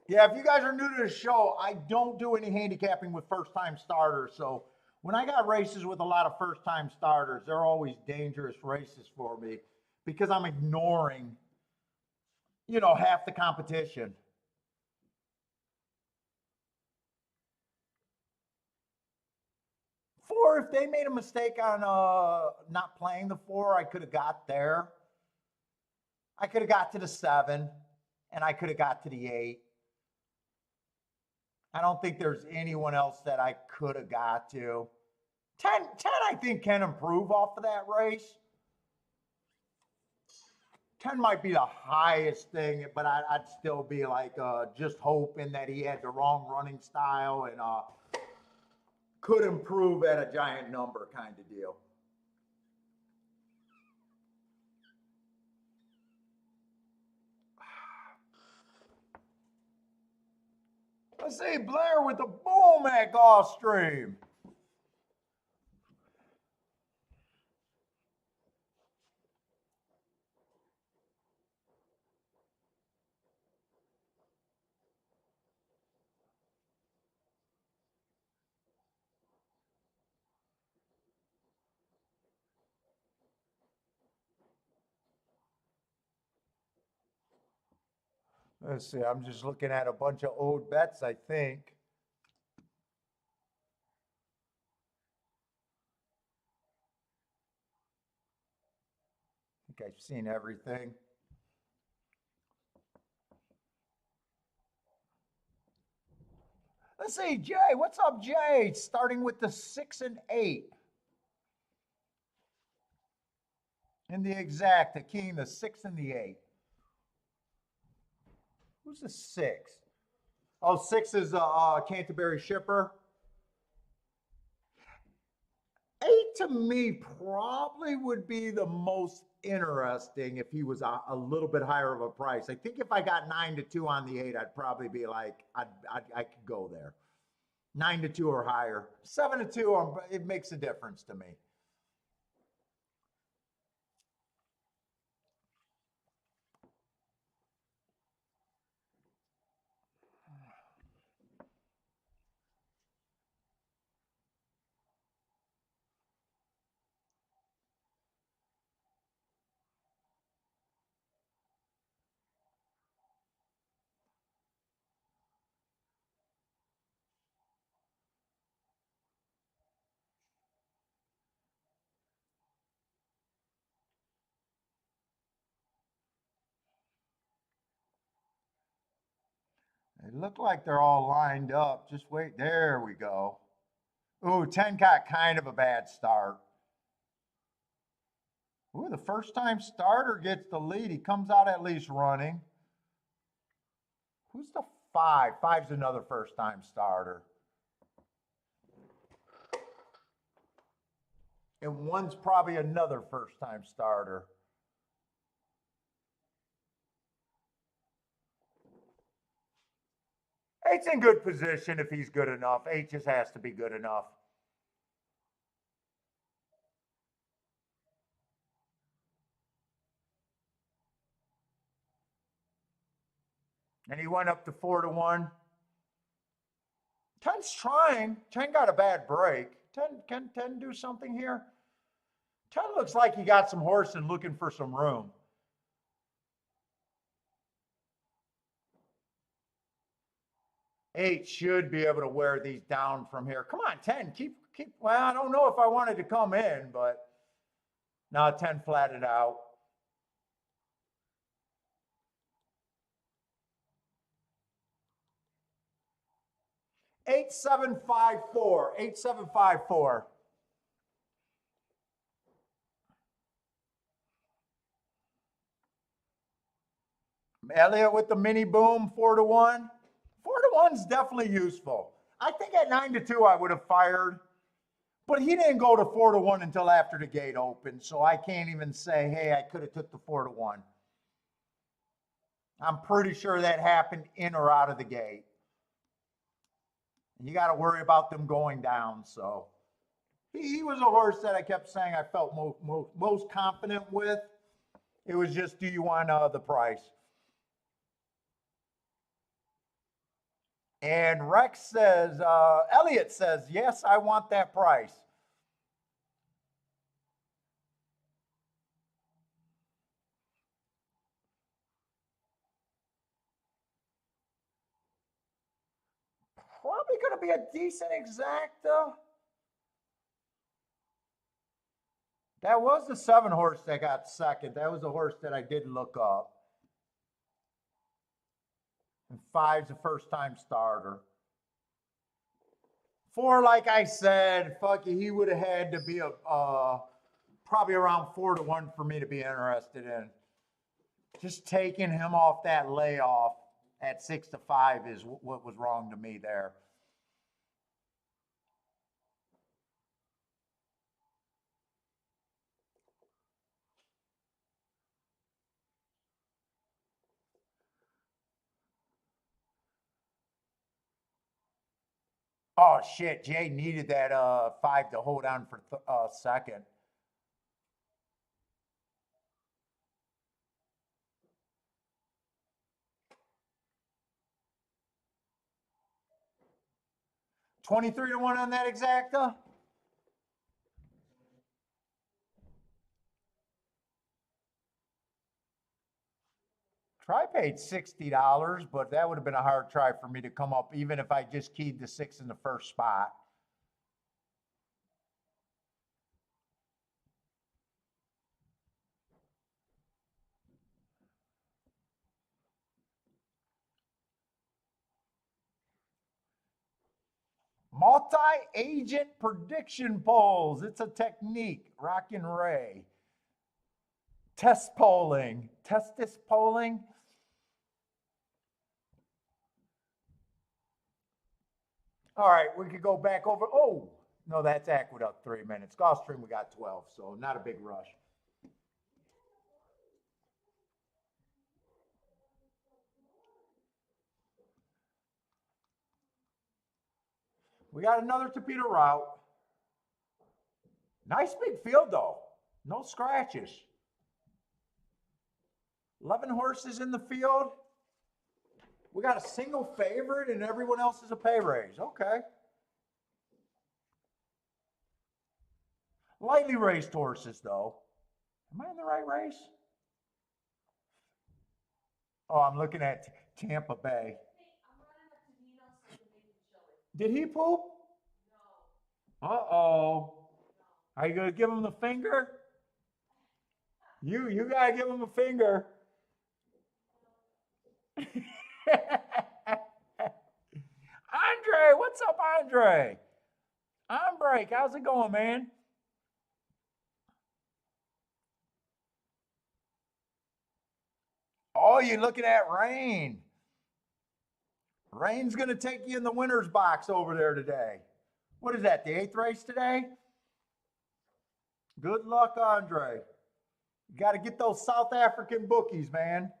Yeah, if you guys are new to the show, I don't do any handicapping with first-time starters. So when I got races with a lot of first-time starters, they're always dangerous races for me because I'm ignoring, half the competition. 4, if they made a mistake on not playing the 4, I could have got there. I could have got to the 7, and I could have got to the 8. I don't think there's anyone else that I could have got to. 10, I think can improve off of that race. 10 might be the highest thing, but I'd still be like just hoping that he had the wrong running style and could improve at a giant number kind of deal. Let's see, Blair with the boom at Gulfstream. Let's see, I'm just looking at a bunch of old bets, I think. I think I've seen everything. Let's see, Jay. What's up, Jay? Starting with the 6 and 8. In the exact, the king, the 6 and the 8. Who's the 6? Oh, 6 is Canterbury Shipper. 8 to me probably would be the most interesting if he was a little bit higher of a price. I think if I got 9-2 on the 8, I'd probably be like, I could go there. 9-2 or higher. 7-2, it makes a difference to me. It looked like they're all lined up. Just wait. There we go. Ooh, 10 got kind of a bad start. Ooh, the first time starter gets the lead. He comes out at least running. Who's the 5? 5's another first time starter. And 1's probably another first time starter. Eight's in good position if he's good enough. 8 just has to be good enough. And he went up to 4-1. 10's trying. 10 got a bad break. 10 can 10 do something here? 10 looks like he got some horse and looking for some room. 8 should be able to wear these down from here. Come on, 10. Keep. Well, I don't know if I wanted to come in, but now 10 flatted out. 8754. 8754. Elliott with the mini boom, 4-1. 4-1's definitely useful. I think at 9-2 I would have fired, but he didn't go to 4-1 until after the gate opened, so I can't even say, hey, I could have took the 4-1. I'm pretty sure that happened in or out of the gate. You got to worry about them going down. So he was a horse that I kept saying I felt most confident with. It was just, do you want the price? And Rex says, Elliot says, yes, I want that price. Probably going to be a decent exacta. That was the 7 horse that got second. That was the horse that I did look up. And 5's the first time starter. 4, like I said, fuck it, he would have had to be probably around 4-1 for me to be interested in. Just taking him off that layoff at 6-5 is what was wrong to me there. Oh shit, Jay needed that 5 to hold on for second. $23-1 on that exacta. Try paid $60, but that would have been a hard try for me to come up, even if I just keyed the 6 in the first spot. Multi-agent prediction polls. It's a technique. Rock and Ray. Test polling. Testis polling. All right, we could go back over. Oh, no, that's Aqueduct 3 minutes. Gulfstream, we got 12, so not a big rush. We got another torpedo route. Nice big field, though. No scratches. 11 horses in the field. We got a single favorite, and everyone else is a pay raise. Okay. Lightly raced horses, though. Am I in the right race? Oh, I'm looking at Tampa Bay. Did he poop? No. Uh-oh. Are you going to give him the finger? You got to give him a finger. Andre, what's up, Andre? I'm break. How's it going, man? Oh, you're looking at Rain. Rain's going to take you in the winner's box over there today. What is that, the 8th race today? Good luck, Andre. You got to get those South African bookies, man.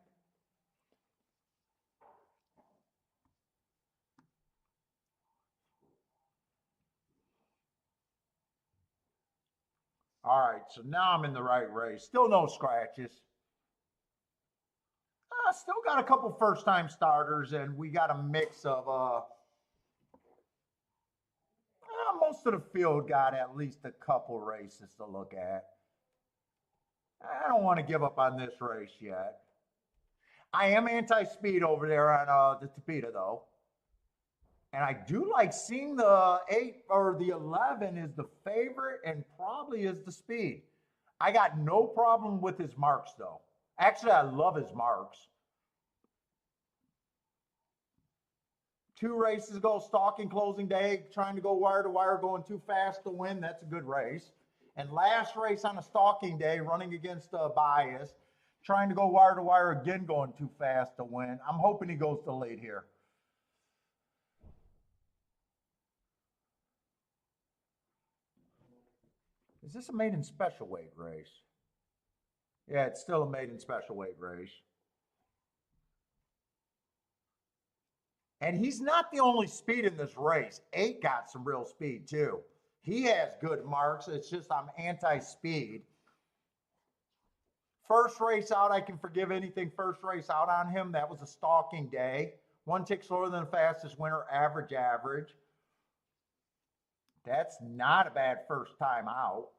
All right, so now I'm in the right race. Still no scratches. Still got a couple first-time starters, and we got a mix of most of the field got at least a couple races to look at. I don't want to give up on this race yet. I am anti-speed over there on the Tapeta, though. And I do like seeing the 8 or the 11 is the favorite and probably is the speed. I got no problem with his marks, though. Actually, I love his marks. 2 races ago, stalking closing day, trying to go wire to wire, going too fast to win. That's a good race. And last race on a stalking day, running against a bias, Trying to go wire to wire again, going too fast to win. I'm hoping he goes to lead here. Is this a maiden special weight race? Yeah, it's still a maiden special weight race. And he's not the only speed in this race. 8 got some real speed too. He has good marks. It's just I'm anti-speed. First race out, I can forgive anything first race out on him. That was a stalking day. 1 tick slower than the fastest winner, average. That's not a bad first time out.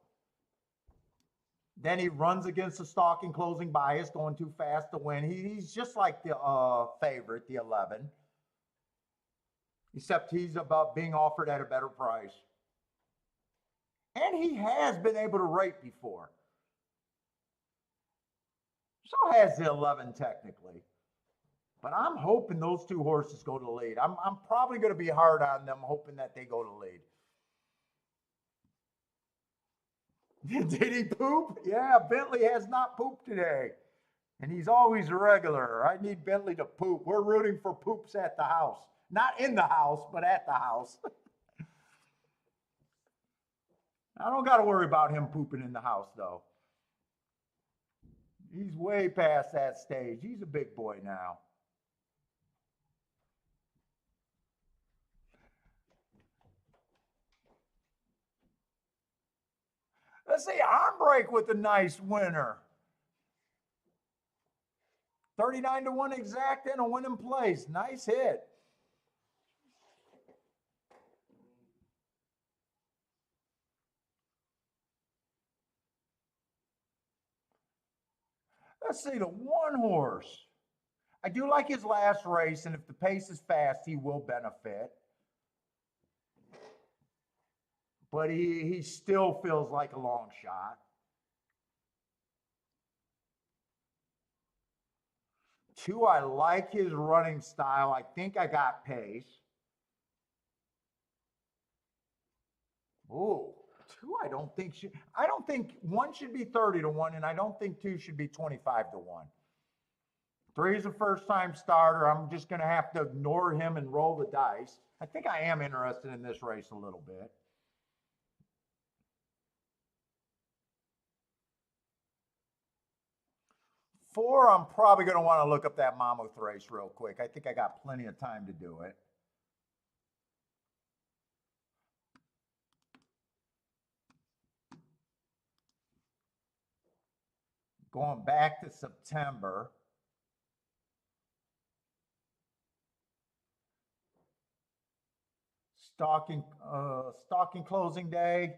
Then he runs against the stalking closing bias, going too fast to win. He's just like the favorite, the 11. Except he's about being offered at a better price. And he has been able to rate before. So has the 11 technically. But I'm hoping those 2 horses go to the lead. I'm probably going to be hard on them, hoping that they go to lead. Did he poop? Yeah, Bentley has not pooped today. And he's always a regular. I need Bentley to poop. We're rooting for poops at the house. Not in the house, but at the house. I don't got to worry about him pooping in the house, though. He's way past that stage. He's a big boy now. Let's see, arm break with a nice winner. 39 to 1 exact and a win in place. Nice hit. Let's see, the 1 horse. I do like his last race, and if the pace is fast, he will benefit. But he still feels like a long shot. 2, I like his running style. I think I got pace. Ooh, 2, I don't think 1 should be 30 to 1, and I don't think 2 should be 25 to 1. 3 is a first-time starter. I'm just going to have to ignore him and roll the dice. I think I am interested in this race a little bit. 4, I'm probably going to want to look up that Monmouth race real quick. I think I got plenty of time to do it. Going back to September. Stalking closing day.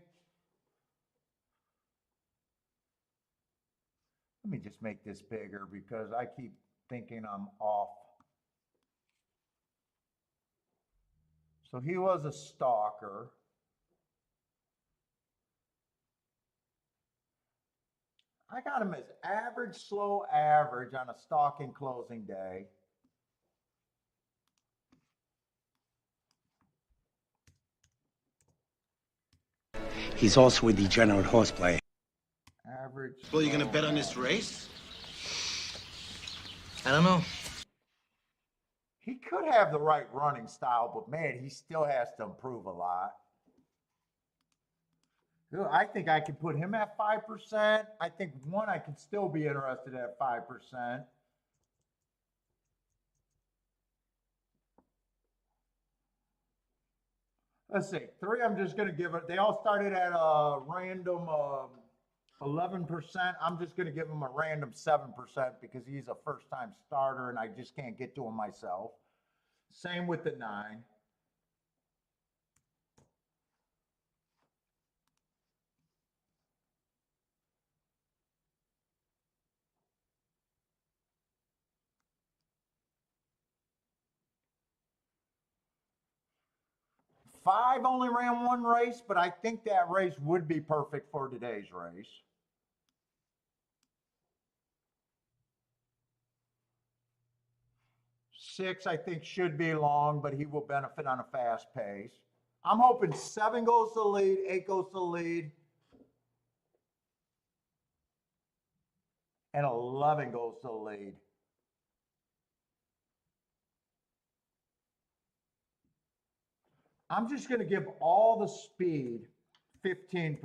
Let me just make this bigger because I keep thinking I'm off. So he was a stalker. I got him as average, slow average on a stalking closing day. He's also a degenerate horseplayer. Average. Well, you gonna bet on this race? I don't know. He could have the right running style, but man, he still has to improve a lot. I think I could put him at 5%. I think 1, I could still be interested at 5%. Let's see, 3, I'm just going to give it. They all started at a random 11%. I'm just going to give him a random 7% because he's a first-time starter and I just can't get to him myself. Same with the 9. Five only ran 1 race, but I think that race would be perfect for today's race. 6, I think, should be long, but he will benefit on a fast pace. I'm hoping 7 goes to the lead, 8 goes to the lead. And 11 goes to the lead. I'm just going to give all the speed 15%.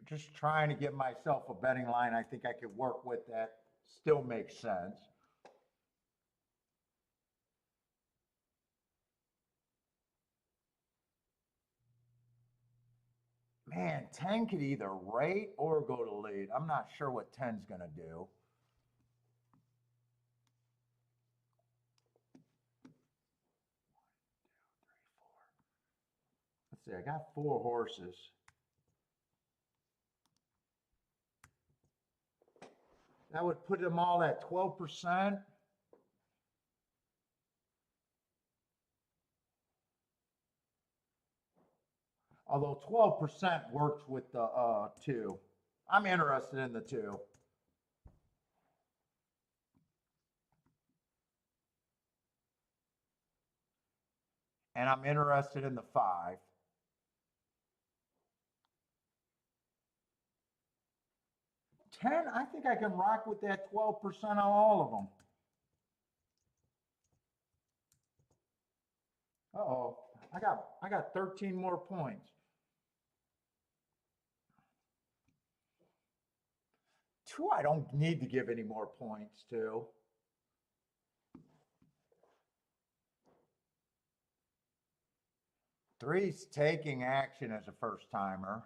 Just trying to get myself a betting line. I think I could work with that. Still makes sense. Man, 10 could either rate or go to lead. I'm not sure what 10's going to do. Let's see, I got 4 horses. That would put them all at 12%. Although 12% works with the 2. I'm interested in the 2. And I'm interested in the 5. I think I can rock with that 12% on all of them. Uh-oh, I got 13 more points. 2, I don't need to give any more points to. 3's taking action as a first timer.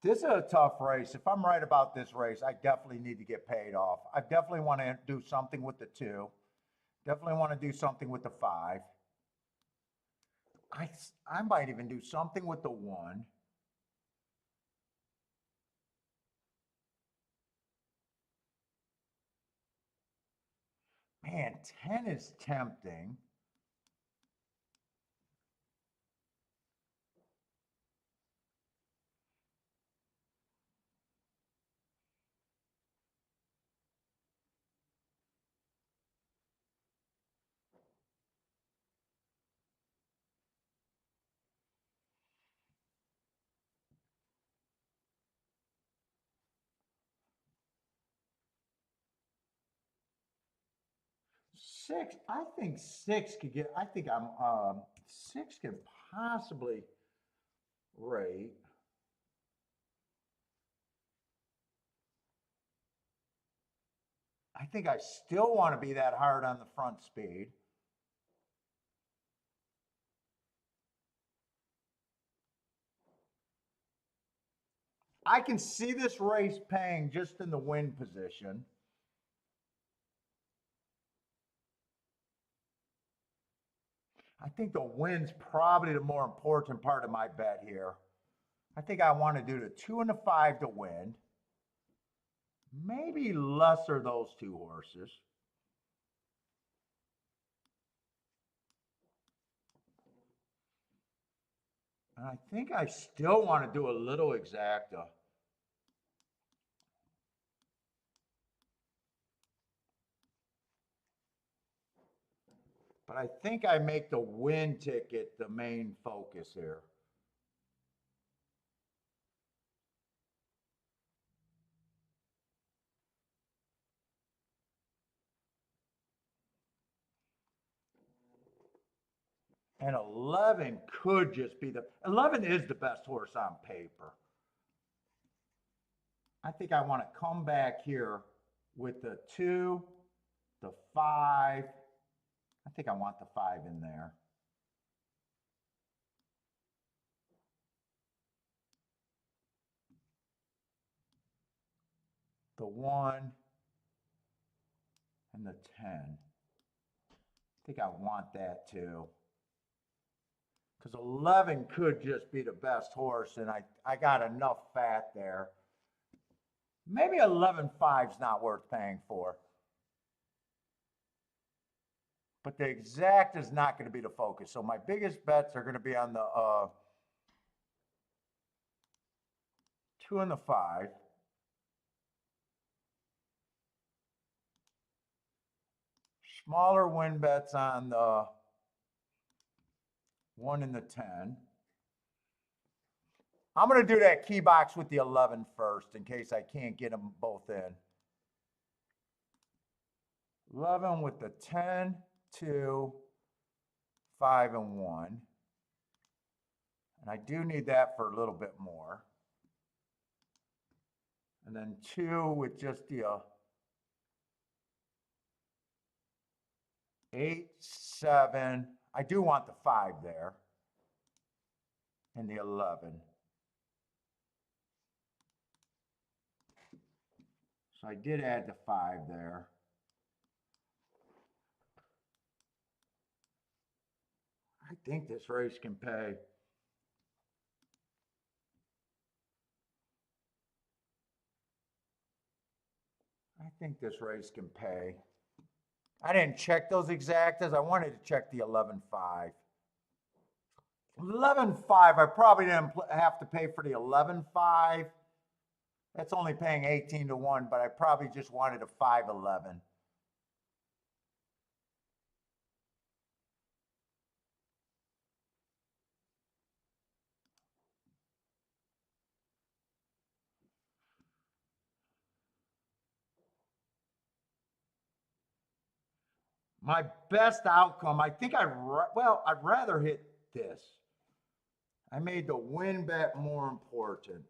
This is a tough race. If I'm right about this race, I definitely need to get paid off. I definitely want to do something with the 2. Definitely want to do something with the 5. I might even do something with the 1. Man, 10 is tempting. Six, I think 6 could get, I think 6 can possibly rate. I think I still want to be that hard on the front speed. I can see this race paying just in the win position. I think the win's probably the more important part of my bet here. I think I want to do the 2 and the 5 to win. Maybe lesser those 2 horses. And I think I still want to do a little exacta. But I think I make the win ticket the main focus here. And 11 could just be 11 is the best horse on paper. I think I want to come back here with the 2, the 5. I think I want the 5 in there. The 1 and the 10. I think I want that too. Because 11 could just be the best horse, and I got enough fat there. Maybe 11.5 is not worth paying for. But the exact is not going to be the focus. So my biggest bets are going to be on the 2 and the 5. smaller win bets on the 1 and the 10. I'm going to do that key box with the 11 first in case I can't get them both in. 11 with the 10, 2, 5, and 1. And I do need that for a little bit more. And then 2 with just the 8, 7. I do want the 5 there. And the 11. So I did add the 5 there. I think this race can pay. I think this race can pay. I didn't check those exactas. I wanted to check the 11.5. 11.5, I probably didn't have to pay for the 11.5. That's only paying 18 to 1, but I probably just wanted a 5.11. My best outcome, I think I'd rather hit this. I made the win bet more important.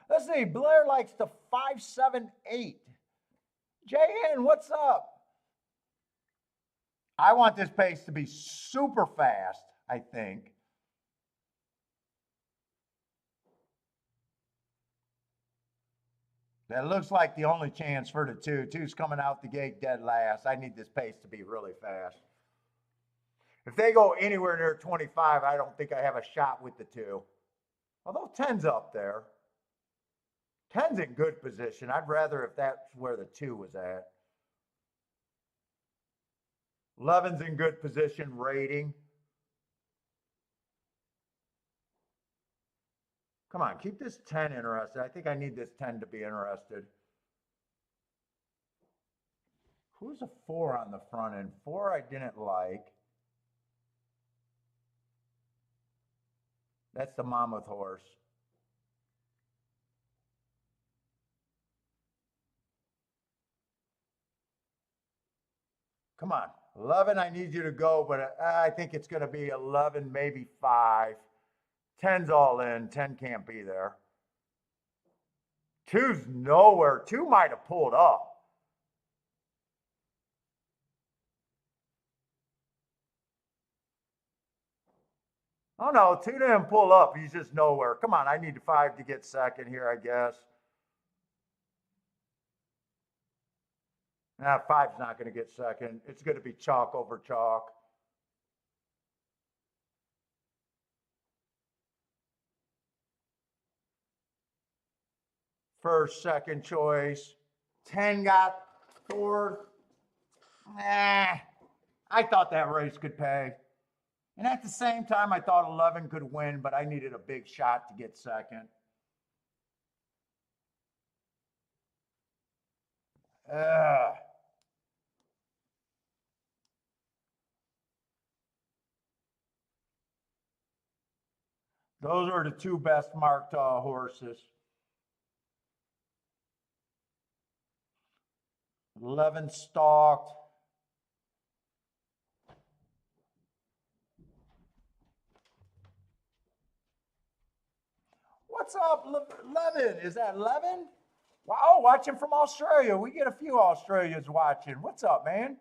Let's see, Blair likes the 5-7-8. JN, what's up? I want this pace to be super fast, I think. That looks like the only chance for the 2. 2's coming out the gate dead last. I need this pace to be really fast. If they go anywhere near 25, I don't think I have a shot with the 2. Although 10's up there. 10's in good position. I'd rather if that's where the 2 was at. 11's in good position rating. Come on, keep this 10 interested. I think I need this 10 to be interested. Who's a 4 on the front end? 4 I didn't like. That's the Monmouth horse. Come on, 11, I need you to go, but I think it's going to be 11, maybe 5. 10's all in. 10 can't be there. 2's nowhere. 2 might have pulled up. Oh, no, 2 didn't pull up. He's just nowhere. Come on, I need 5 to get second here, I guess. Nah, 5's not going to get second. It's going to be chalk over chalk. First, second choice. 10 got fourth. I thought that race could pay. And at the same time, I thought 11 could win, but I needed a big shot to get second. Those are the 2 best marked horses. 11 stalked. What's up, Levin? Is that Levin? Wow, watching from Australia. We get a few Australians watching. What's up, man?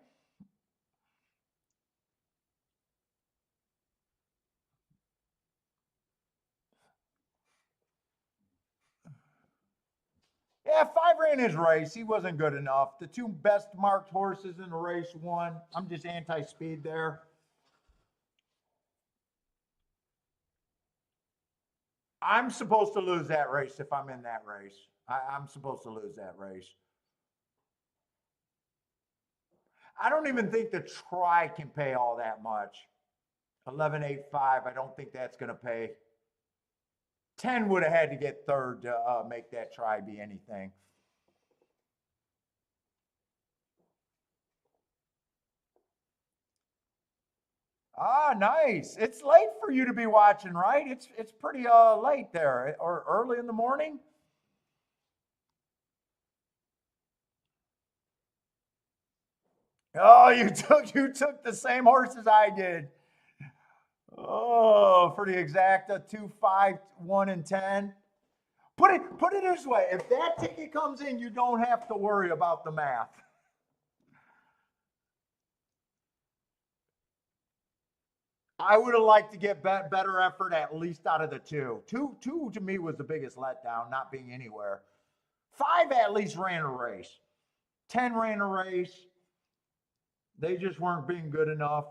Yeah, 5 ran his race. He wasn't good enough. The 2 best marked horses in the race won. I'm just anti-speed there. I'm supposed to lose that race if I'm in that race. I'm supposed to lose that race. I don't even think the try can pay all that much. 11.85, I don't think that's going to pay. 10 would have had to get third to make that try be anything. Ah, nice. It's late for you to be watching, right? It's pretty late there, or early in the morning. Oh, you took the same horse as I did. Oh, for the exacta 2, 5, 1, and 10. Put it this way: if that ticket comes in, you don't have to worry about the math. I would have liked to get better effort at least out of the two. Two to me was the biggest letdown, not being anywhere. 5 at least ran a race. 10 ran a race. They just weren't being good enough.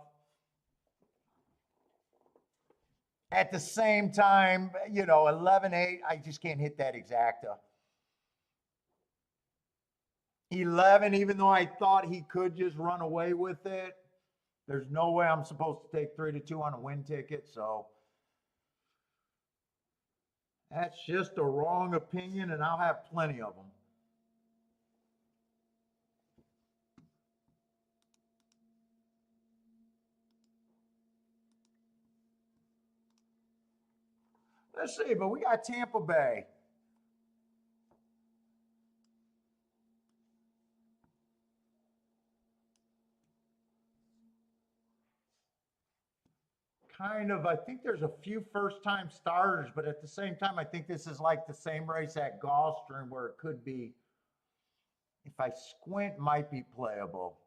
At the same time, 11-8, I just can't hit that exacta. 11, even though I thought he could just run away with it, there's no way I'm supposed to take 3-2 on a win ticket. So that's just a wrong opinion, and I'll have plenty of them. Let's see, but we got Tampa Bay. I think there's a few first-time starters, but at the same time, I think this is like the same race at Gulfstream where it could be, if I squint, might be playable.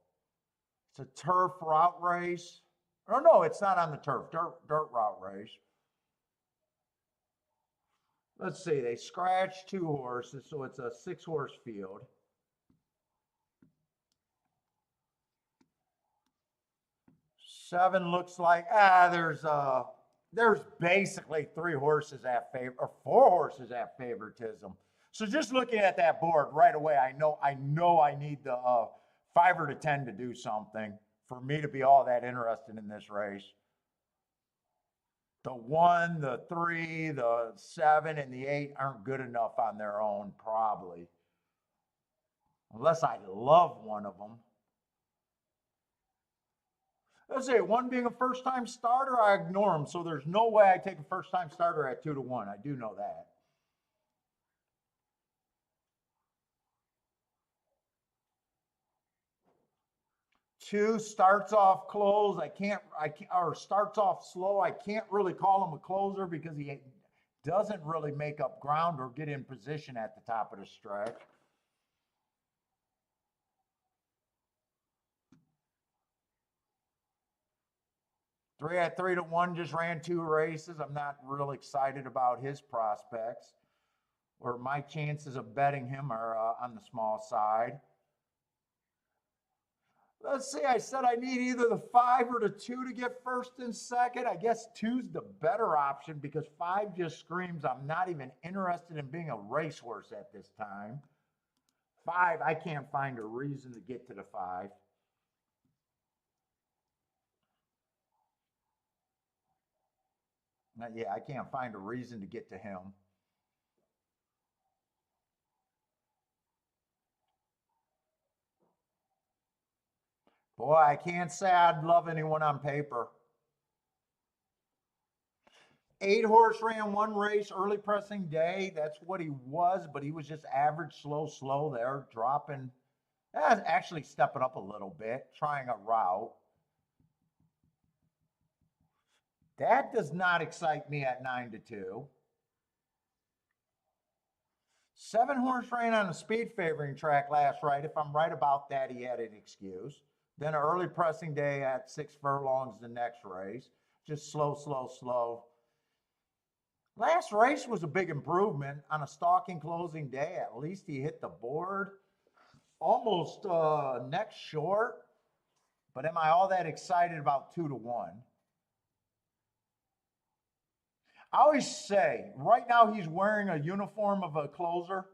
It's a turf route race. Oh, no, it's not on the turf, dirt route race. Let's see, they scratched 2 horses, so it's a 6-horse field. Seven looks like there's basically 3 horses at favor, or 4 horses at favoritism. So just looking at that board right away, I know I need the 5 or the 10 to do something for me to be all that interested in this race. The 1, the 3, the 7, and the 8 aren't good enough on their own, probably. Unless I love one of them. Let's say 1 being a first-time starter, I ignore him. So there's no way I take a first-time starter at 2-1. I do know that. 2 starts off close. Or starts off slow. I can't really call him a closer because he doesn't really make up ground or get in position at the top of the stretch. Three at 3-1 just ran 2 races. I'm not real excited about his prospects, or my chances of betting him are on the small side. Let's see, I said I need either the 5 or the 2 to get first and second. I guess 2's the better option because 5 just screams I'm not even interested in being a racehorse at this time. 5, I can't find a reason to get to the 5. Yeah, I can't find a reason to get to him. Boy, I can't say I'd love anyone on paper. 8-horse ran 1 race early pressing day. That's what he was, but he was just average, slow there, dropping, actually stepping up a little bit, trying a route. That does not excite me at 9-2. 7-horse ran on a speed favoring track last right. If I'm right about that, he had an excuse. Then an early pressing day at 6 furlongs the next race. Just slow. Last race was a big improvement on a stalking closing day. At least he hit the board. Almost neck short. But am I all that excited about 2-1? I always say, right now he's wearing a uniform of a closer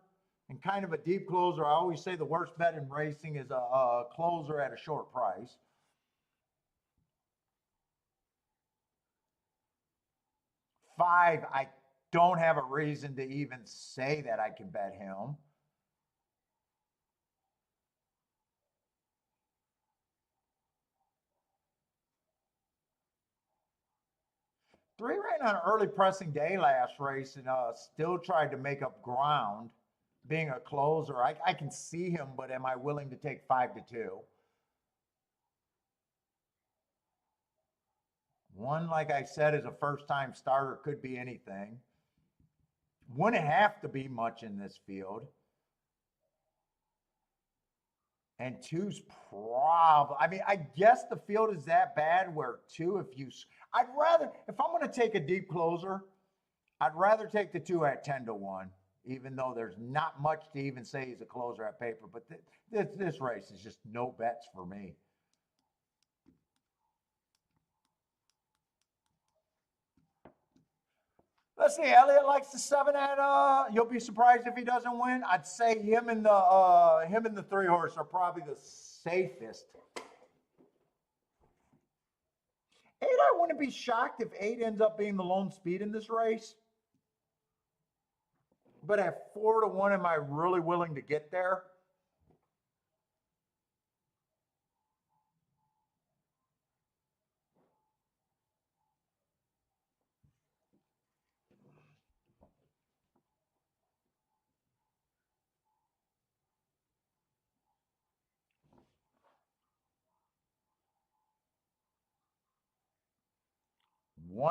and kind of a deep closer. I always say the worst bet in racing is a closer at a short price. 5, don't have a reason to even say that I can bet him. Three ran on an early pressing day last race and still tried to make up ground. Being a closer, I can see him, but am I willing to take 5-2? One, like I said, is a first-time starter, could be anything. Wouldn't have to be much in this field. And two's probably, I mean, I guess the field is that bad where two, I'd rather, if I'm going to take a deep closer, I'd rather take the two at 10-1, even though there's not much to even say he's a closer at paper. But this race is just no bets for me. Let's see, Elliott likes the 7 at, you'll be surprised if he doesn't win. I'd say him and the 3 horse are probably the safest. 8, I wouldn't be shocked if 8 ends up being the lone speed in this race. But at 4-1, am I really willing to get there?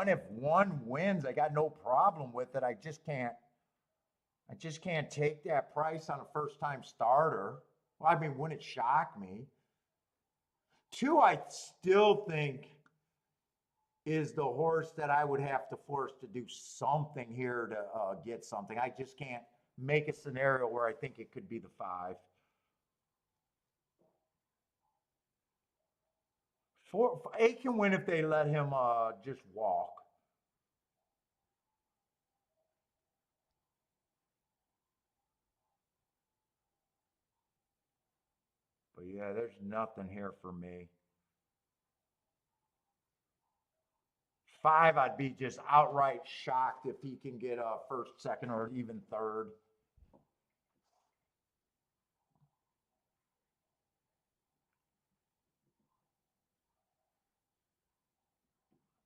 If one wins, I got no problem with it. I just can't take that price on a first-time starter. Well, I mean, wouldn't it shock me? 2, I still think is the horse that I would have to force to do something here to get something. I just can't make a scenario where I think it could be the 5. 8 can win if they let him just walk. But yeah, there's nothing here for me. 5, I'd be just outright shocked if he can get a first, second, or even third.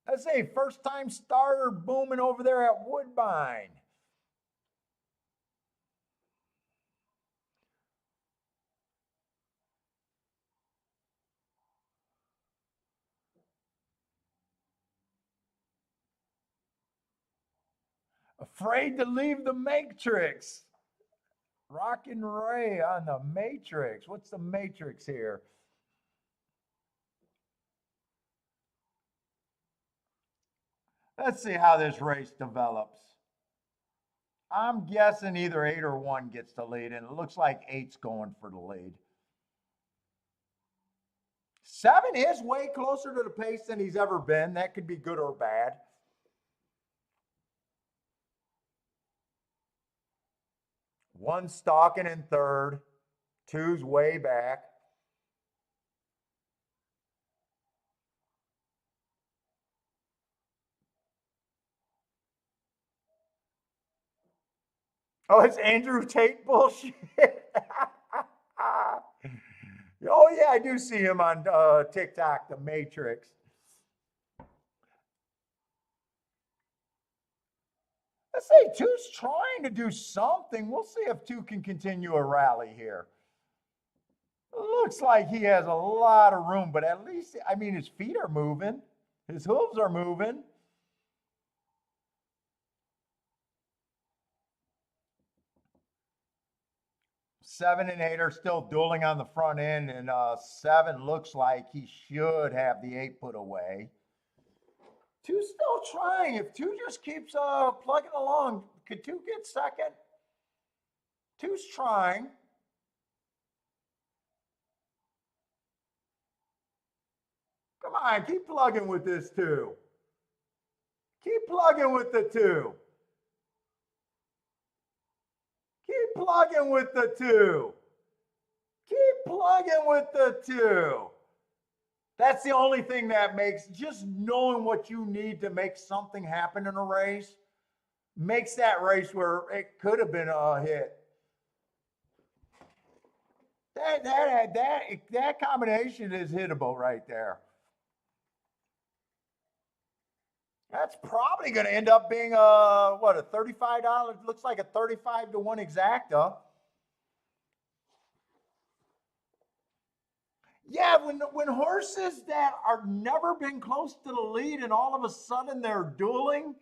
Let's say first-time starter booming over there at Woodbine. Afraid to leave the Matrix. Rockin' Ray on the Matrix. What's the Matrix here? Let's see how this race develops. I'm guessing either 8 or 1 gets the lead, and it looks like 8's going for the lead. 7 is way closer to the pace than he's ever been. That could be good or bad. 1's stalking in third. 2's way back. Oh, it's Andrew Tate bullshit. Oh, yeah, I do see him on TikTok, the Matrix. Let's say 2's trying to do something. We'll see if 2 can continue a rally here. Looks like he has a lot of room, but at least, I mean, his feet are moving. His hooves are moving. Seven and 8 are still dueling on the front end, and 7 looks like he should have the 8 put away. 2's still trying. If 2 just keeps plugging along, could 2 get second? 2's trying. Come on, keep plugging with this 2. Keep plugging with the 2. Keep plugging with the 2. Keep plugging with the 2. That's the only thing that makes, just knowing what you need to make something happen in a race makes that race where it could have been a hit. That combination is hittable right there. That's probably going to end up being a $35. Looks like a 35 to 1 exacta. Yeah, when horses that are never been close to the lead and all of a sudden they're dueling,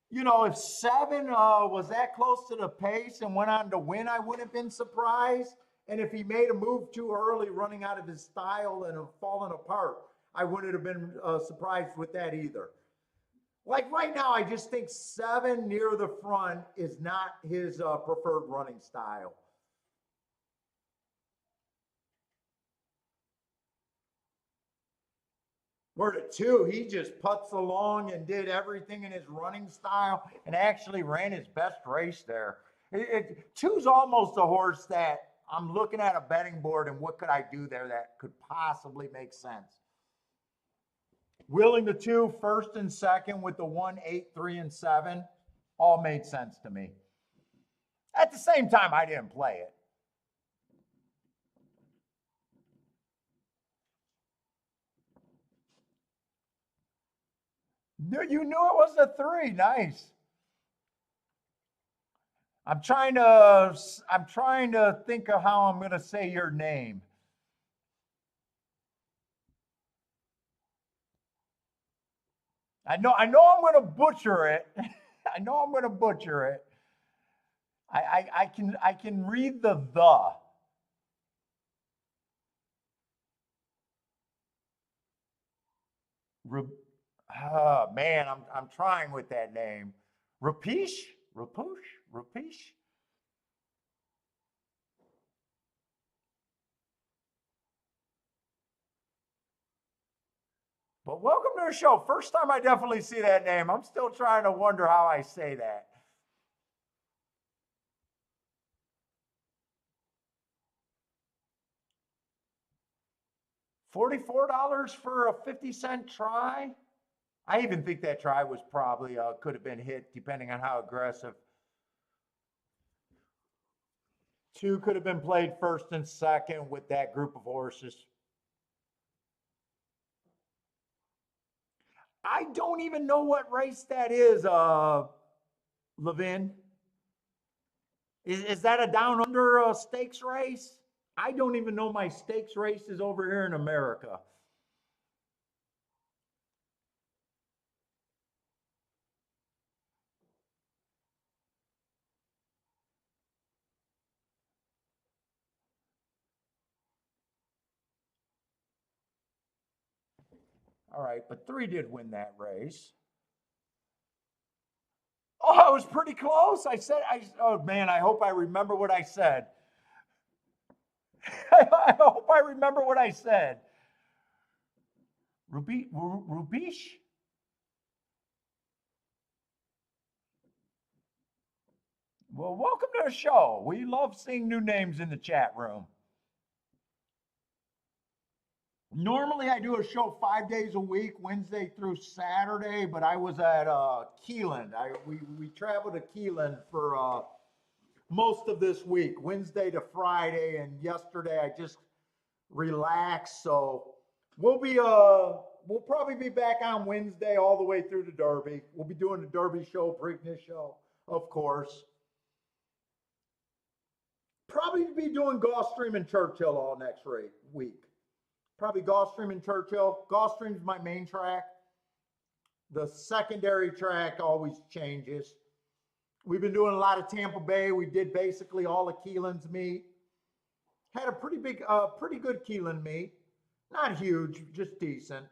you know, if 7 was that close to the pace and went on to win, I wouldn't have been surprised. And if he made a move too early, running out of his style and falling apart, I wouldn't have been surprised with that either. Like right now, I just think 7 near the front is not his preferred running style. Where the 2, he just putts along and did everything in his running style and actually ran his best race there. 2's almost a horse that I'm looking at a betting board and what could I do there that could possibly make sense. Willing the 2, first and second with the 1, 8, 3, and 7, all made sense to me. At the same time, I didn't play it. You knew it was a 3. Nice. I'm trying to think of how I'm going to say your name. I know I'm going to butcher it. I know I'm going to butcher it. I can read the. Oh, man, I'm trying with that name. Rapish? But welcome to the show. First time I definitely see that name. I'm still trying to wonder how I say that. $44 for a 50-cent try? I even think that try was probably could have been hit depending on how aggressive. 2 could have been played first and second with that group of horses. I don't even know what race that is, Levin. Is that a down under stakes race? I don't even know my stakes races over here in America. All right, but 3 did win that race. Oh, it was pretty close. Oh man, I hope I remember what I said. I hope I remember what I said. Rubish? Well, welcome to the show. We love seeing new names in the chat room. Normally, I do a show 5 days a week, Wednesday through Saturday, but I was at Keeneland. We traveled to Keeneland for most of this week, Wednesday to Friday, and yesterday I just relaxed. So we'll probably be back on Wednesday all the way through the Derby. We'll be doing the Derby show, Preakness show, of course. Probably be doing Gulfstream and Churchill all next week. Probably Gulfstream and Churchill. Gulfstream's my main track. The secondary track always changes. We've been doing a lot of Tampa Bay. We did basically all of Keeneland's meet. Had a pretty good Keeneland meet. Not huge, just decent.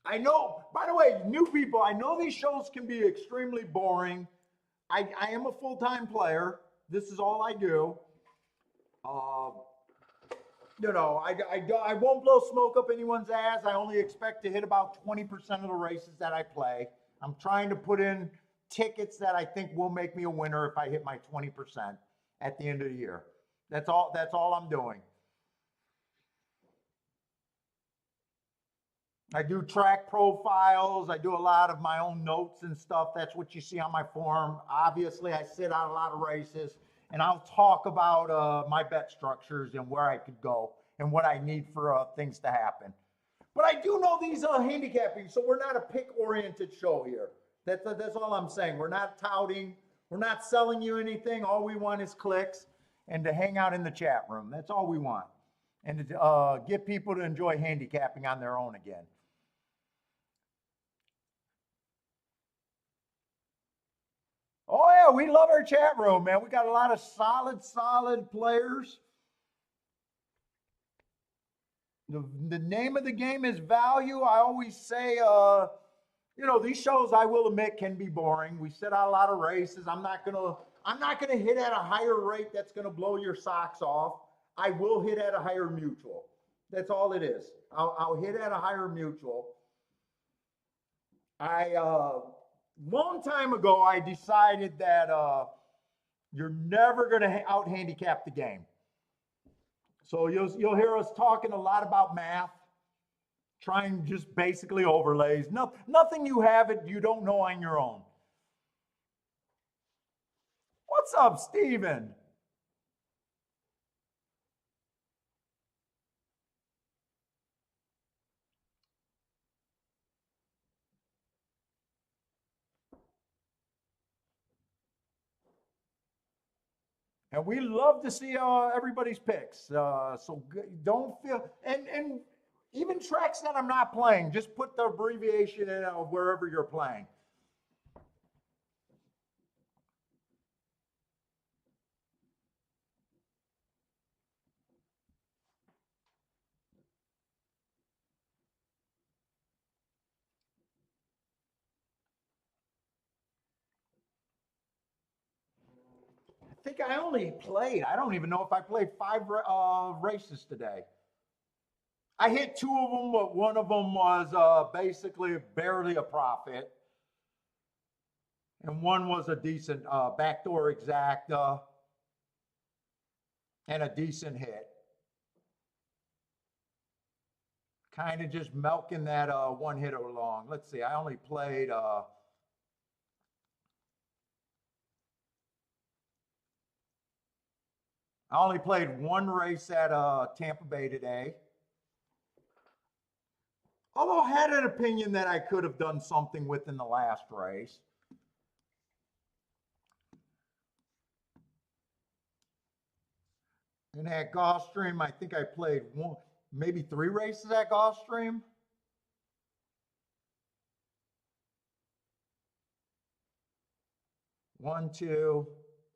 I know, by the way, new people, I know these shows can be extremely boring. I am a full-time player. This is all I do. I won't blow smoke up anyone's ass. I only expect to hit about 20% of the races that I play. I'm trying to put in tickets that I think will make me a winner if I hit my 20% at the end of the year. That's all I'm doing. I do track profiles. I do a lot of my own notes and stuff. That's what you see on my form. Obviously, I sit on a lot of races, and I'll talk about my bet structures and where I could go and what I need for things to happen. But I do know these handicapping, so we're not a pick-oriented show here. That's all I'm saying. We're not touting. We're not selling you anything. All we want is clicks and to hang out in the chat room. That's all we want. And to get people to enjoy handicapping on their own again. Oh, yeah, we love our chat room, man. We got a lot of solid players. The name of the game is value. I always say, these shows, I will admit, can be boring. We sit out a lot of races. I'm not gonna hit at a higher rate that's gonna blow your socks off. I will hit at a higher mutual. That's all it is. I'll hit at a higher mutual. Long time ago, I decided that you're never gonna out handicap the game. So you'll hear us talking a lot about math, trying just basically overlays. Nothing you don't know on your own. What's up, Steven? And we love to see everybody's picks. So don't feel, and even tracks that I'm not playing, just put the abbreviation in of wherever you're playing. I think I don't even know if I played 5 races today. I hit 2 of them, but one of them was basically barely a profit. And one was a decent backdoor exacta and a decent hit. Kind of just milking that one hit along. Let's see, I only played one race at Tampa Bay today. Although I had an opinion that I could have done something with in the last race. And at Gulfstream, I think I played maybe 3 races at Gulfstream. One, two,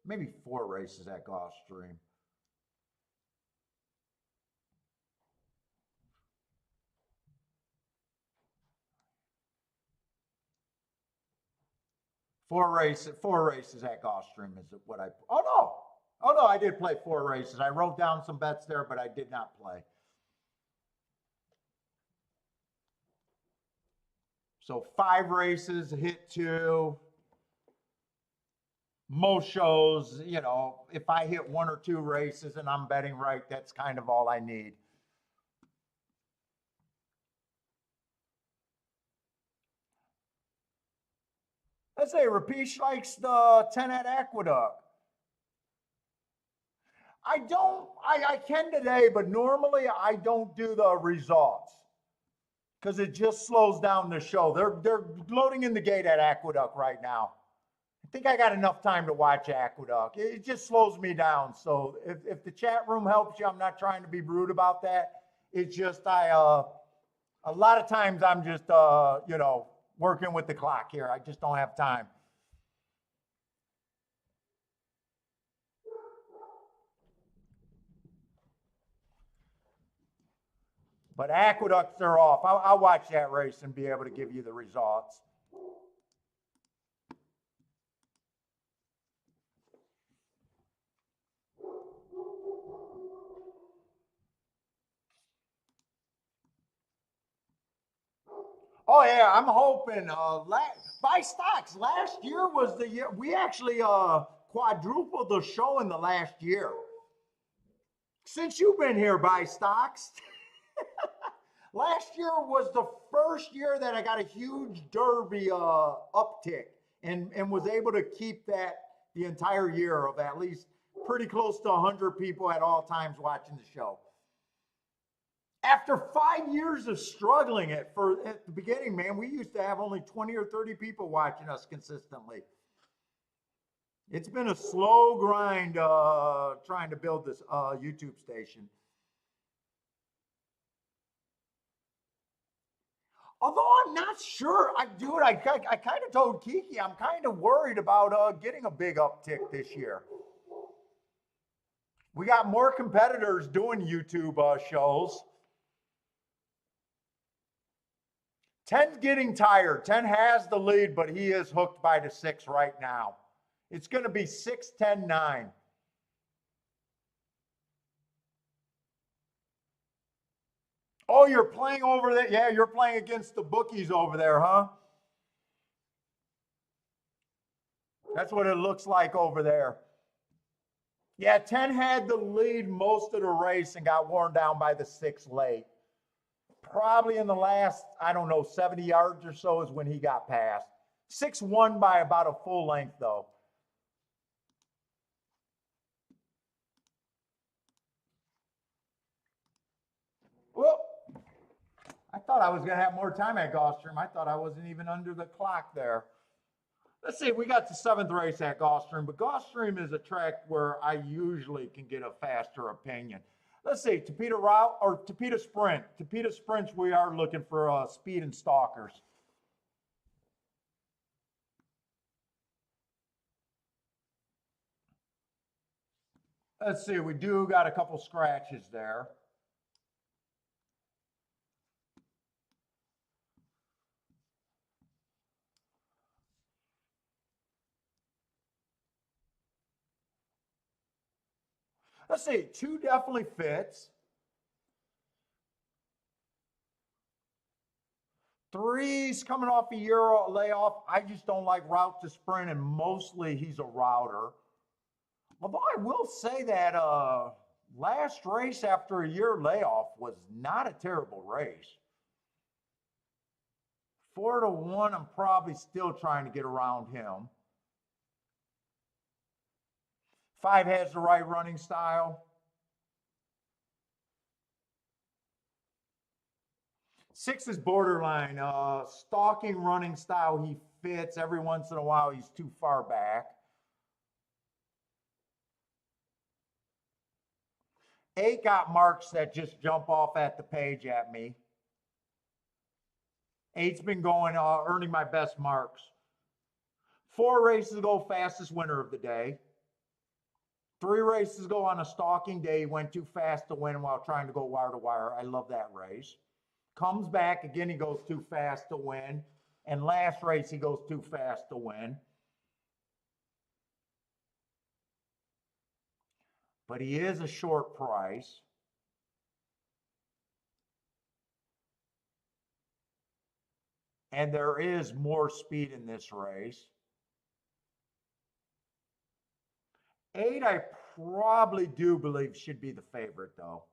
maybe 4 races at Gulfstream. Four races at Gulfstream is what I. Oh no, I did play 4 races. I wrote down some bets there, but I did not play. So 5 races, hit 2. Most shows, if I hit 1 or 2 races and I'm betting right, that's kind of all I need. Let's say Rapish likes the 10 at Aqueduct. I can today, but normally I don't do the results because it just slows down the show. They're loading in the gate at Aqueduct right now. I think I got enough time to watch Aqueduct. It just slows me down. So if the chat room helps you, I'm not trying to be rude about that. It's just a lot of times I'm just working with the clock here. I just don't have time. But Aqueducts are off. I'll watch that race and be able to give you the results. Oh yeah, I'm hoping. Buy stocks. Last year was the year we actually quadrupled the show in the last year. Since you've been here, buy stocks. Last year was the first year that I got a huge Derby uptick and was able to keep that the entire year of at least pretty close to 100 people at all times watching the show. After 5 years of struggling at the beginning, man, we used to have only 20 or 30 people watching us consistently. It's been a slow grind trying to build this YouTube station. Although I'm not sure, I kind of told Kiki I'm kind of worried about getting a big uptick this year. We got more competitors doing YouTube shows. 10's getting tired. 10 has the lead, but he is hooked by the 6 right now. It's going to be 6, 10, 9. Oh, you're playing over there? Yeah, you're playing against the bookies over there, huh? That's what it looks like over there. Yeah, 10 had the lead most of the race and got worn down by the 6 late. Probably in the last, I don't know, 70 yards or so is when he got past. 6 won by about a full length, though. Well, I thought I was going to have more time at Gulfstream. I thought I wasn't even under the clock there. Let's see, we got the 7th race at Gulfstream, but Gulfstream is a track where I usually can get a faster opinion. Let's see, Tapeta Route or Tapeta Sprint. Tapeta Sprints, we are looking for speed and stalkers. Let's see, we do got a couple scratches there. Let's see, 2 definitely fits. 3's coming off a year layoff. I just don't like route to sprint, and mostly he's a router. Although I will say that last race after a year layoff was not a terrible race. 4 to 1, I'm probably still trying to get around him. 5 has the right running style. 6 is borderline. Stalking running style, he fits. Every once in a while, he's too far back. 8 got marks that just jump off at the page at me. 8's been going, earning my best marks. 4 races ago, fastest winner of the day. 3 races ago on a stalking day, he went too fast to win while trying to go wire to wire. I love that race. Comes back, again, he goes too fast to win. And last race, he goes too fast to win. But he is a short price. And there is more speed in this race. 8, I probably do believe should be the favorite, though.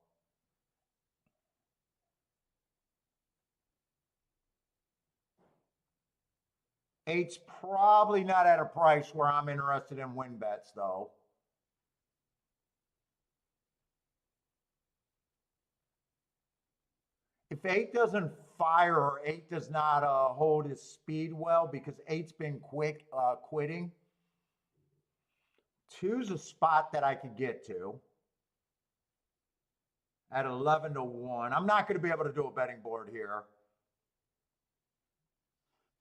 Eight's probably not at a price where I'm interested in win bets, though. If 8 doesn't fire or 8 does not hold his speed well, because 8's been quitting, 2's a spot that I could get to at 11 to 1. I'm not going to be able to do a betting board here.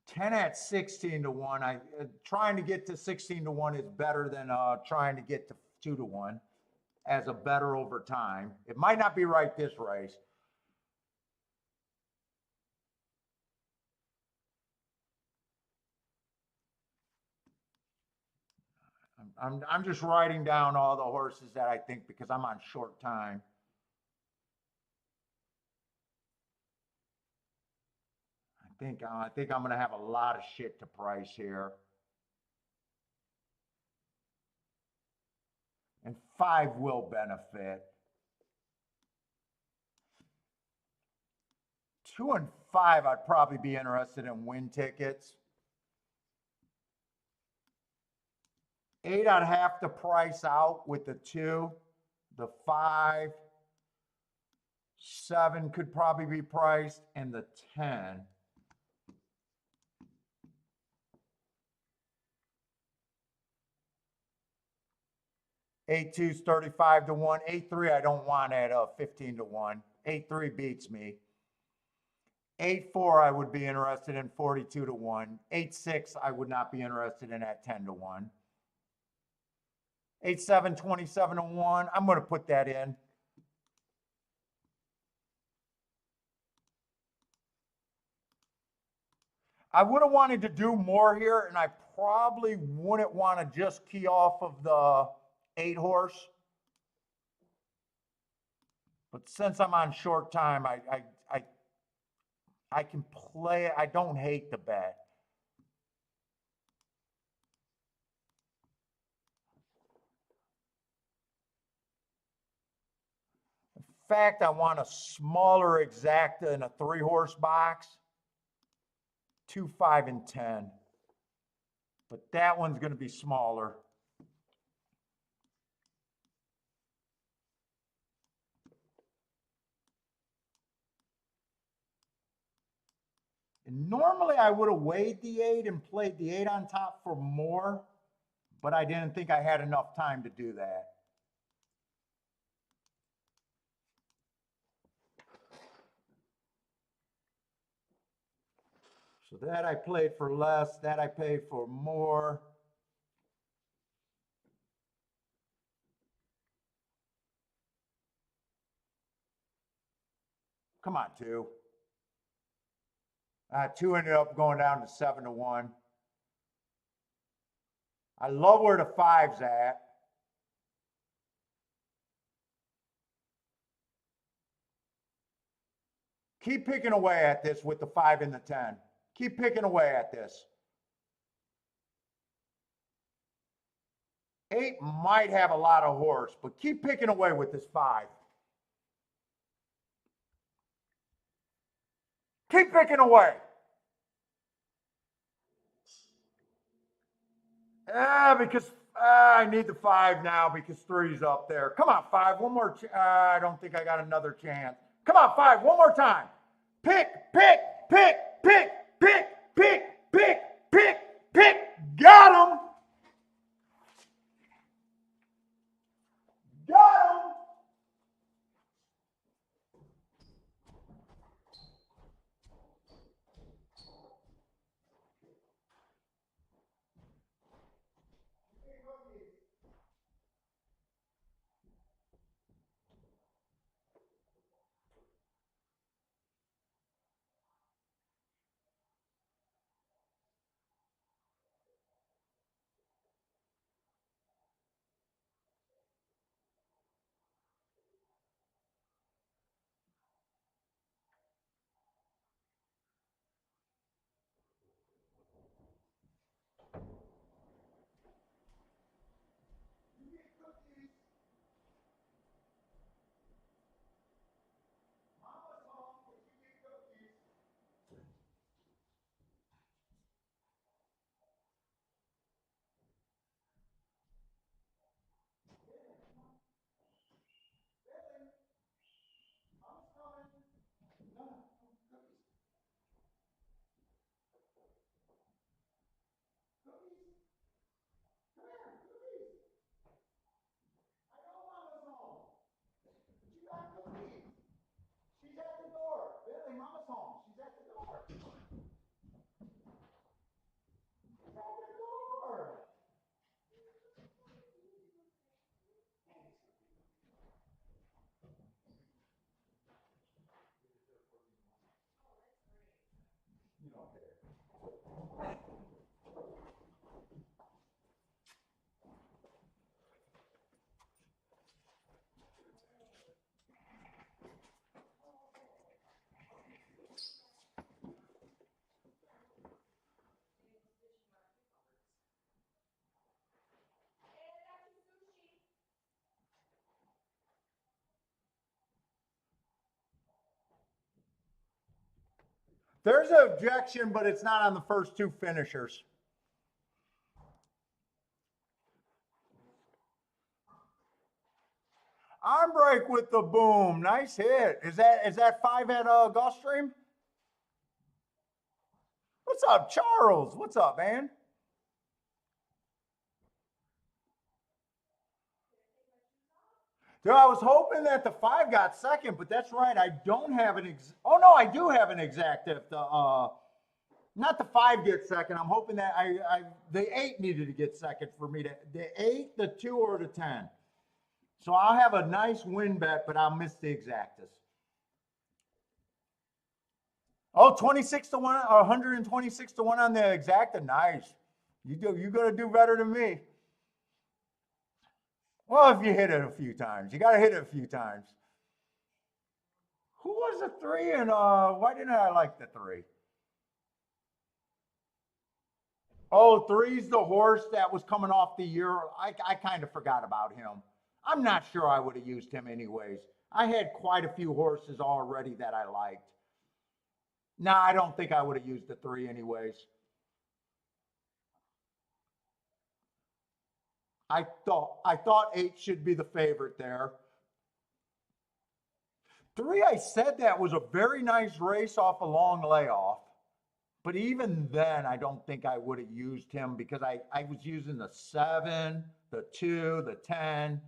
10 at 16 to 1. Trying to get to 16 to 1 is better than trying to get to 2 to 1 as a better over time. It might not be right this race. I'm just writing down all the horses that I think because I'm on short time. I think I'm going to have a lot of shit to price here. And 5 will benefit. 2 and 5, I'd probably be interested in win tickets. 8, I'd have to price out with the 2. The 5, 7 could probably be priced, and the 10. Eight two's 35 to 1. 8-3 I don't want at 15 to 1. 8-3 beats me. 8-4 I would be interested in 42 to 1. 8-6 I would not be interested in at 10 to 1. 8-7, 27 to 1. I'm going to put that in. I would have wanted to do more here, and I probably wouldn't want to just key off of the 8 horse. But since I'm on short time, I can play it. I don't hate the bet. In fact, I want a smaller exacta in a 3 horse box. 2, 5, and 10. But that one's going to be smaller. And normally I would have weighed the 8 and played the 8 on top for more, but I didn't think I had enough time to do that. So that I played for less, that I paid for more. Come on, 2. 2 ended up going down to 7 to 1. I love where the 5's at. Keep picking away at this with the 5 and the 10. Keep picking away at this. 8 might have a lot of horse, but keep picking away with this 5. Keep picking away. Because I need the 5 now because 3's up there. Come on, 5. One more. I don't think I got another chance. Come on, 5. One more time. Pick, pick, pick, pick, pick, pick, pick, pick, pick. Got him. Got him. There's an objection, but it's not on the first two finishers. Arm break with the boom. Nice hit. Is that 5 at Gulfstream? What's up, Charles? What's up, man? Dude, I was hoping that the 5 got second, but that's right. I don't have an oh no, I do have an exact if the not the 5 gets second. I'm hoping that the 8 needed to get second for me to the 8, the 2, or the 10. So I'll have a nice win bet, but I'll miss the exactus. Oh, 26 to 1 or 126 to 1 on the exacta. Nice. You're gonna do better than me. Well, if you hit it a few times, you got to hit it a few times. Who was the 3 and why didn't I like the 3? Oh, 3's the horse that was coming off the year. I kind of forgot about him. I'm not sure I would have used him anyways. I had quite a few horses already that I liked. No, I don't think I would have used the 3 anyways. I thought 8 should be the favorite there. 3, I said that was a very nice race off a long layoff. But even then, I don't think I would have used him because I was using the 7, the 2, the 10.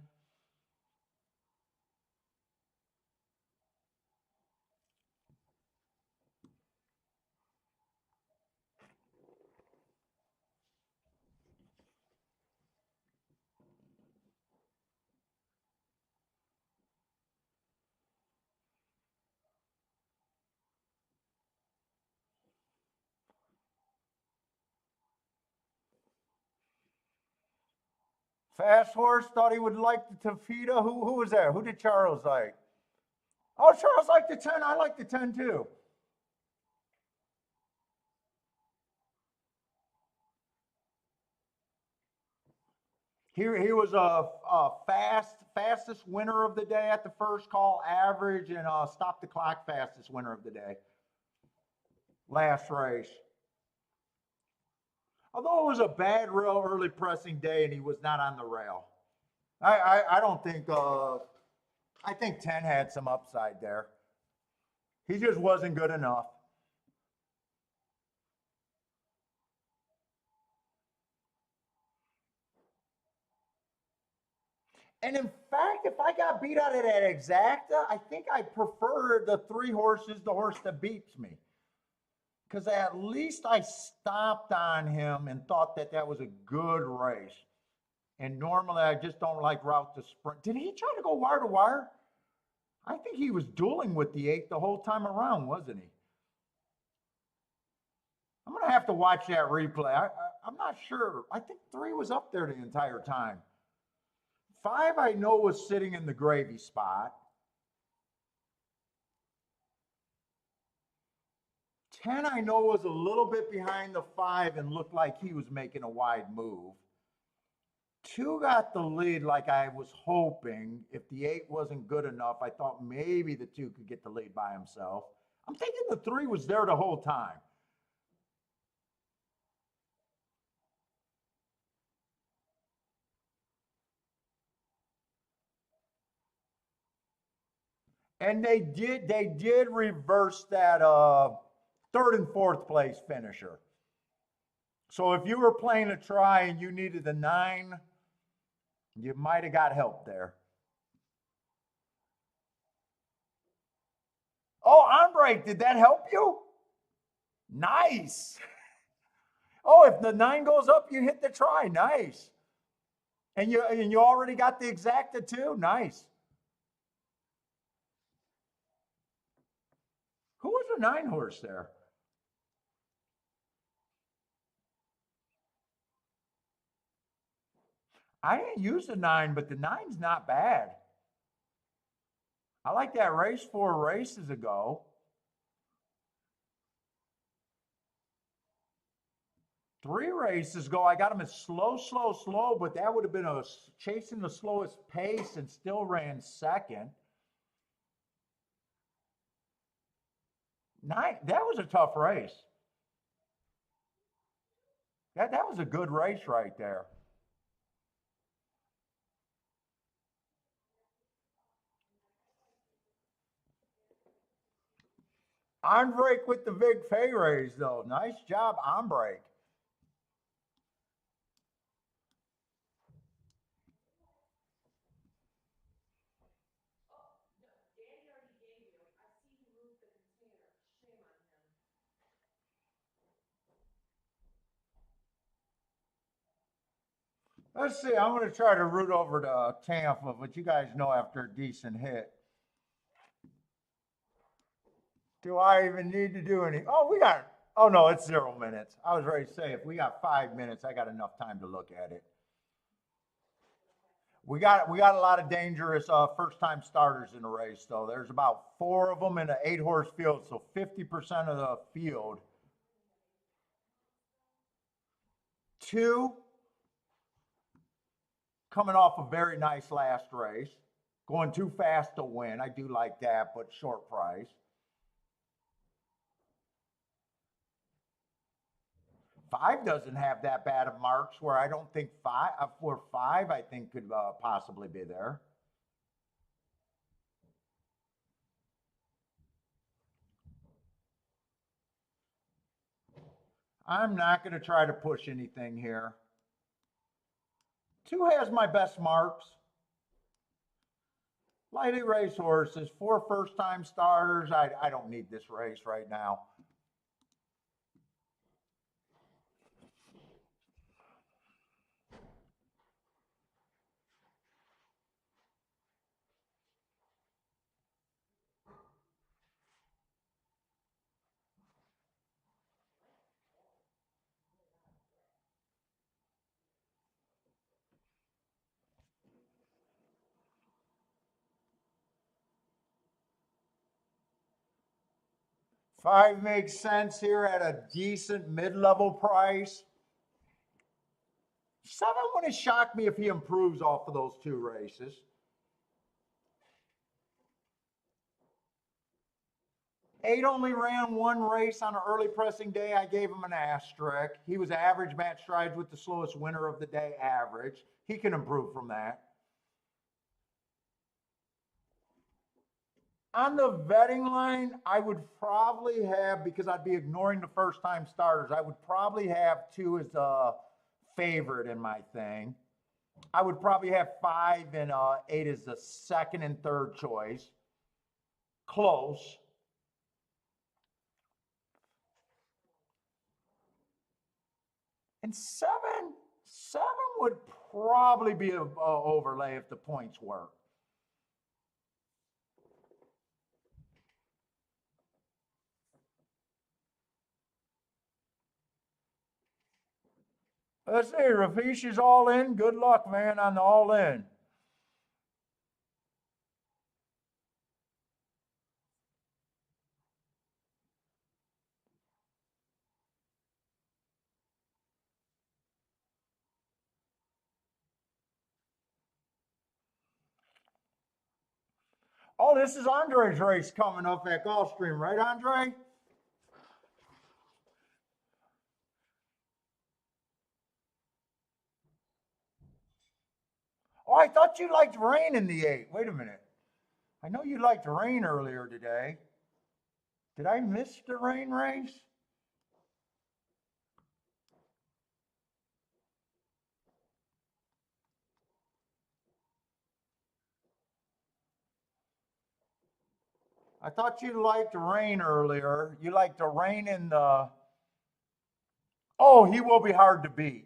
Fast horse thought he would like the Tafita. Who was there? Who did Charles like? Oh, Charles liked the 10. I like the 10 too. He was a fastest winner of the day at the first call, average, and stop the clock fastest winner of the day. Last race. Although it was a bad real early pressing day and he was not on the rail. I don't think I think 10 had some upside there. He just wasn't good enough. And in fact, if I got beat out of that exacta, I think I prefer the 3 horses, the horse that beats me. Because at least I stopped on him and thought that that was a good race. And normally I just don't like route to sprint. Did he try to go wire to wire? I think he was dueling with the 8 the whole time around, wasn't he? I'm going to have to watch that replay. I'm not sure. I think 3 was up there the entire time. 5, I know, was sitting in the gravy spot. 10, I know, was a little bit behind the 5 and looked like he was making a wide move. 2 got the lead like I was hoping. If the 8 wasn't good enough, I thought maybe the 2 could get the lead by himself. I'm thinking the 3 was there the whole time. And they did reverse that 3rd and 4th place finisher. So if you were playing a try and you needed the 9, you might have got help there. Oh, on break, did that help you? Nice. Oh, if the 9 goes up, you hit the try. Nice. And you already got the exacta too. Nice. Who was the 9 horse there? I didn't use the 9, but the 9's not bad. I like that race 4 races ago. 3 races ago, I got him at slow, but that would have been chasing the slowest pace and still ran second. That was a tough race. That was a good race right there. Andre with the big pay raise, though. Nice job, Andre. Let's see. I'm going to try to root over to Tampa, but you guys know after a decent hit. Do I even need to do any? Oh, we got. Oh no, it's 0 minutes. I was ready to say if we got 5 minutes, I got enough time to look at it. We got a lot of dangerous first time starters in the race though. There's about 4 of them in an 8-horse field, so 50% of the field. 2 coming off a very nice last race, going too fast to win. I do like that, but short price. 5 doesn't have that bad of marks where I don't think 5, for 5, I think could possibly be there. I'm not going to try to push anything here. 2 has my best marks. Lightly race horses, 4 first-time starters. I don't need this race right now. Five makes sense here at a decent mid-level price. 7 wouldn't shock me if he improves off of those 2 races. 8 only ran 1 race on an early pressing day. I gave him an asterisk. He was average match strides with the slowest winner of the day average. He can improve from that. On the vetting line, I would probably have, because I'd be ignoring the first time starters, I would probably have 2 as a favorite in my thing. I would probably have 5 and 8 as the second and third choice. Close. And 7 would probably be an overlay if the points work. Let's see, Rafish is all in. Good luck, man, on the all in. Oh, this is Andre's race coming up at Gulfstream, right, Andre? Oh, I thought you liked rain in the 8. Wait a minute. I know you liked rain earlier today. Did I miss the rain race? I thought you liked rain earlier. You liked the rain in the... Oh, he will be hard to beat.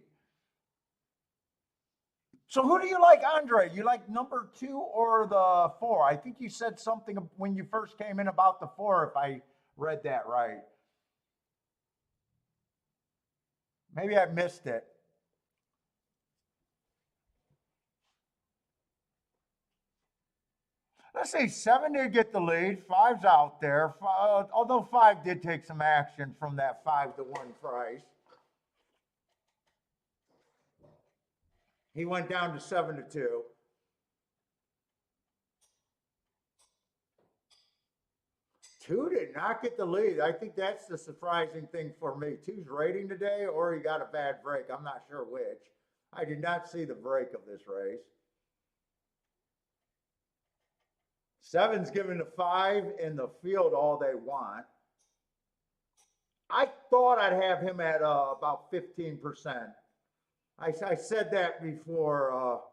So who do you like, Andre? You like number 2 or the 4? I think you said something when you first came in about the 4, if I read that right. Maybe I missed it. Let's see, 7 did get the lead. 5's out there. Although 5 did take some action from that 5-1 price. He went down to 7-2. Two did not get the lead. I think that's the surprising thing for me. Two's rating today, or he got a bad break. I'm not sure which. I did not see the break of this race. Seven's giving the 5 in the field all they want. I thought I'd have him at about 15%. I said that before.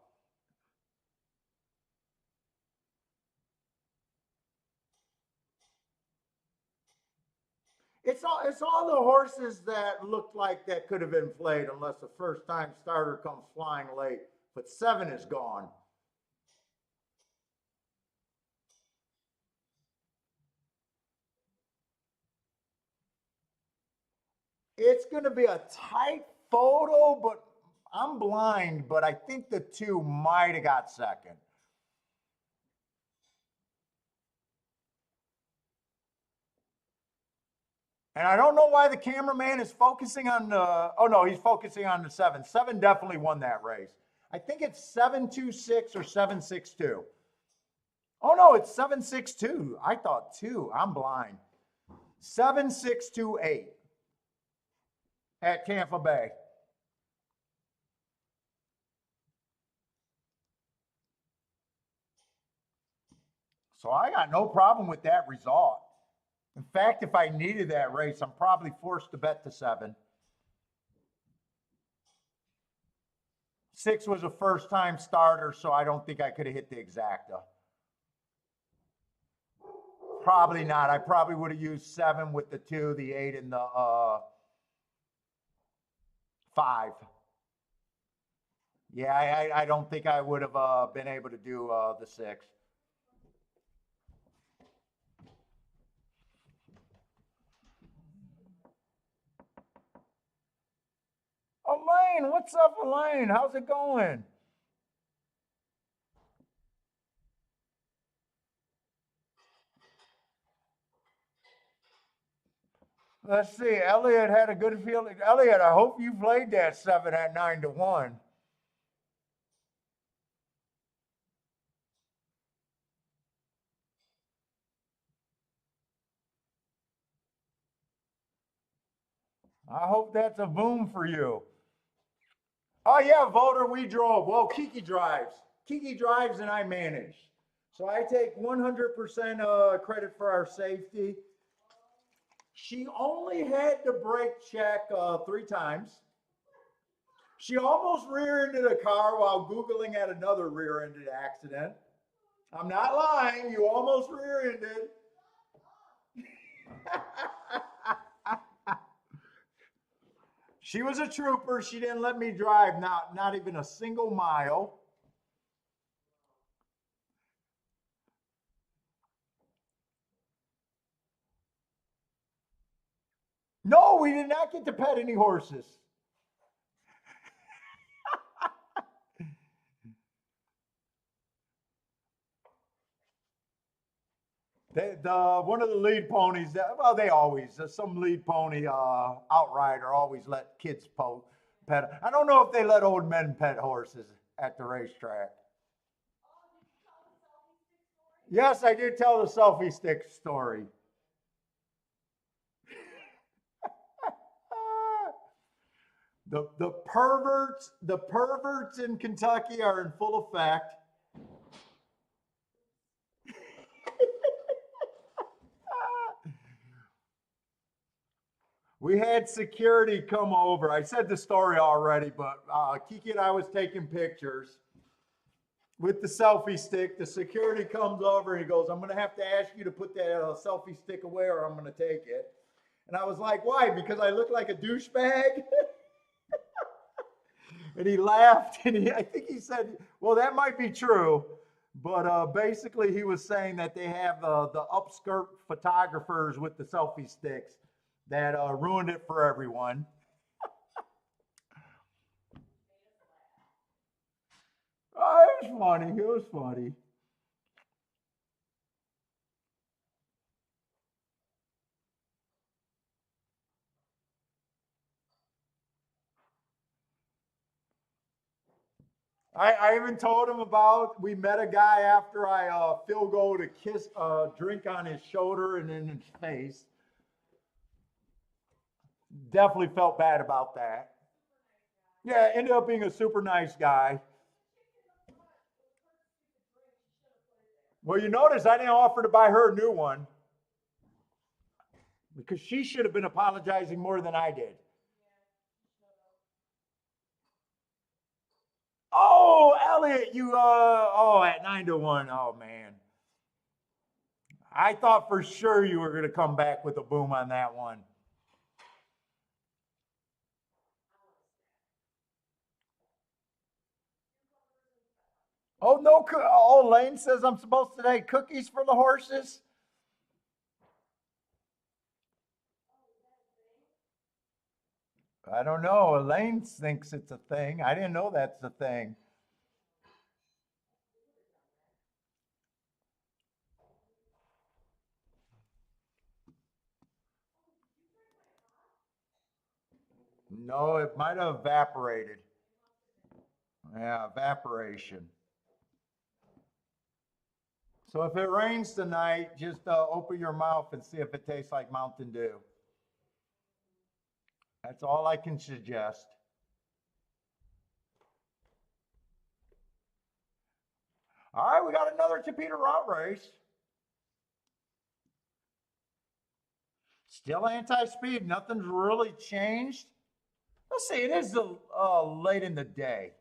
It's all the horses that looked like that could have been played unless the first time starter comes flying late. But 7 is gone. It's going to be a tight photo, but I'm blind, but I think the 2 might have got second. And I don't know why the cameraman is focusing on the, oh no, he's focusing on the 7. 7 definitely won that race. I think it's 726 or 762. Oh no, it's 762. I thought 2. I'm blind. 7628 at Tampa Bay. So I got no problem with that result. In fact, if I needed that race, I'm probably forced to bet the 7. 6 was a first-time starter, so I don't think I could have hit the exacta. Probably not. I probably would have used 7 with the 2, the 8, and the 5. Yeah, I don't think I would have been able to do the 6. Elaine, what's up, Elaine? How's it going? Let's see. Elliot had a good feeling. Elliot, I hope you played that 7 at 9-1. I hope that's a boom for you. Oh yeah, voter, we drove. Well, Kiki drives. Kiki drives and I manage. So I take 100% credit for our safety. She only had to brake check 3 times. She almost rear-ended a car while Googling at another rear-ended accident. I'm not lying, you almost rear-ended. She was a trooper. She didn't let me drive, not even a single mile. No, we did not get to pet any horses. One of the lead ponies, well, they always, some lead pony outrider always let kids pet. I don't know if they let old men pet horses at the racetrack. Yes, I did tell the selfie stick story. The perverts in Kentucky are in full effect. We had security come over. I said the story already, but Kiki and I was taking pictures with the selfie stick. The security comes over and he goes, "I'm going to have to ask you to put that selfie stick away or I'm going to take it." And I was like, "Why? Because I look like a douchebag?" And he laughed and I think he said, "Well, that might be true." But basically he was saying that they have the upskirt photographers with the selfie sticks that ruined it for everyone. Oh, it was funny. It was funny. I even told him about, we met a guy after I field goal to kiss, drink on his shoulder and in his face. Definitely felt bad about that. Yeah, ended up being a super nice guy. Well, you notice I didn't offer to buy her a new one because she should have been apologizing more than I did. Oh, Elliot, at 9-1. Oh, man. I thought for sure you were going to come back with a boom on that one. Oh, no. Oh, Lane says I'm supposed to take cookies for the horses. I don't know. Elaine thinks it's a thing. I didn't know that's a thing. No, it might have evaporated. Yeah, evaporation. So if it rains tonight, just open your mouth and see if it tastes like Mountain Dew. That's all I can suggest. All right, we got another Tapeta route race. Still anti-speed. Nothing's really changed. Let's see. It is late in the day.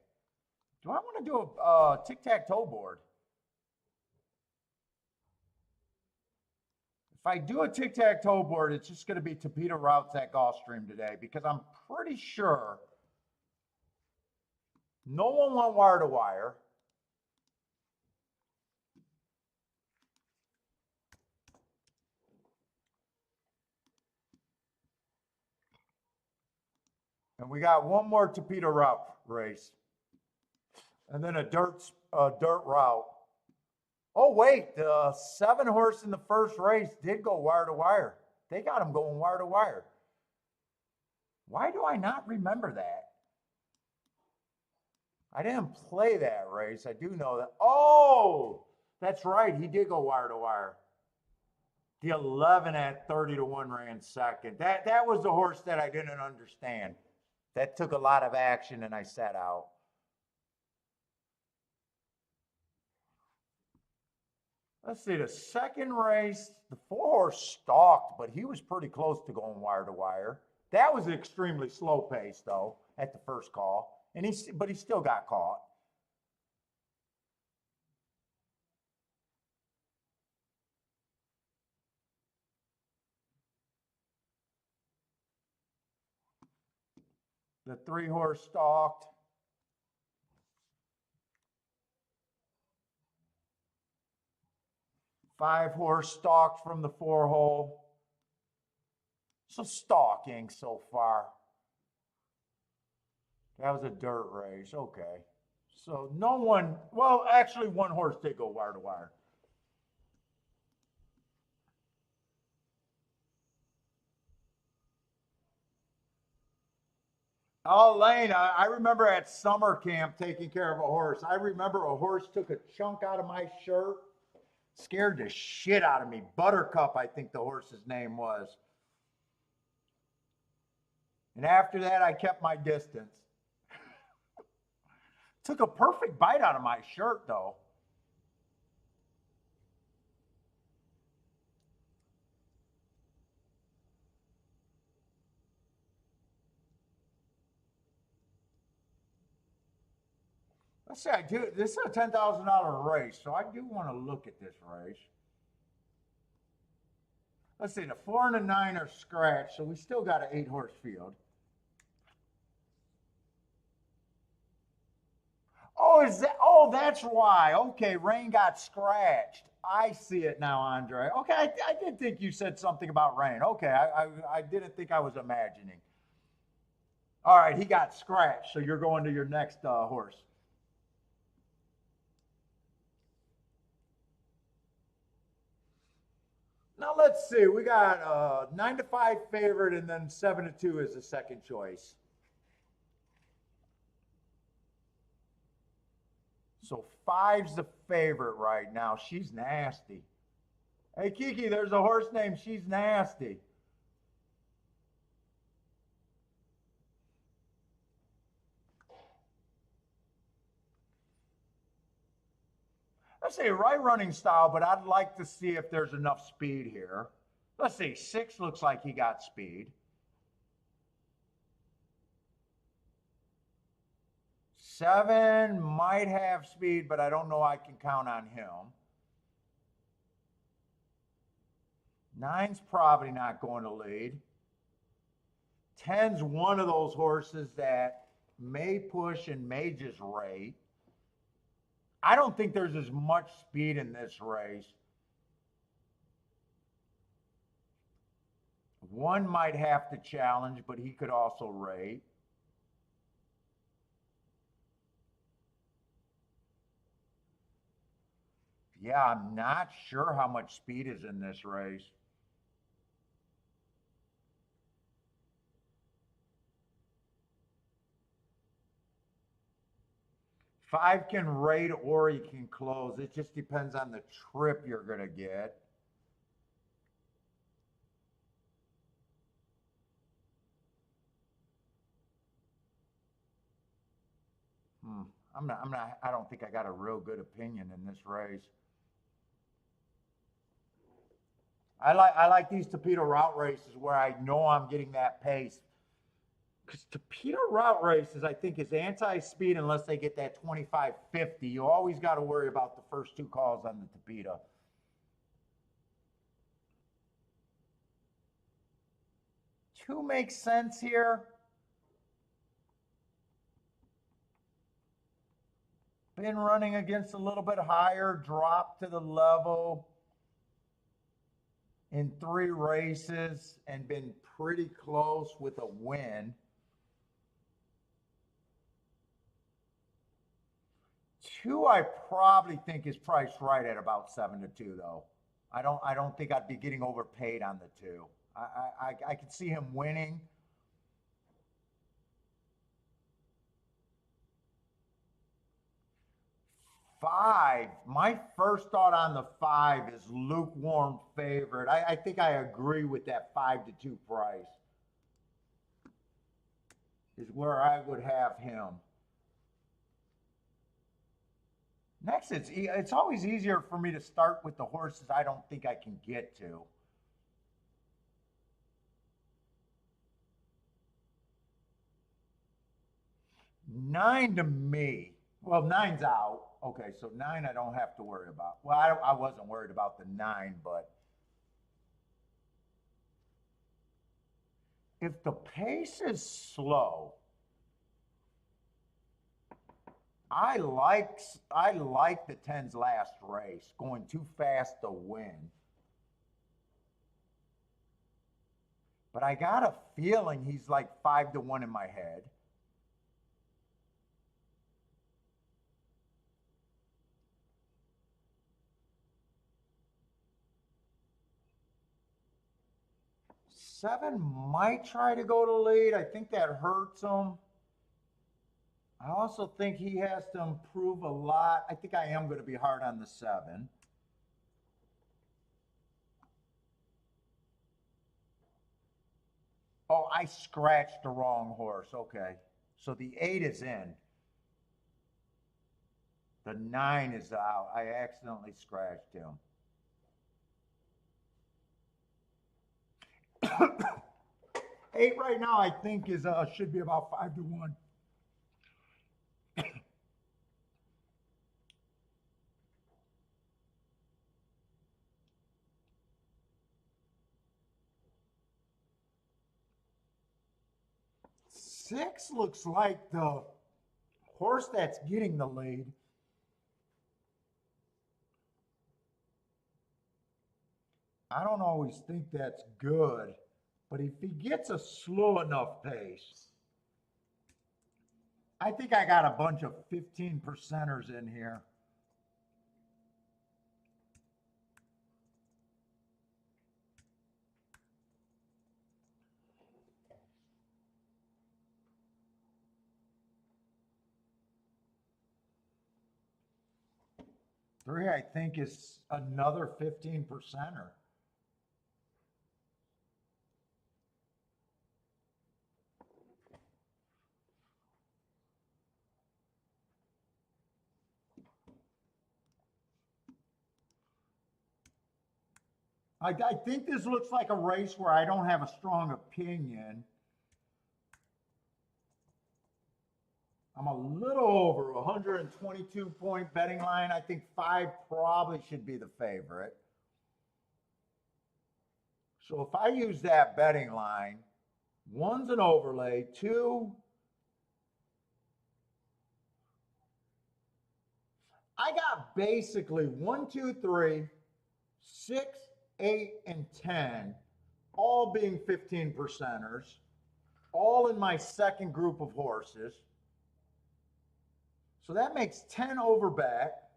Do I want to do a tic-tac-toe board? If I do a tic-tac-toe board, it's just going to be Tapeta routes at Gulfstream today because I'm pretty sure no one went wire to wire. And we got one more Tapeta route race. And then a dirt route. Oh, wait, the 7 horse in the first race did go wire to wire. They got him going wire to wire. Why do I not remember that? I didn't play that race. I do know that. Oh, that's right. He did go wire to wire. The 11 at 30-1 ran second. That was the horse that I didn't understand. That took a lot of action and I sat out. Let's see, the second race, the 4-horse stalked, but he was pretty close to going wire to wire. That was an extremely slow pace, though, at the first call. But he still got caught. The 3-horse stalked. Five-horse stalked from the 4-hole. So stalking so far. That was a dirt race. Okay. So no one, well, actually one horse did go wire to wire. Oh, Lane, I remember at summer camp taking care of a horse. I remember a horse took a chunk out of my shirt, scared the shit out of me. Buttercup, I think the horse's name was. And after that, I kept my distance. Took a perfect bite out of my shirt, though. Let's see, this is a $10,000 race, so I do want to look at this race. Let's see, the 4 and the 9 are scratched, so we still got an 8-horse field. Oh, that's why. Okay, Rain got scratched. I see it now, Andre. Okay, I did think you said something about Rain. Okay, I didn't think I was imagining. All right, he got scratched, so you're going to your next horse. Now let's see. We got 9-5 favorite, and then 7-2 is the second choice. So 5's the favorite right now. She's nasty. Hey, Kiki, there's a horse named She's Nasty. Let's say right running style, but I'd like to see if there's enough speed here. Let's see, 6 looks like he got speed. 7 might have speed, but I don't know I can count on him. 9's probably not going to lead. 10's one of those horses that may push and may just rate. I don't think there's as much speed in this race. 1 might have to challenge, but he could also rate. Yeah, I'm not sure how much speed is in this race. Five can rate or he can close. It just depends on the trip you're going to get. I don't think I got a real good opinion in this race. I like these torpedo route races where I know I'm getting that pace. Because torpedo route races, I think, is anti-speed unless they get that 25-50. You always got to worry about the first 2 calls on the torpedo. Two makes sense here. Been running against a little bit higher, dropped to the level in 3 races and been pretty close with a win. 2, I probably think is priced right at about 7-2 though. I don't think I'd be getting overpaid on the 2. I could see him winning. Five, my first thought on the 5 is lukewarm favorite. I think I agree with that 5-2 price. Is where I would have him. Next, it's always easier for me to start with the horses I don't think I can get to. Nine to me. Well, 9's out. Okay, so 9 I don't have to worry about. Well, I wasn't worried about the 9, but if the pace is slow, I like the 10's last race, going too fast to win. But I got a feeling he's like 5-1 in my head. Seven might try to go to lead. I think that hurts him. I also think he has to improve a lot. I think I am going to be hard on the 7. Oh, I scratched the wrong horse. Okay. So the 8 is in. The 9 is out. I accidentally scratched him. Eight right now, I think, is should be about 5-1. Six looks like the horse that's getting the lead. I don't always think that's good, but if he gets a slow enough pace, I think I got a bunch of 15%ers in here. 3, I think, is another 15%er. I think this looks like a race where I don't have a strong opinion. I'm a little over 122-point betting line. I think 5 probably should be the favorite. So if I use that betting line, 1's an overlay, 2, I got basically 1, 2, 3, 6, 8, and 10, all being 15%ers, all in my second group of horses. So that makes 10 over bet.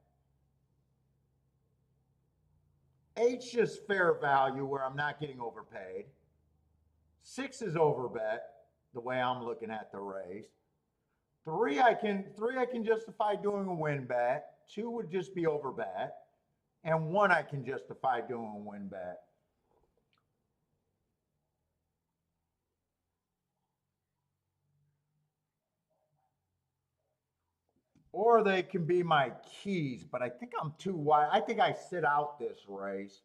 8's just fair value where I'm not getting overpaid. 6 is over bet the way I'm looking at the race. 3 I can justify doing a win bet. 2 would just be over bet. And 1 I can justify doing a win bet. Or they can be my keys, but I think I'm too wide. I think I sit out this race.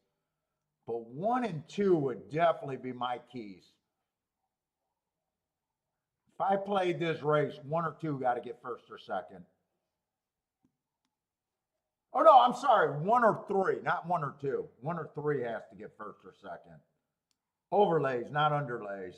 But 1 and 2 would definitely be my keys. If I played this race, 1 or 2 got to get first or second. Oh, no, I'm sorry. 1 or 3, not 1 or 2. 1 or 3 has to get first or second. Overlays, not underlays.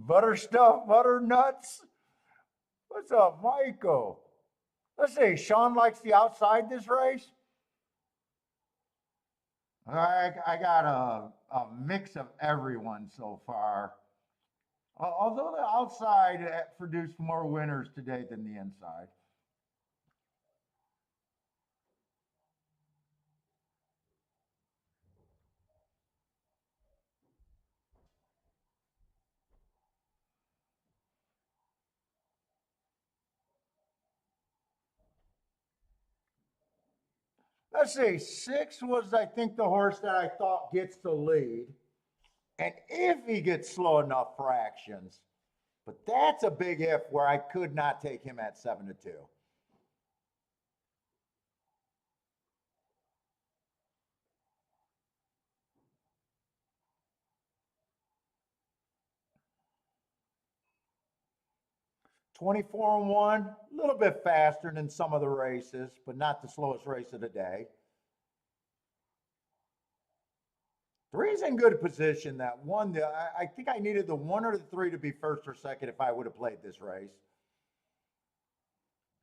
Butterstuff, butternuts. What's up, Michael? Let's see, Sean likes the outside this race. I got a mix of everyone so far. Although the outside produced more winners today than the inside. Let's see, 6 was, I think, the horse that I thought gets the lead. And if he gets slow enough fractions, but that's a big if where I could not take him at 7-2. $24-1, a little bit faster than some of the races, but not the slowest race of the day. 3's in good position. That 1, I think I needed the 1 or the 3 to be first or second if I would have played this race.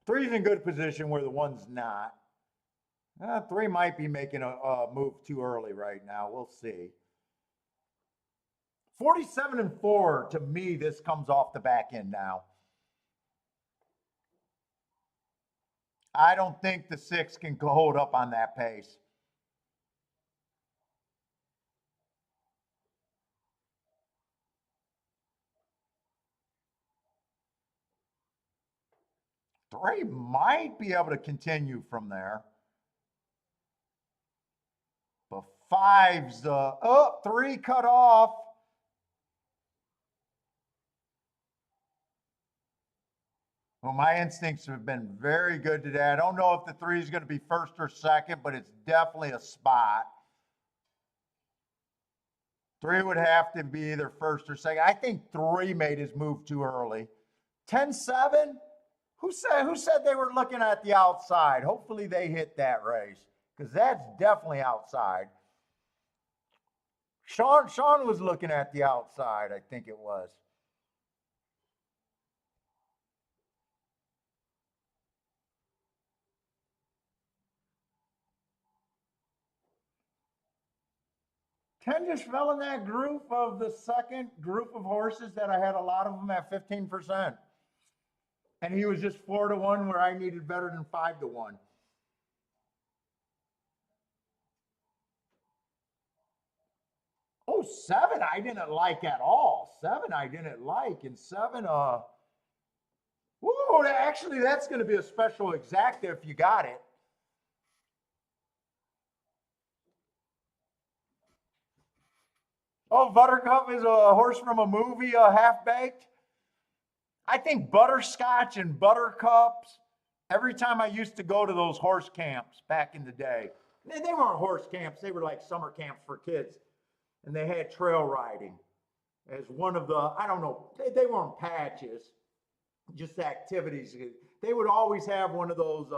3's in good position where the 1's not. 3 might be making a move too early right now. We'll see. 47-4, to me, this comes off the back end now. I don't think the 6 can hold up on that pace. Three might be able to continue from there. But 5's, 3 cut off. Well, my instincts have been very good today. I don't know if the 3 is going to be first or second, but it's definitely a spot. 3 would have to be either first or second. I think 3 made his move too early. 10-7? Who said they were looking at the outside? Hopefully they hit that race, because that's definitely outside. Sean was looking at the outside, I think it was. 10 just fell in that group of the second group of horses that I had a lot of them at 15%. And he was just 4-1 where I needed better than 5-1. Oh, 7 I didn't like at all. 7 I didn't like. And 7, whoa, actually that's going to be a special exacta if you got it. Oh, Buttercup is a horse from a movie, Half-Baked. I think Butterscotch and Buttercups, every time I used to go to those horse camps back in the day, they weren't horse camps, they were like summer camps for kids. And they had trail riding as one of the, I don't know, they weren't patches, just activities. They would always have one of those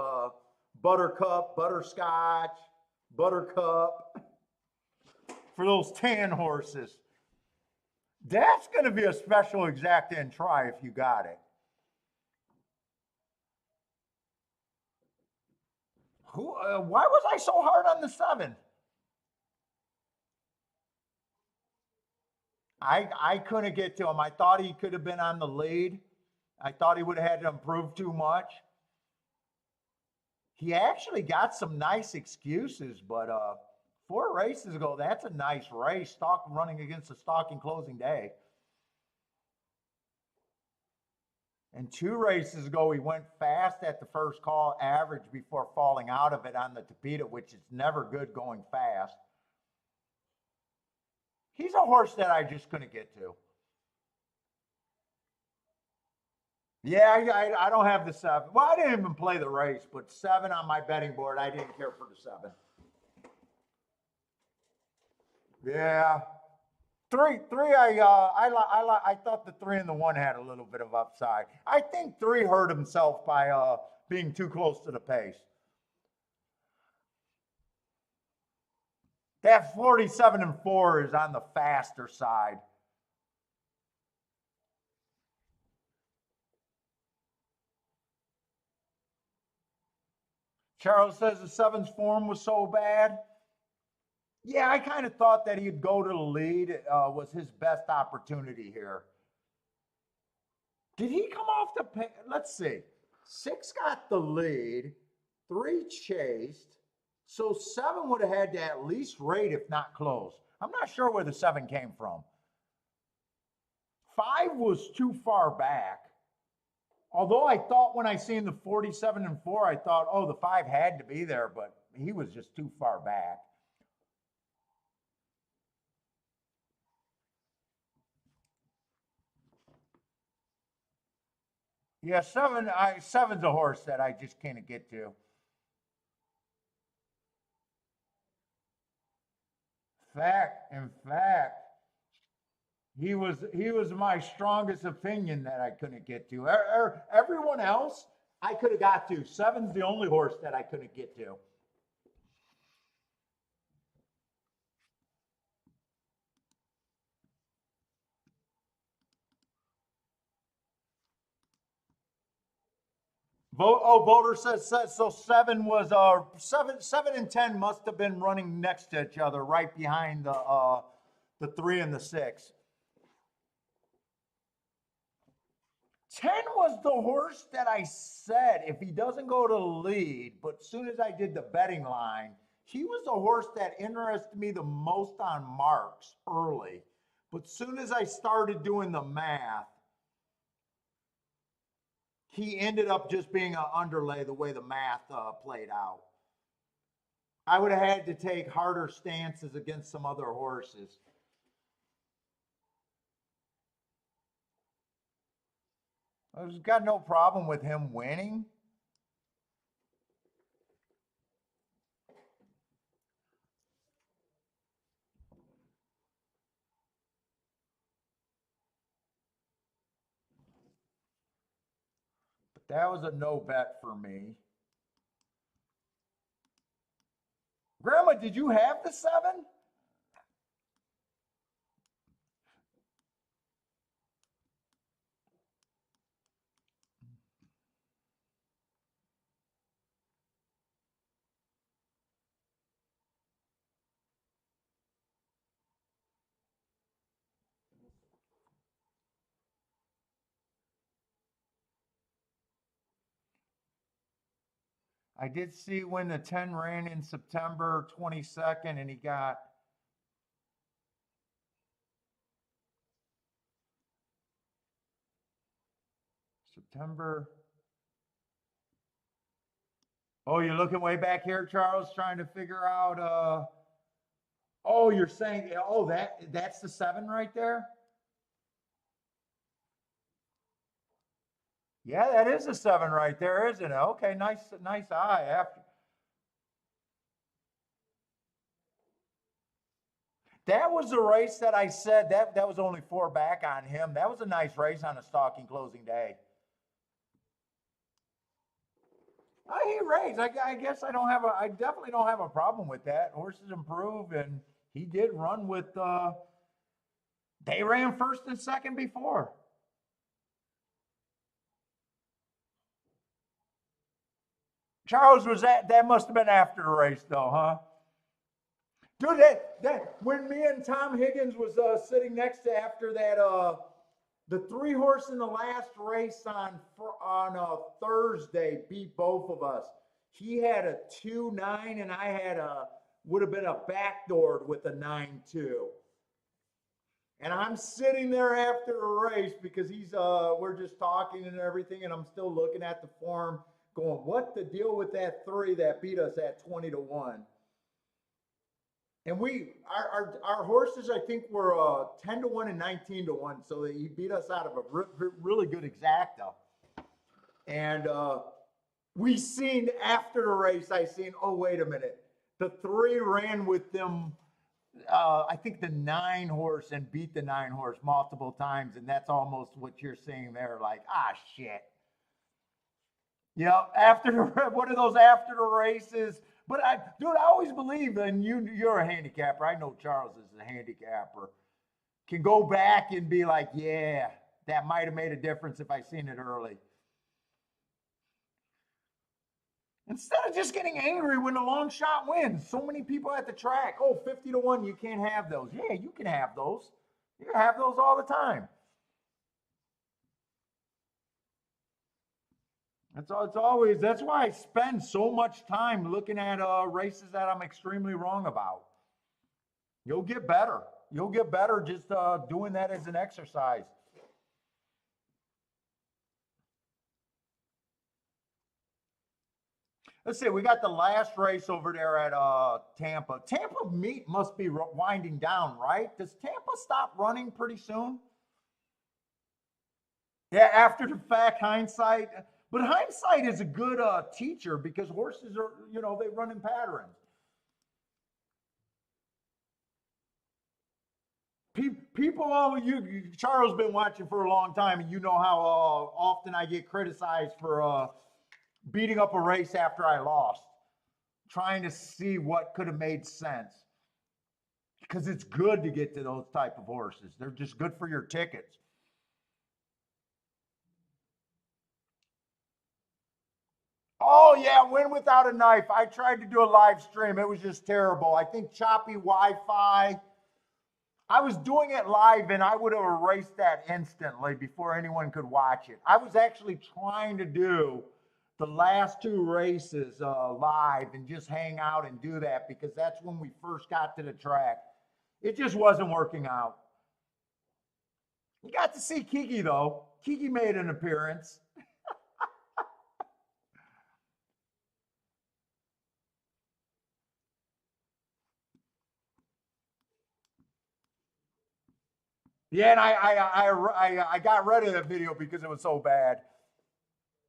Buttercup, Butterscotch, Buttercup for those tan horses. That's going to be a special exacta and try if you got it. Why was I so hard on the 7? I couldn't get to him. I thought he could have been on the lead. I thought he would have had to improve too much. He actually got some nice excuses, but 4 races ago, that's a nice race. Running against the stalking closing day. And 2 races ago, he went fast at the first call, average before falling out of it on the Tapeta, which is never good going fast. He's a horse that I just couldn't get to. Yeah, I don't have the 7. Well, I didn't even play the race, but 7 on my betting board, I didn't care for the 7. Yeah. 3, I thought the 3 and the 1 had a little bit of upside. I think 3 hurt himself by being too close to the pace. That 47-4 is on the faster side. Charles says the 7's form was so bad. Yeah, I kind of thought that he'd go to the lead was his best opportunity here. Did he come off the pace? Let's see. 6 got the lead. 3 chased. So 7 would have had to at least rate, if not close. I'm not sure where the 7 came from. 5 was too far back. Although I thought when I seen the 47-4, I thought, oh, the 5 had to be there, but he was just too far back. Yeah, 7's a horse that I just can't get to. In fact, he was my strongest opinion that I couldn't get to. Everyone else I could have got to. 7's the only horse that I couldn't get to. Boulder says so. 7 was 7 and 10 must have been running next to each other, right behind the 3 and the 6. 10 was the horse that I said if he doesn't go to the lead, but as soon as I did the betting line, he was the horse that interested me the most on marks early. But as soon as I started doing the math, he ended up just being an underlay the way the math played out. I would have had to take harder stances against some other horses. I've got no problem with him winning. But that was a no bet for me. Grandma, did you have the 7? I did see when the 10 ran in September 22nd, and he got September. Oh, you're looking way back here, Charles, trying to figure out. Oh, you're saying, oh, that's the 7 right there? Yeah, that is a 7 right there, isn't it? Okay, nice eye. After that was the race that I said that was only 4 back on him. That was a nice race on a stalking closing day. He raced. I guess I definitely don't have a problem with that. Horses improve, and he did run with. They ran first and second before. Charles, was that must have been after the race though, huh? Dude, that when me and Tom Higgins was sitting next to after that the 3 horse in the last race on Thursday beat both of us. He had a 2-9 and I had would have been a backdoored with a 9-2. And I'm sitting there after the race because we're just talking and everything, and I'm still looking at the form, going, what the deal with that 3 that beat us at 20-1? And our horses, I think, were 10-1 and 19-1, so he beat us out of a really good exacta. And we seen after the race, oh, wait a minute. The 3 ran with them, I think the 9 horse, and beat the 9 horse multiple times, and that's almost what you're seeing there, like, shit. You know, one of those after the races. But I always believe, and you're a handicapper. I know Charles is a handicapper. Can go back and be like, yeah, that might have made a difference if I seen it early. Instead of just getting angry when the long shot wins. So many people at the track, 50-1, you can't have those. Yeah, you can have those. You can have those all the time. That's why I spend so much time looking at races that I'm extremely wrong about. You'll get better. You'll get better just doing that as an exercise. Let's see, we got the last race over there at Tampa. Tampa meet must be winding down, right? Does Tampa stop running pretty soon? Yeah, after the fact, hindsight. But hindsight is a good teacher because horses are, they run in patterns. Charles been watching for a long time, and you know how often I get criticized for beating up a race after I lost, trying to see what could have made sense. Because it's good to get to those type of horses. They're just good for your tickets. Oh, yeah, win without a knife. I tried to do a live stream. It was just terrible. I think choppy Wi-Fi. I was doing it live, and I would have erased that instantly before anyone could watch it. I was actually trying to do the last 2 races live and just hang out and do that because that's when we first got to the track. It just wasn't working out. You got to see Kiki, though. Kiki made an appearance. Yeah, and I got rid of that video because it was so bad.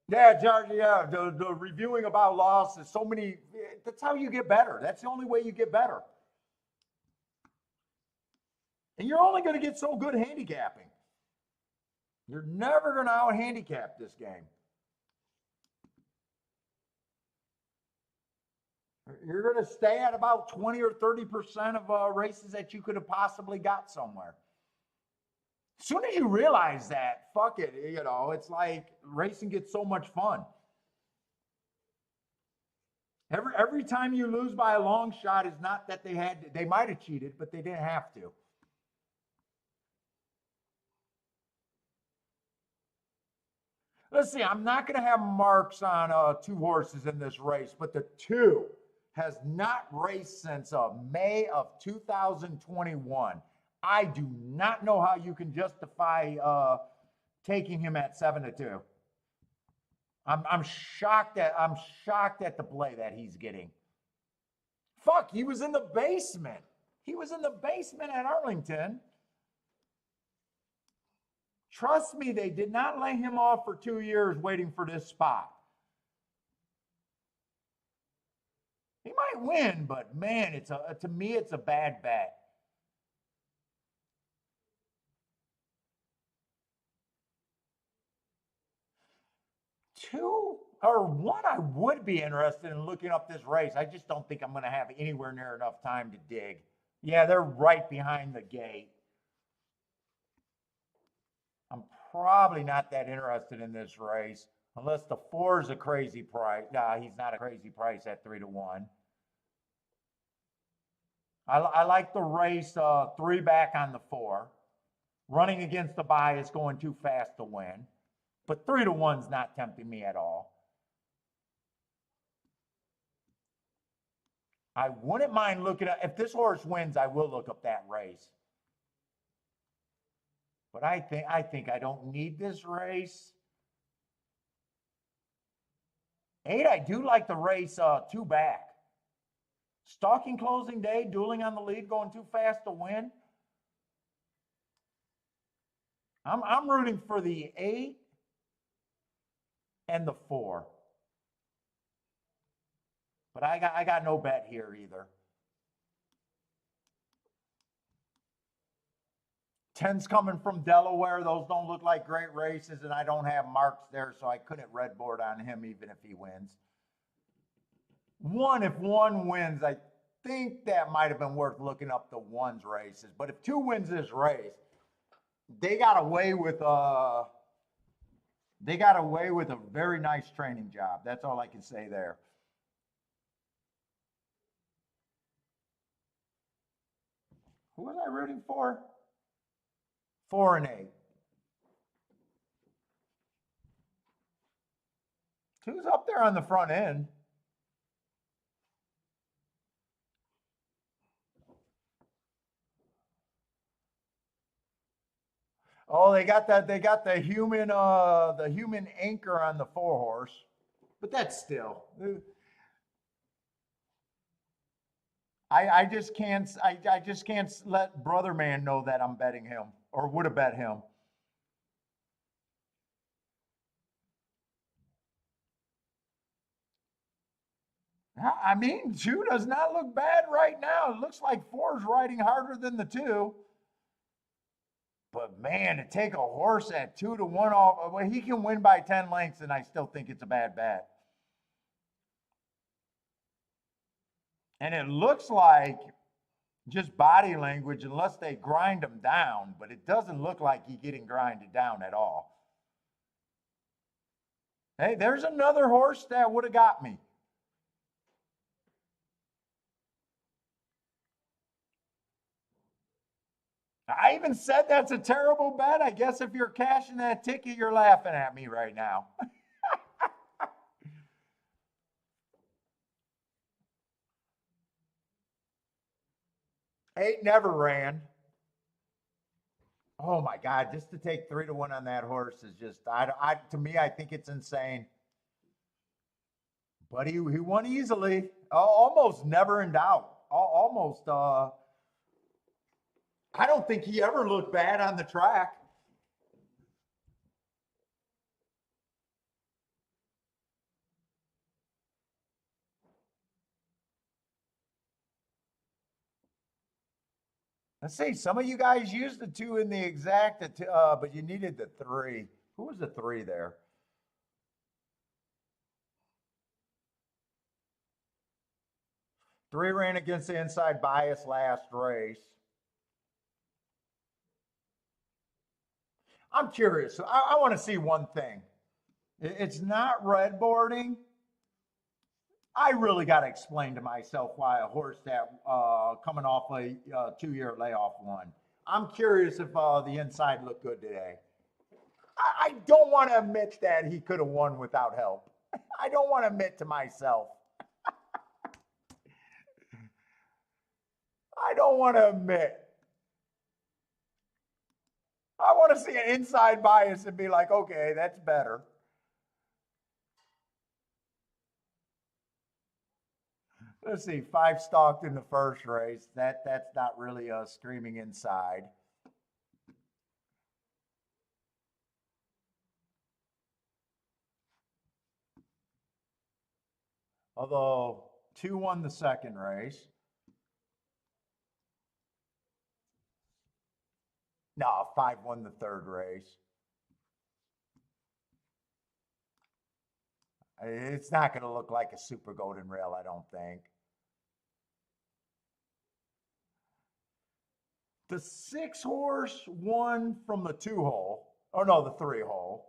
Yeah, George, yeah, the reviewing about losses, so many, that's how you get better. That's the only way you get better. And you're only going to get so good handicapping. You're never going to out-handicap this game. You're going to stay at about 20 or 30% of races that you could have possibly got somewhere. As soon as you realize that, fuck it, it's like racing gets so much fun. Every time you lose by a long shot is not that they might have cheated, but they didn't have to. Let's see, I'm not going to have marks on two horses in this race, but the two has not raced since May of 2021. I do not know how you can justify taking him at 7-2. I'm shocked at the play that he's getting. Fuck, he was in the basement. He was in the basement at Arlington. Trust me, they did not lay him off for 2 years waiting for this spot. He might win, but man, to me, it's a bad bet. Two or one, I would be interested in looking up this race. I just don't think I'm going to have anywhere near enough time to dig. Yeah, they're right behind the gate. I'm probably not that interested in this race unless the 4 is a crazy price. Nah, he's not a crazy price at 3-1. I like the race 3 back on the 4. Running against the bias, going too fast to win. But 3-1's not tempting me at all. I wouldn't mind looking at, if this horse wins, I will look up that race. But I think I don't need this race. 8, I do like the race 2 back. Stalking closing day, dueling on the lead, going too fast to win. I'm rooting for the 8 and the 4. But I got no bet here either. 10's coming from Delaware. Those don't look like great races, and I don't have marks there, so I couldn't red board on him even if he wins. 1, if 1 wins, I think that might have been worth looking up the 1's races. But if 2 wins this race, they got away with a very nice training job. That's all I can say there. Who was I rooting for? 4 and 8. 2's up there on the front end. Oh, they got the human anchor on the 4 horse. But that's still. I just can't let Brother Man know that I'm betting him or would have bet him. I mean, 2 does not look bad right now. It looks like 4's riding harder than the 2. But man, to take a horse at 2-1 off, well, he can win by 10 lengths, and I still think it's a bad bet. And it looks like just body language, unless they grind him down, but it doesn't look like he's getting grinded down at all. Hey, there's another horse that would have got me. I even said that's a terrible bet. I guess if you're cashing that ticket, you're laughing at me right now. 8 never ran. Oh my God, just to take 3-1 on that horse is just, to me, I think it's insane. But he won easily, almost never in doubt. Almost, I don't think he ever looked bad on the track. Let's see, some of you guys used the 2 in the exact, but you needed the 3. Who was the 3 there? Three ran against the inside bias last race. I'm curious. I want to see one thing. It's not red boarding. I really got to explain to myself why a horse that coming off a 2-year layoff won. I'm curious if the inside looked good today. I don't want to admit that he could have won without help. I don't want to admit to myself. I don't want to admit. I want to see an inside bias and be like, okay, that's better. Let's see, 5 stalked in the first race. That's not really a screaming inside. Although 2 won the second race. No, 5 won the third race. It's not going to look like a super golden rail, I don't think. The 6 horse won from the 2 hole. Oh, no, the 3 hole.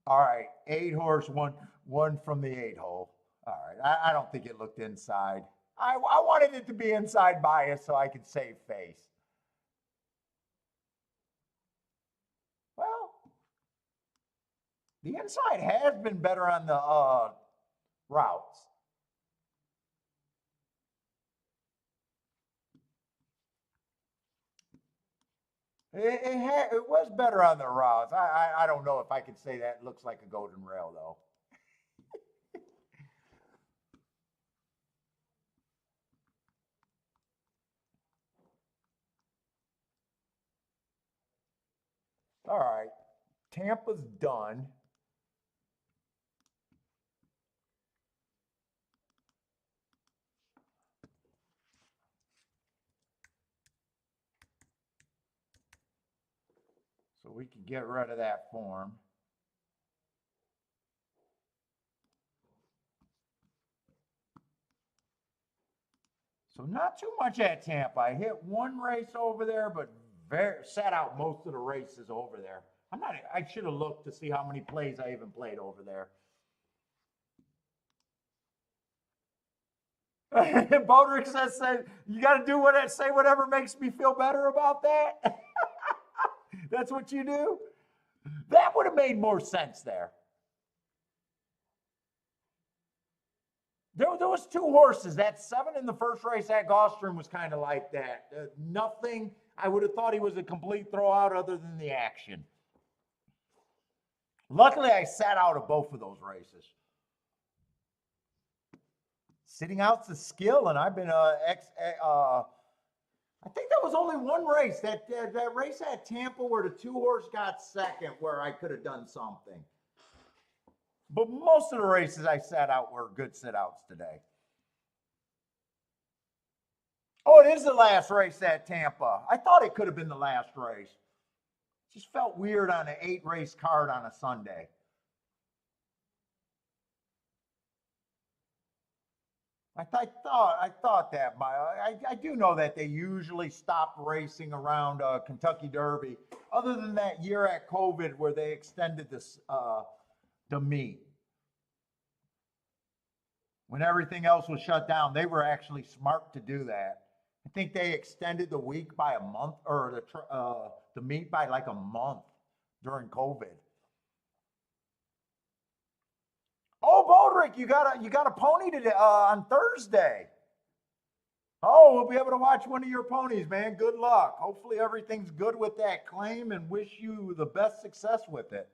All right, 8 horse won from the 8 hole. All right, I don't think it looked inside. I wanted it to be inside bias so I could save face. Well, the inside has been better on the routes. It was better on the routes. I don't know if I could say that looks like a golden rail, though. All right, Tampa's done. So we can get rid of that form. So not too much at Tampa. I hit 1 race over there, but sat out most of the races over there. I should have looked to see how many plays I even played over there. Bodrick says you got to do say whatever makes me feel better about that. That's what you do? That would have made more sense there. There was 2 horses. That 7 in the first race at Gulfstream was kind of like that. Nothing. I would have thought he was a complete throwout other than the action. Luckily, I sat out of both of those races. Sitting out's a skill, and I've been I think that was only 1 race. That race at Tampa where the 2 horse got second, where I could have done something. But most of the races I sat out were good sit-outs today. Oh, it is the last race at Tampa. I thought it could have been the last race. Just felt weird on an 8-race card on a Sunday. I thought that. I do know that they usually stop racing around Kentucky Derby, other than that year at COVID where they extended this the meet. When everything else was shut down, they were actually smart to do that. I think they extended the week by a month, or the meet by like a month during COVID. Oh, Bodrick, you got a pony today on Thursday. Oh, we'll be able to watch one of your ponies, man. Good luck. Hopefully everything's good with that claim, and wish you the best success with it.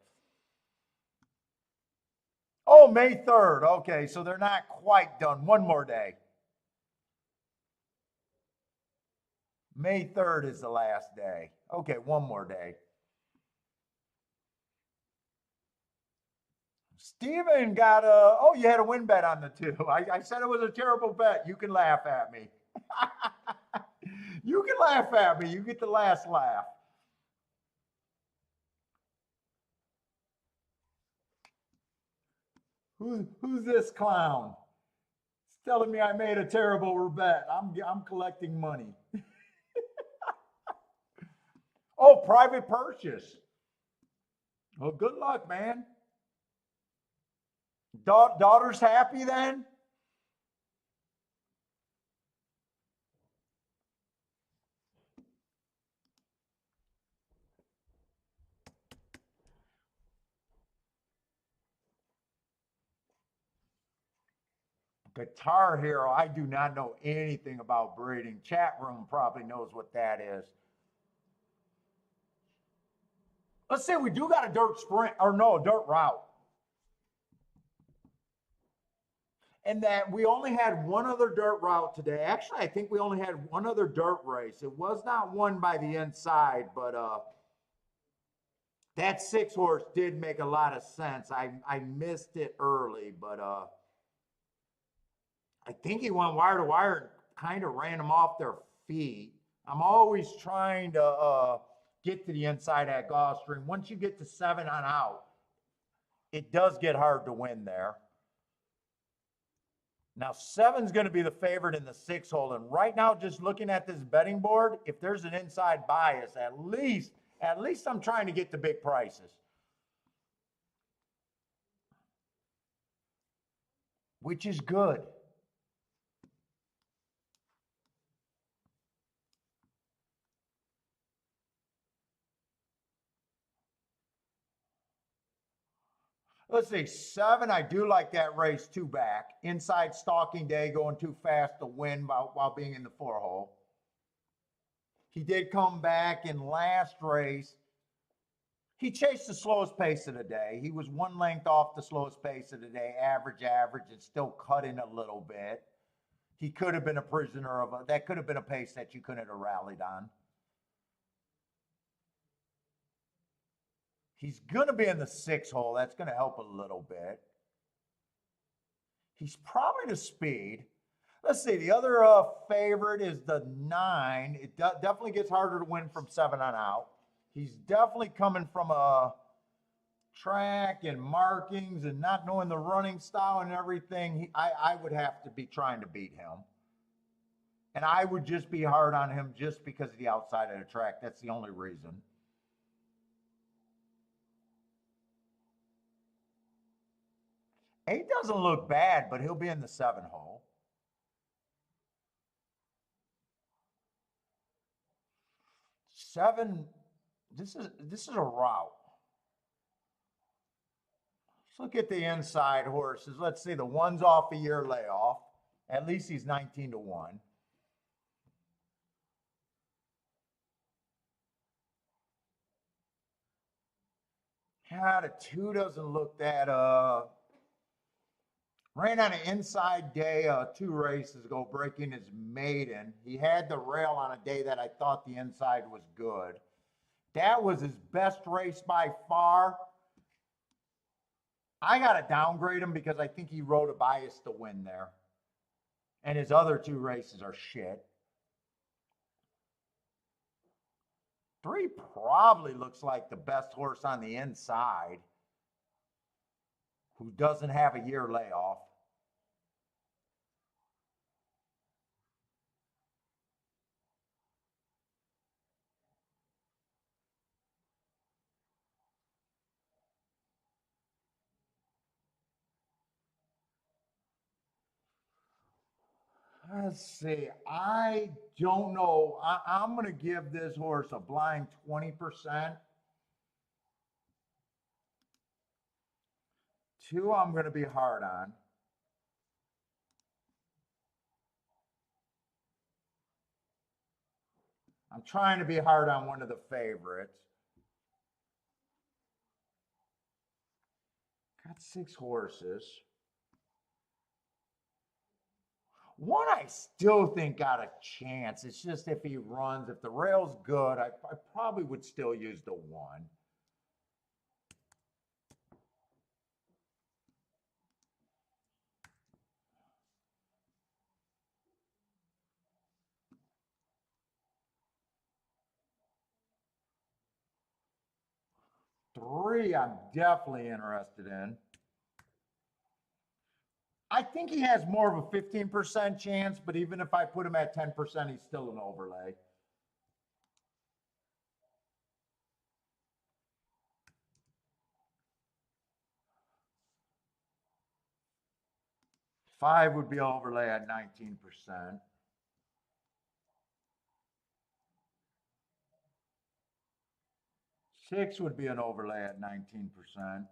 Oh, May 3rd. Okay, so they're not quite done. 1 more day. May 3rd is the last day. Okay, 1 more day. Steven got you had a win bet on the 2. I said it was a terrible bet. You can laugh at me. You can laugh at me. You get the last laugh. Who's this clown? He's telling me I made a terrible bet. I'm collecting money. Oh, private purchase. Well, good luck, man. Daughter's happy then? Guitar Hero, I do not know anything about breeding. Chat room probably knows what that is. Let's say we do got a dirt sprint, or no, dirt route. And that we only had one other dirt route today. Actually, I think we only had one other dirt race. It was not won by the inside, but that 6-horse did make a lot of sense. I missed it early, but I think he went wire to wire and kind of ran them off their feet. I'm always trying to get to the inside at Gulfstream. Once you get to 7 on out, it does get hard to win there. Now, 7's going to be the favorite in the 6-hole. And right now, just looking at this betting board, if there's an inside bias, at least I'm trying to get the big prices. Which is good. Let's see, 7, I do like that race 2 back. Inside stalking day, going too fast to win while being in the 4-hole. He did come back in last race. He chased the slowest pace of the day. He was 1 length off the slowest pace of the day, average, and still cutting a little bit. He could have been a prisoner of that could have been a pace that you couldn't have rallied on. He's going to be in the 6-hole. That's going to help a little bit. He's probably the speed. Let's see. The other favorite is the 9. It definitely gets harder to win from 7 on out. He's definitely coming from a track and markings and not knowing the running style and everything. I would have to be trying to beat him. And I would just be hard on him just because of the outside of the track. That's the only reason. 8 doesn't look bad, but he'll be in the 7-hole. 7, this is a route. Let's look at the inside horses. Let's see, the 1's off a year layoff. At least he's 19 to 1. Yeah, the 2 doesn't look that ran on an inside day 2 races ago, breaking his maiden. He had the rail on a day that I thought the inside was good. That was his best race by far. I got to downgrade him because I think he rode a bias to win there. And his other 2 races are shit. 3 probably looks like the best horse on the inside, who doesn't have a year layoff. Let's see. I don't know. I'm going to give this horse a blind 20%. 2, I'm going to be hard on. I'm trying to be hard on one of the favorites. Got 6 horses. 1 I still think got a chance. It's just if he runs, if the rail's good, I probably would still use the 1. Three, I'm definitely interested in. I think he has more of a 15% chance, but even if I put him at 10%, he's still an overlay. Five would be overlay at 19%. Six would be an overlay at 19%.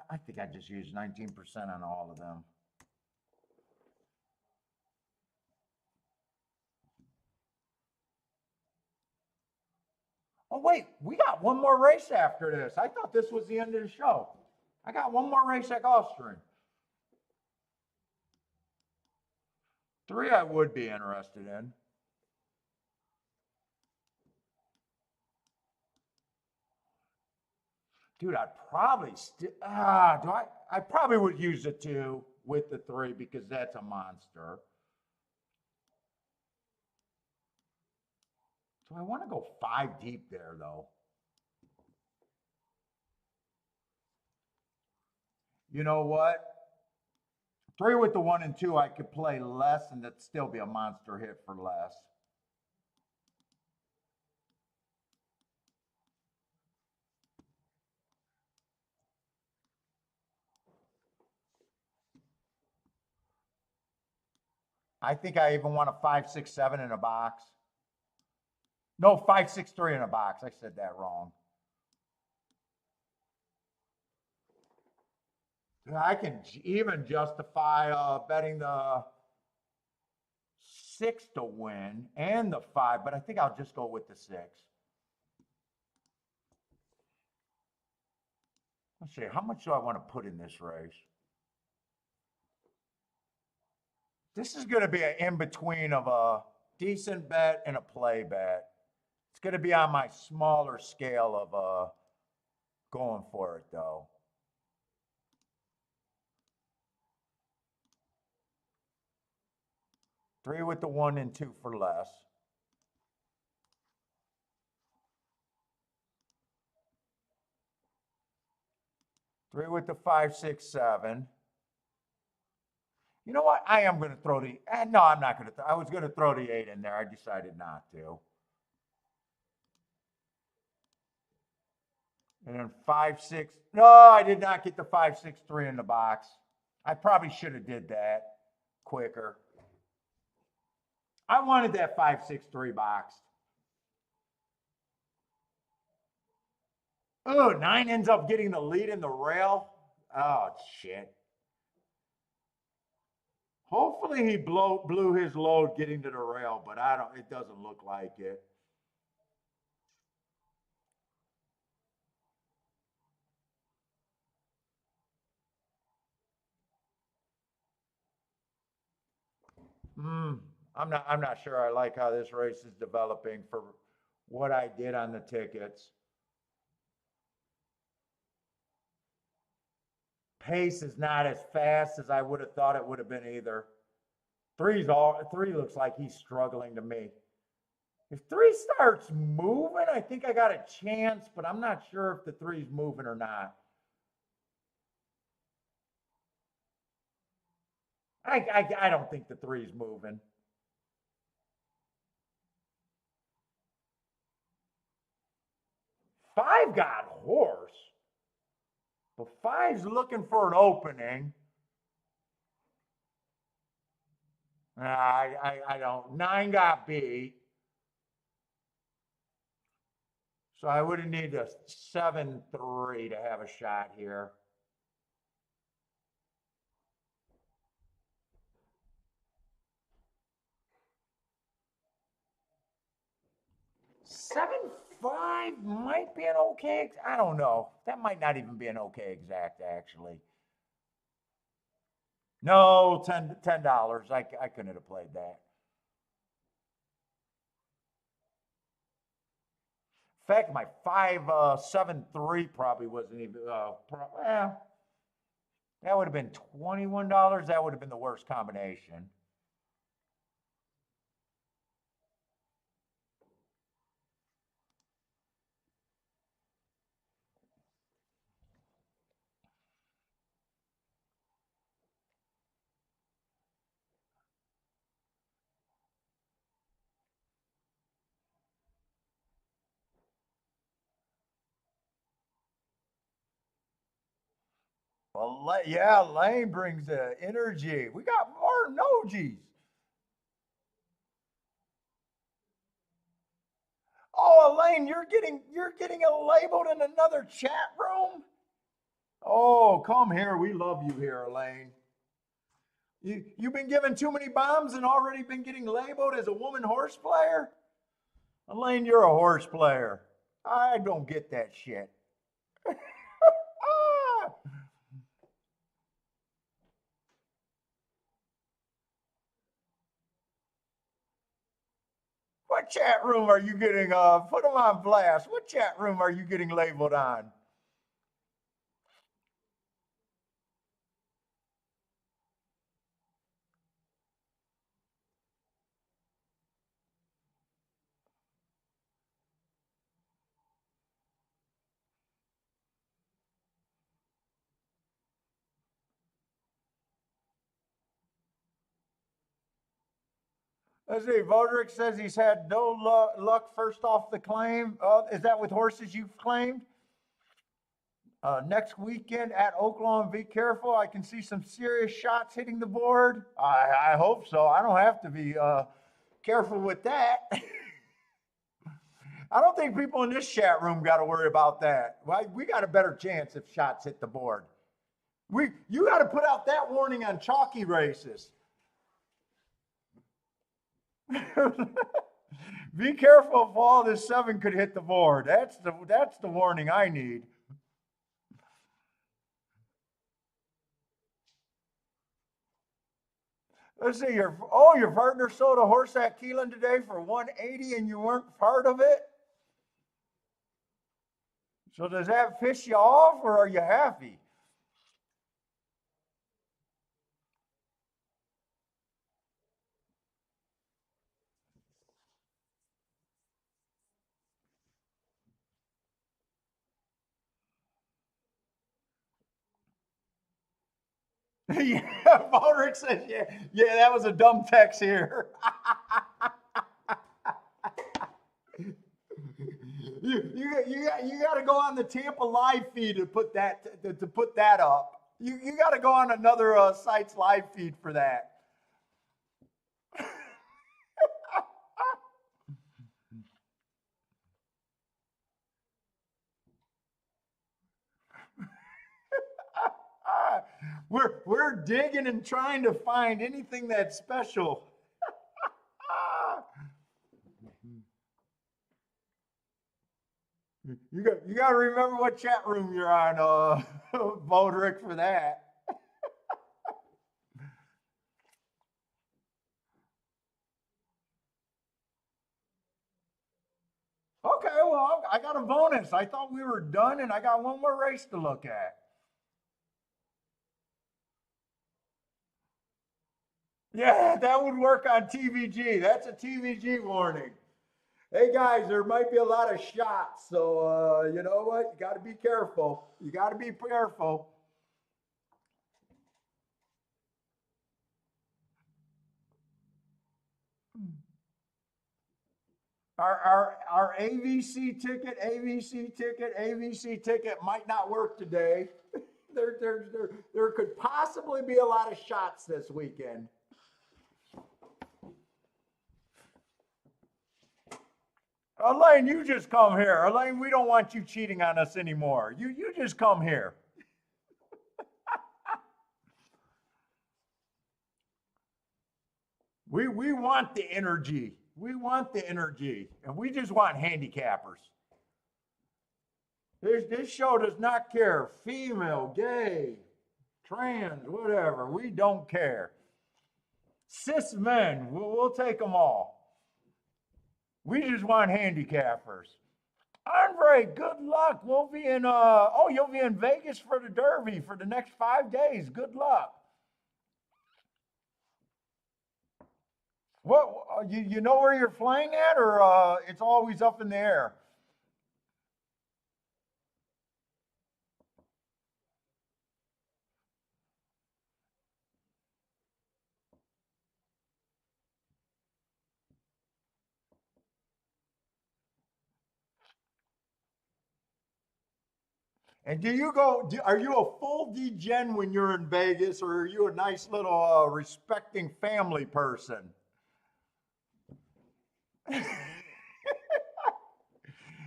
I think I just used 19% on all of them. Oh, wait, we got one more race after this. I thought this was the end of the show. I got one more race at Gulfstream. 3 I would be interested in. Dude, I'd probably I probably would use the 2 with the 3 because that's a monster. So I want to go 5 deep there though. You know what? 3 with the 1 and 2, I could play less and it'd still be a monster hit for less. I think I even want a 5, 6, 7 in a box. No, 5, 6, 3 in a box. I said that wrong. I can even justify betting the 6 to win and the 5, but I think I'll just go with the 6. Let's see, how much do I want to put in this race? This is going to be an in-between of a decent bet and a play bet. It's going to be on my smaller scale of going for it, though. Three with the 1 and 2 for less. Three with the 5, 6, 7. You know what? I am going to throw the. No, I'm not going to. I was going to throw the 8 in there. I decided not to. And then 5, 6. No, I did not get the 5, 6, 3 in the box. I probably should have did that quicker. I wanted that 5, 6, 3 box. Oh, 9 ends up getting the lead in the rail. Oh, shit. Hopefully he blew his load getting to the rail, but it doesn't look like it. I'm not sure I like how this race is developing for what I did on the tickets. Pace is not as fast as I would have thought it would have been either. 3 looks like he's struggling to me. If 3 starts moving, I think I got a chance, but I'm not sure if the 3's moving or not. I don't think the 3's moving. Five got horse. But 5's looking for an opening. I don't. 9 got beat. So I would need a 7-3 to have a shot here. Seven five might be an okay. I don't know. That might not even be an okay exact, actually. No, $10. I couldn't have played that. In fact, my 5-7-3 probably wasn't even. That would have been $21. That would have been the worst combination. Well, yeah, Lane brings the energy. We got more emojis. Oh, Elaine, you're getting labeled in another chat room. Oh, come here. We love you here, Elaine. You've been given too many bombs and already been getting labeled as a woman horse player? Elaine, you're a horse player. I don't get that shit. Ah! What chat room are you getting, put them on blast. What chat room are you getting labeled on? Let's see, Vodrick says he's had no luck first off the claim. Is that with horses you've claimed? Next weekend at Oklahoma, be careful. I can see some serious shots hitting the board. I hope so. I don't have to be careful with that. I don't think people in this chat room got to worry about that. We got a better chance if shots hit the board. You got to put out that warning on chalky races. Be careful if all this 7 could hit the board. That's the warning I need. Let's see, your partner sold a horse at Keeneland today for $180 and you weren't part of it? So does that piss you off or are you happy? Yeah, Baldrick says, yeah, that was a dumb text here. You got to go on the Tampa live feed to put that up. You got to go on another site's live feed for that. We're digging and trying to find anything that's special. You got to remember what chat room you're on, Vodrick, for that. Okay, well, I got a bonus. I thought we were done, and I got one more race to look at. Yeah, that would work on TVG. That's a TVG warning. Hey guys, there might be a lot of shots, so you know what? You got to be careful. You got to be careful. Our AVC ticket might not work today. There could possibly be a lot of shots this weekend. Elaine, you just come here. Elaine, we don't want you cheating on us anymore. You just come here. We want the energy. We want the energy. And we just want handicappers. This show does not care. Female, gay, trans, whatever. We don't care. Cis men, we'll take them all. We just want handicappers. Andre, good luck. We'll be in, you'll be in Vegas for the Derby for the next 5 days. Good luck. What, you know where you're flying at, or it's always up in the air? And are you a full degen when you're in Vegas, or are you a nice little respecting family person?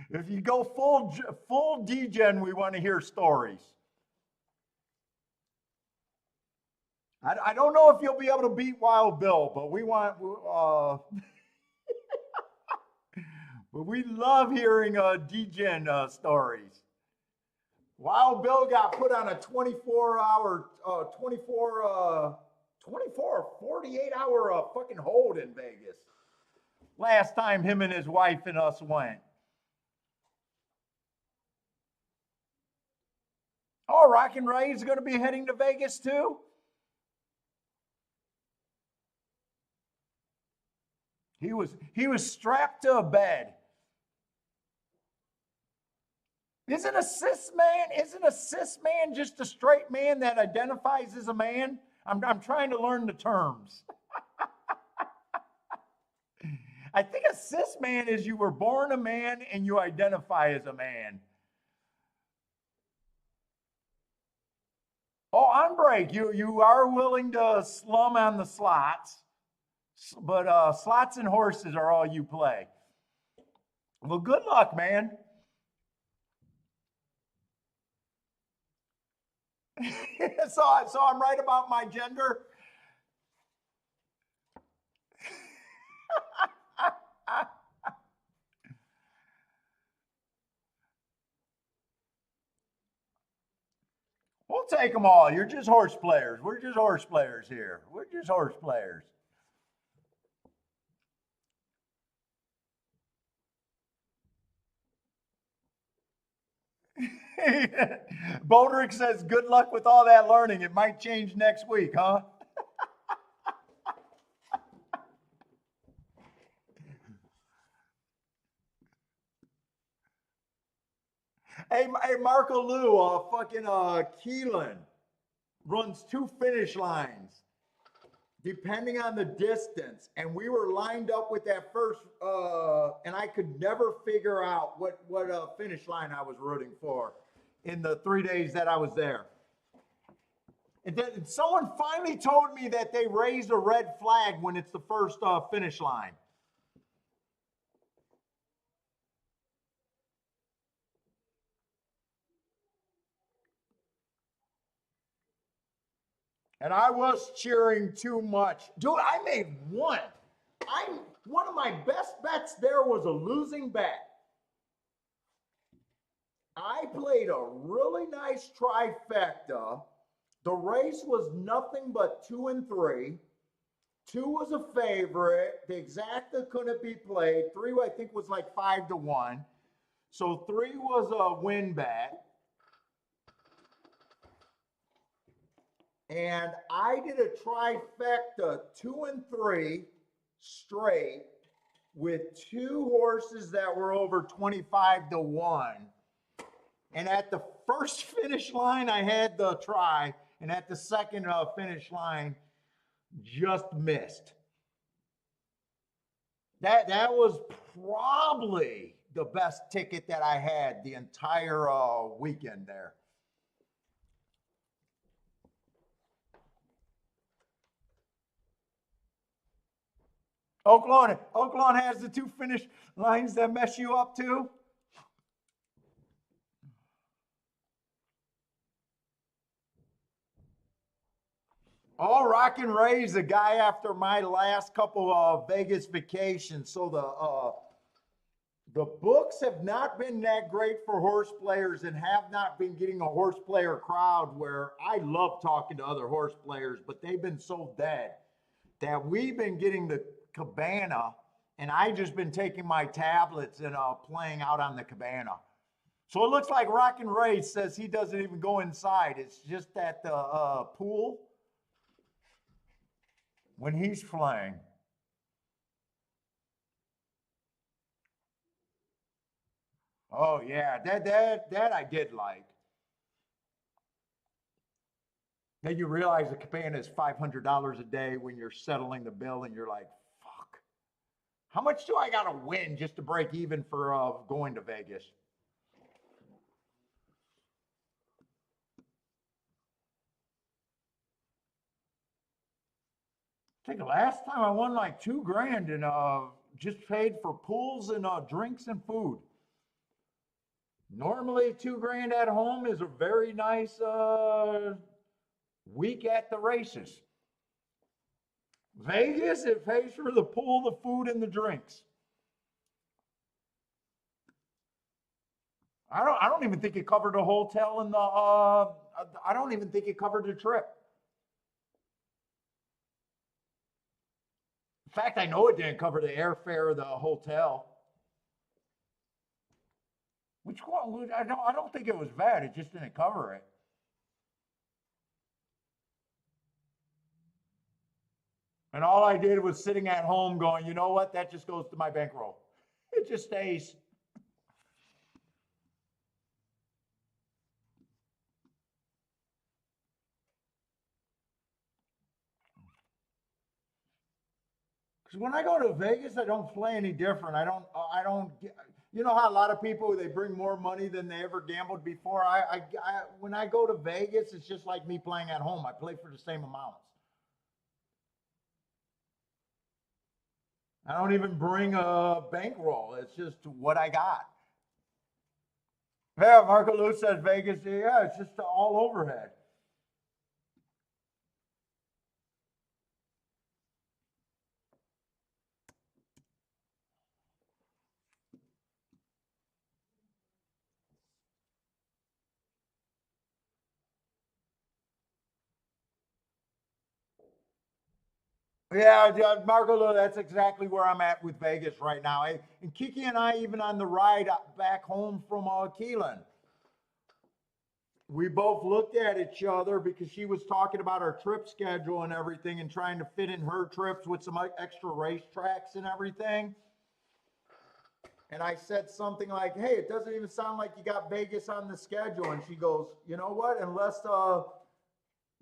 If you go full degen, we want to hear stories. I don't know if you'll be able to beat Wild Bill, but but we love hearing DGen stories. Wild Bill got put on a 48-hour fucking hold in Vegas. Last time him and his wife and us went. Oh, Rockin' Ray's going to be heading to Vegas too? He was strapped to a bed. Isn't a cis man just a straight man that identifies as a man? I'm trying to learn the terms. I think a cis man is you were born a man and you identify as a man. Oh, on break, you are willing to slum on the slots, but slots and horses are all you play. Well, good luck, man. so I'm right about my gender. We'll take them all. You're just horse players. We're just horse players here. We're just horse players. Bodrick says, good luck with all that learning. It might change next week, huh? Hey, Marco Lou, fucking Keeneland runs 2 finish lines, depending on the distance. And we were lined up with that first, and I could never figure out what finish line I was rooting for in the 3 days that I was there. And then someone finally told me that they raised a red flag when it's the first finish line. And I was cheering too much. Dude, I made one. One of my best bets there was a losing bet. I played a really nice trifecta. The race was nothing but 2 and 3. 2 was a favorite. The exacta couldn't be played. 3, I think, was like 5-1. So 3 was a win bet. And I did a trifecta 2 and 3 straight with 2 horses that were over 25-1. And at the first finish line, I had the try, and at the second finish line, just missed. That was probably the best ticket that I had the entire weekend there. Oaklawn has the 2 finish lines that mess you up too. All Rockin' Ray's a guy after my last couple of Vegas vacations. So the books have not been that great for horse players and have not been getting a horse player crowd where I love talking to other horse players, but they've been so dead that we've been getting the cabana, and I just been taking my tablets and playing out on the cabana. So it looks like Rockin' Ray says he doesn't even go inside. It's just at the pool when he's playing. Oh yeah, that I did like. Then you realize the cabana is $500 a day when you're settling the bill, and you're like, fuck. How much do I got to win just to break even for going to Vegas? I think the last time I won like $2,000 and just paid for pools and drinks and food. Normally $2,000 at home is a very nice week at the races. Vegas, it pays for the pool, the food, and the drinks. I don't even think it covered the hotel and the I don't even think it covered the trip. In fact, I know it didn't cover the airfare or the hotel. Which one? I don't think it was bad. It just didn't cover it. And all I did was sitting at home going, you know what? That just goes to my bankroll. It just stays. Because when I go to Vegas, I don't play any different. I don't, you know how a lot of people, they bring more money than they ever gambled before? When I go to Vegas, it's just like me playing at home. I play for the same amounts. I don't even bring a bankroll. It's just what I got. Yeah, Marco Lou says Vegas. Yeah, it's just all overhead. Yeah, Marco, that's exactly where I'm at with Vegas right now. And Kiki and I, even on the ride back home from Keeneland, we both looked at each other because she was talking about her trip schedule and everything and trying to fit in her trips with some extra racetracks and everything. And I said something like, hey, it doesn't even sound like you got Vegas on the schedule. And she goes, you know what? Unless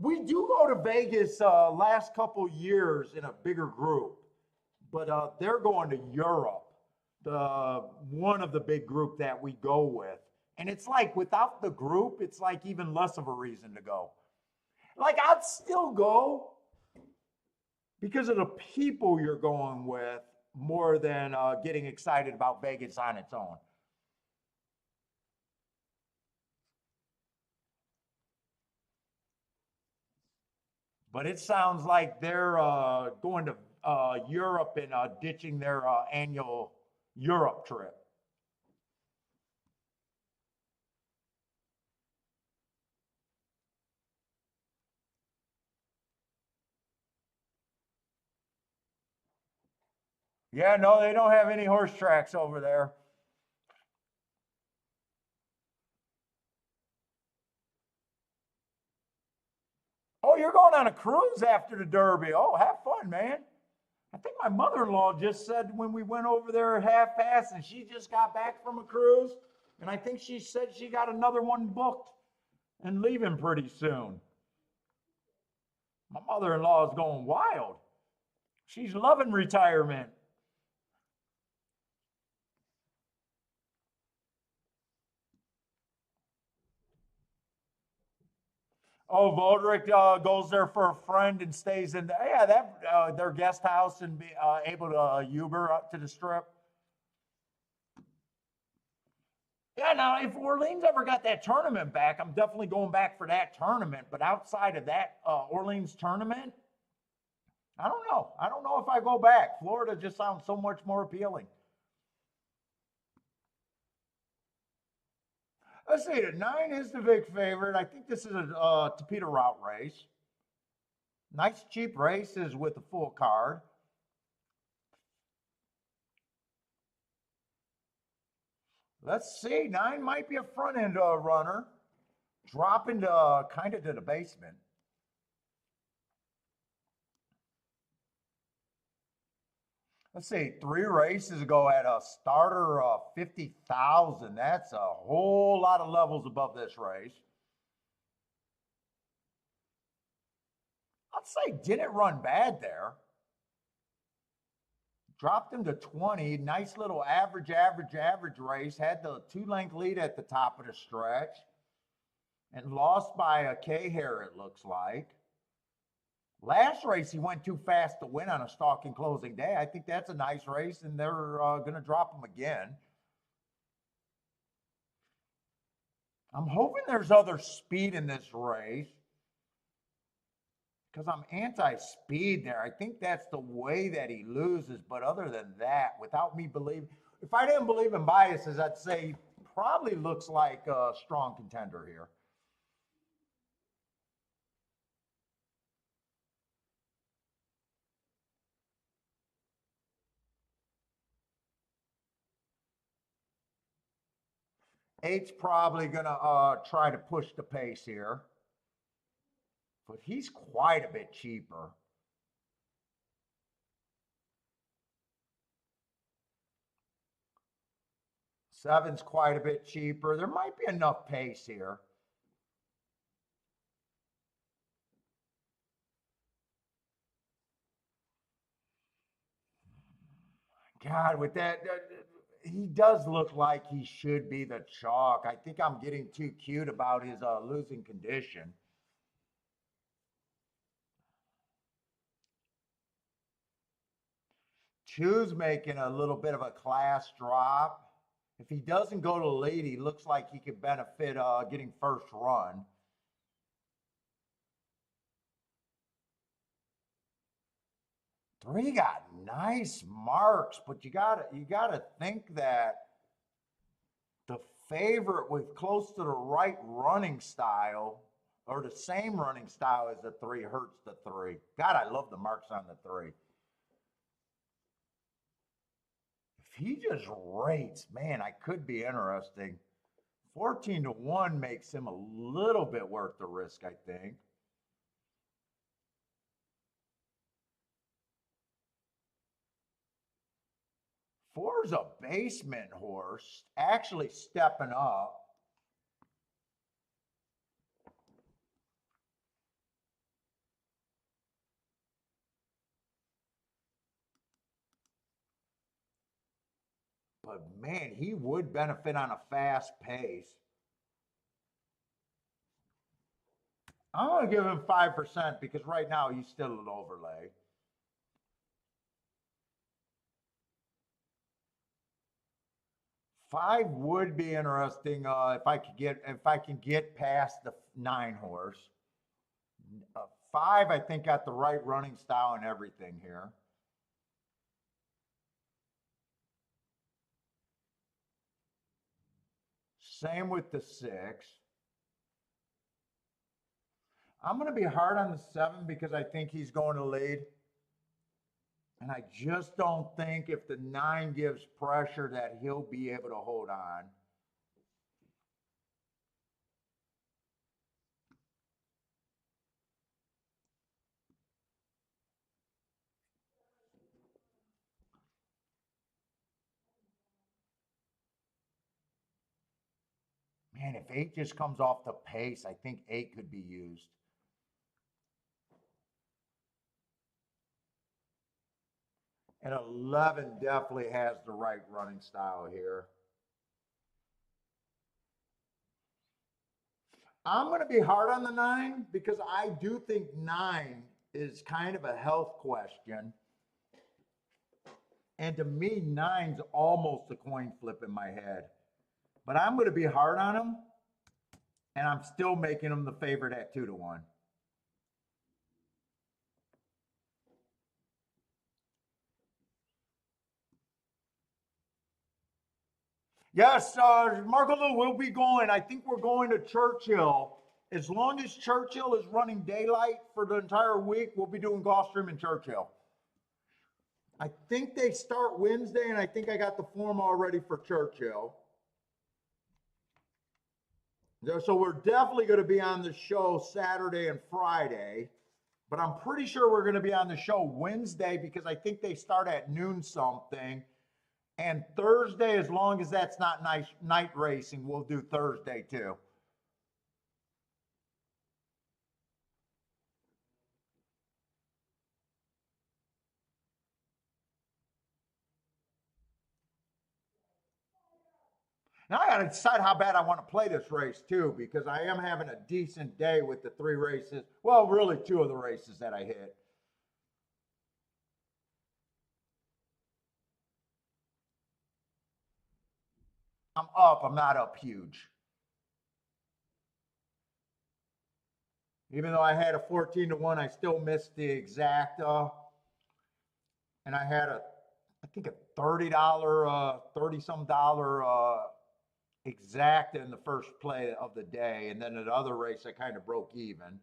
we do go to Vegas last couple years in a bigger group, but they're going to Europe, one of the big group that we go with. And it's like without the group, it's like even less of a reason to go. Like I'd still go because of the people you're going with more than getting excited about Vegas on its own. But it sounds like they're going to Europe and ditching their annual Europe trip. Yeah, no, they don't have any horse tracks over there. Oh, you're going on a cruise after the Derby. Oh, have fun, man. I think my mother-in-law just said when we went over there half-assed and she just got back from a cruise, and I think she said she got another one booked and leaving pretty soon. My mother-in-law is going wild. She's loving retirement. Oh, Voldrick goes there for a friend and stays in their guest house and be able to Uber up to the strip. Yeah, now if Orleans ever got that tournament back, I'm definitely going back for that tournament. But outside of that Orleans tournament, I don't know. I don't know if I go back. Florida just sounds so much more appealing. Let's see, the 9 is the big favorite. I think this is a Tapeta route race. Nice cheap races with a full card. Let's see, 9 might be a front end runner, dropping to kind of to the basement. Let's see, 3 races ago at a starter 50,000. That's a whole lot of levels above this race. I'd say didn't run bad there. Dropped him to 20. Nice little average race. Had the 2-length lead at the top of the stretch. And lost by a K-hair, it looks like. Last race, he went too fast to win on a stalking closing day. I think that's a nice race, and they're going to drop him again. I'm hoping there's other speed in this race. because I'm anti-speed there. I think that's the way that he loses. But other than that, without me believing, if I didn't believe in biases, I'd say he probably looks like a strong contender here. Eight's probably gonna try to push the pace here, but he's quite a bit cheaper. Seven's quite a bit cheaper. There might be enough pace here. God, with that, he does look like he should be the chalk. I think I'm getting too cute about his losing condition. Two's making a little bit of a class drop. If he doesn't go to lead, he looks like he could benefit getting first run. Three got nice marks, but you gotta think that the favorite with close to the right running style or the same running style as the three hurts the three. God, I love the marks on the three. If he just rates, man, I could be interesting. 14-1 makes him a little bit worth the risk, I think. Four's a basement horse, actually stepping up. But man, he would benefit on a fast pace. I'm going to give him 5% because right now he's still an overlay. Five would be interesting if I can get past the 9 horse. Five, I think, got the right running style and everything here. Same with the 6. I'm going to be hard on the 7 because I think he's going to lead. And I just don't think if the 9 gives pressure that he'll be able to hold on. Man, if 8 just comes off the pace, I think 8 could be used. And 11 definitely has the right running style here. I'm going to be hard on the 9 because I do think 9 is kind of a health question. And to me, 9's almost a coin flip in my head. But I'm going to be hard on him, and I'm still making him the favorite at 2-1. Yes, Marco Lou, we'll be going. I think we're going to Churchill. As long as Churchill is running daylight for the entire week, we'll be doing Gulfstream in Churchill. I think they start Wednesday, and I think I got the form already for Churchill. So we're definitely going to be on the show Saturday and Friday, but I'm pretty sure we're going to be on the show Wednesday because I think they start at noon something. And Thursday, as long as that's not night racing, we'll do Thursday too. Now I got to decide how bad I want to play this race too, because I am having a decent day with the 3 races. Well, really 2 of the races that I hit. I'm up. I'm not up huge. Even though I had a 14-1, I still missed the exacta. And I had I think a $30, 30-some dollar exacta in the first play of the day. And then at the other race, I kind of broke even.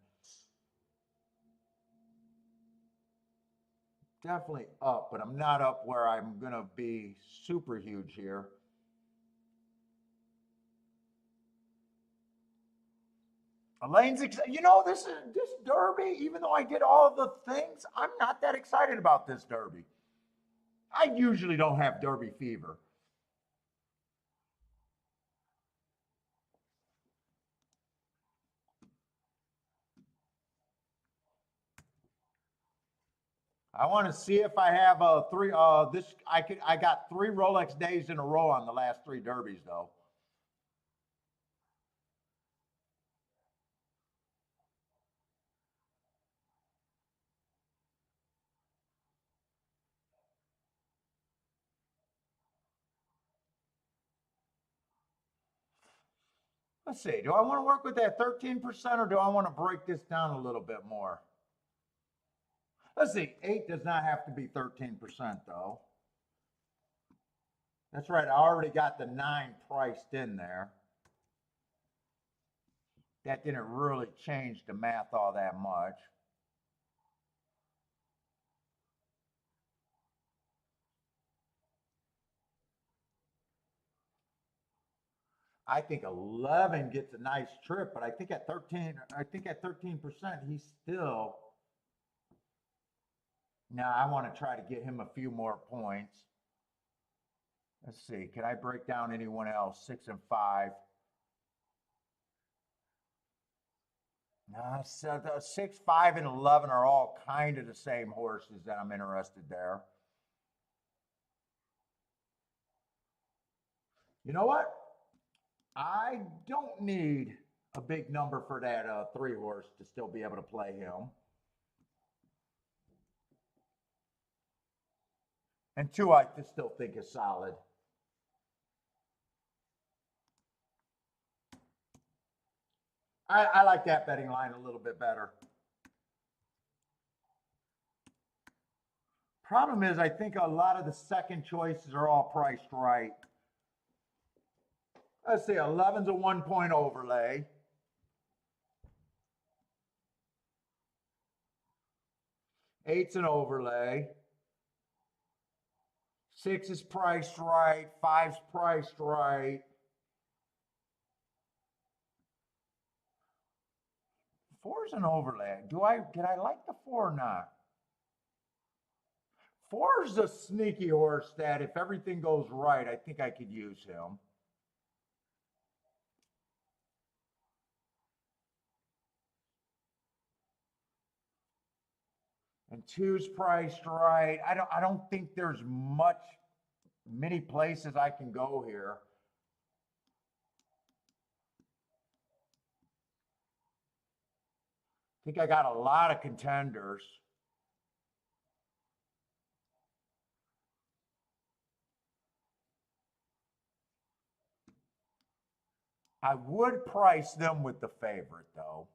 Definitely up, but I'm not up where I'm going to be super huge here. Elaine's, you know, this Derby, even though I did all the things, I'm not that excited about this Derby. I usually don't have Derby fever. I want to see if I have a three. I got 3 Rolex days in a row on the last 3 Derbies though. Let's see. Do I want to work with that 13% or do I want to break this down a little bit more? Let's see. 8 does not have to be 13% though. That's right. I already got the 9 priced in there. That didn't really change the math all that much. I think 11 gets a nice trip, but I think at 13%, he's still. Now I want to try to get him a few more points. Let's see. Can I break down anyone else? 6 and 5. No, so the 6, 5, and 11 are all kind of the same horses that I'm interested there. You know what? I don't need a big number for that 3 horse to still be able to play him. And 2, I still think is solid. I like that betting line a little bit better. Problem is, I think a lot of the second choices are all priced right. Let's see, 11's a 1-point overlay. 8's an overlay. 6 is priced right. 5's priced right. 4's an overlay. Did I like the 4 or not? 4's a sneaky horse that if everything goes right, I think I could use him. And 2's priced right. I don't think there's many places I can go here. I think I got a lot of contenders. I would price them with the favorite, though.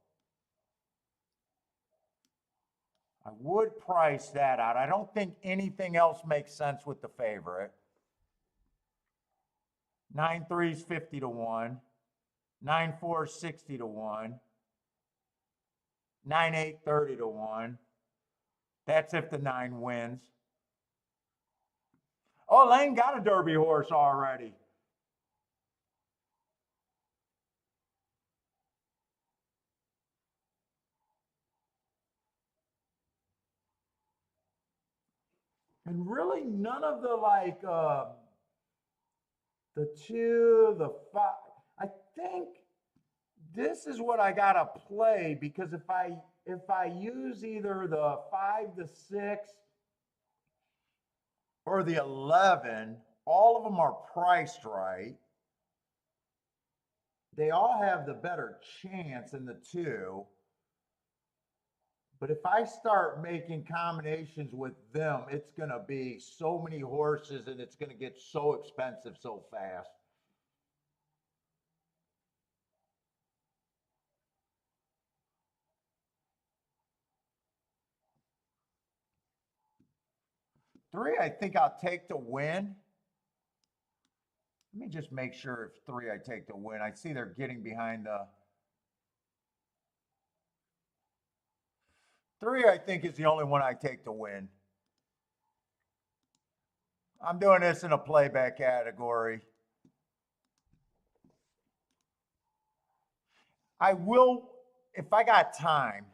I would price that out. I don't think anything else makes sense with the favorite. 9-3's 50-1. 9-4's 60-1. 9-8, 30-1. That's if the 9 wins. Oh, Lane got a Derby horse already. And really none of the the 2, the 5. I think this is what I gotta play because if I use either the 5, the 6, or the 11, all of them are priced right. They all have the better chance in the 2. But if I start making combinations with them, it's going to be so many horses and it's going to get so expensive so fast. 3, I think I'll take the win. Let me just make sure if 3 I take the win. I see they're getting behind the 3, I think is the only one I take to win. I'm doing this in a playback category. I will, if I got time,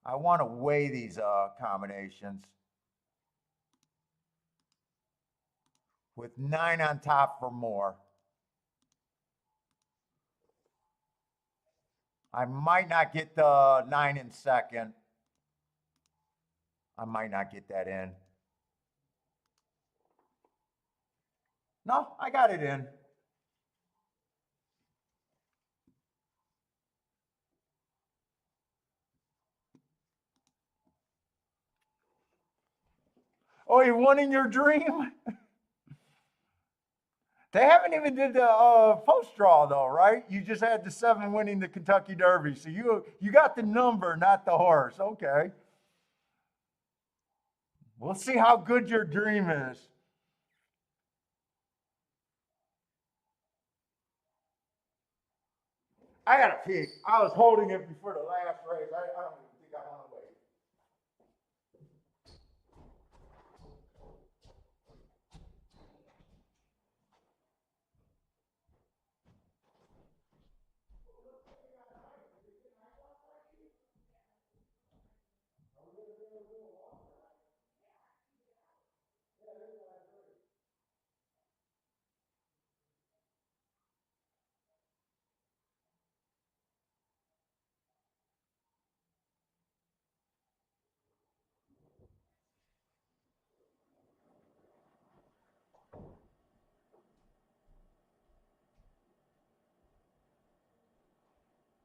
I want to weigh these combinations with 9 on top for more. I might not get the 9 in second. I might not get that in. No, I got it in. Oh, you won in your dream? They haven't even did the post draw though, right? You just had the 7 winning the Kentucky Derby. So you got the number, not the horse. Okay. We'll see how good your dream is. I got to peek. I was holding it before the last race. I don't even think I want to wait.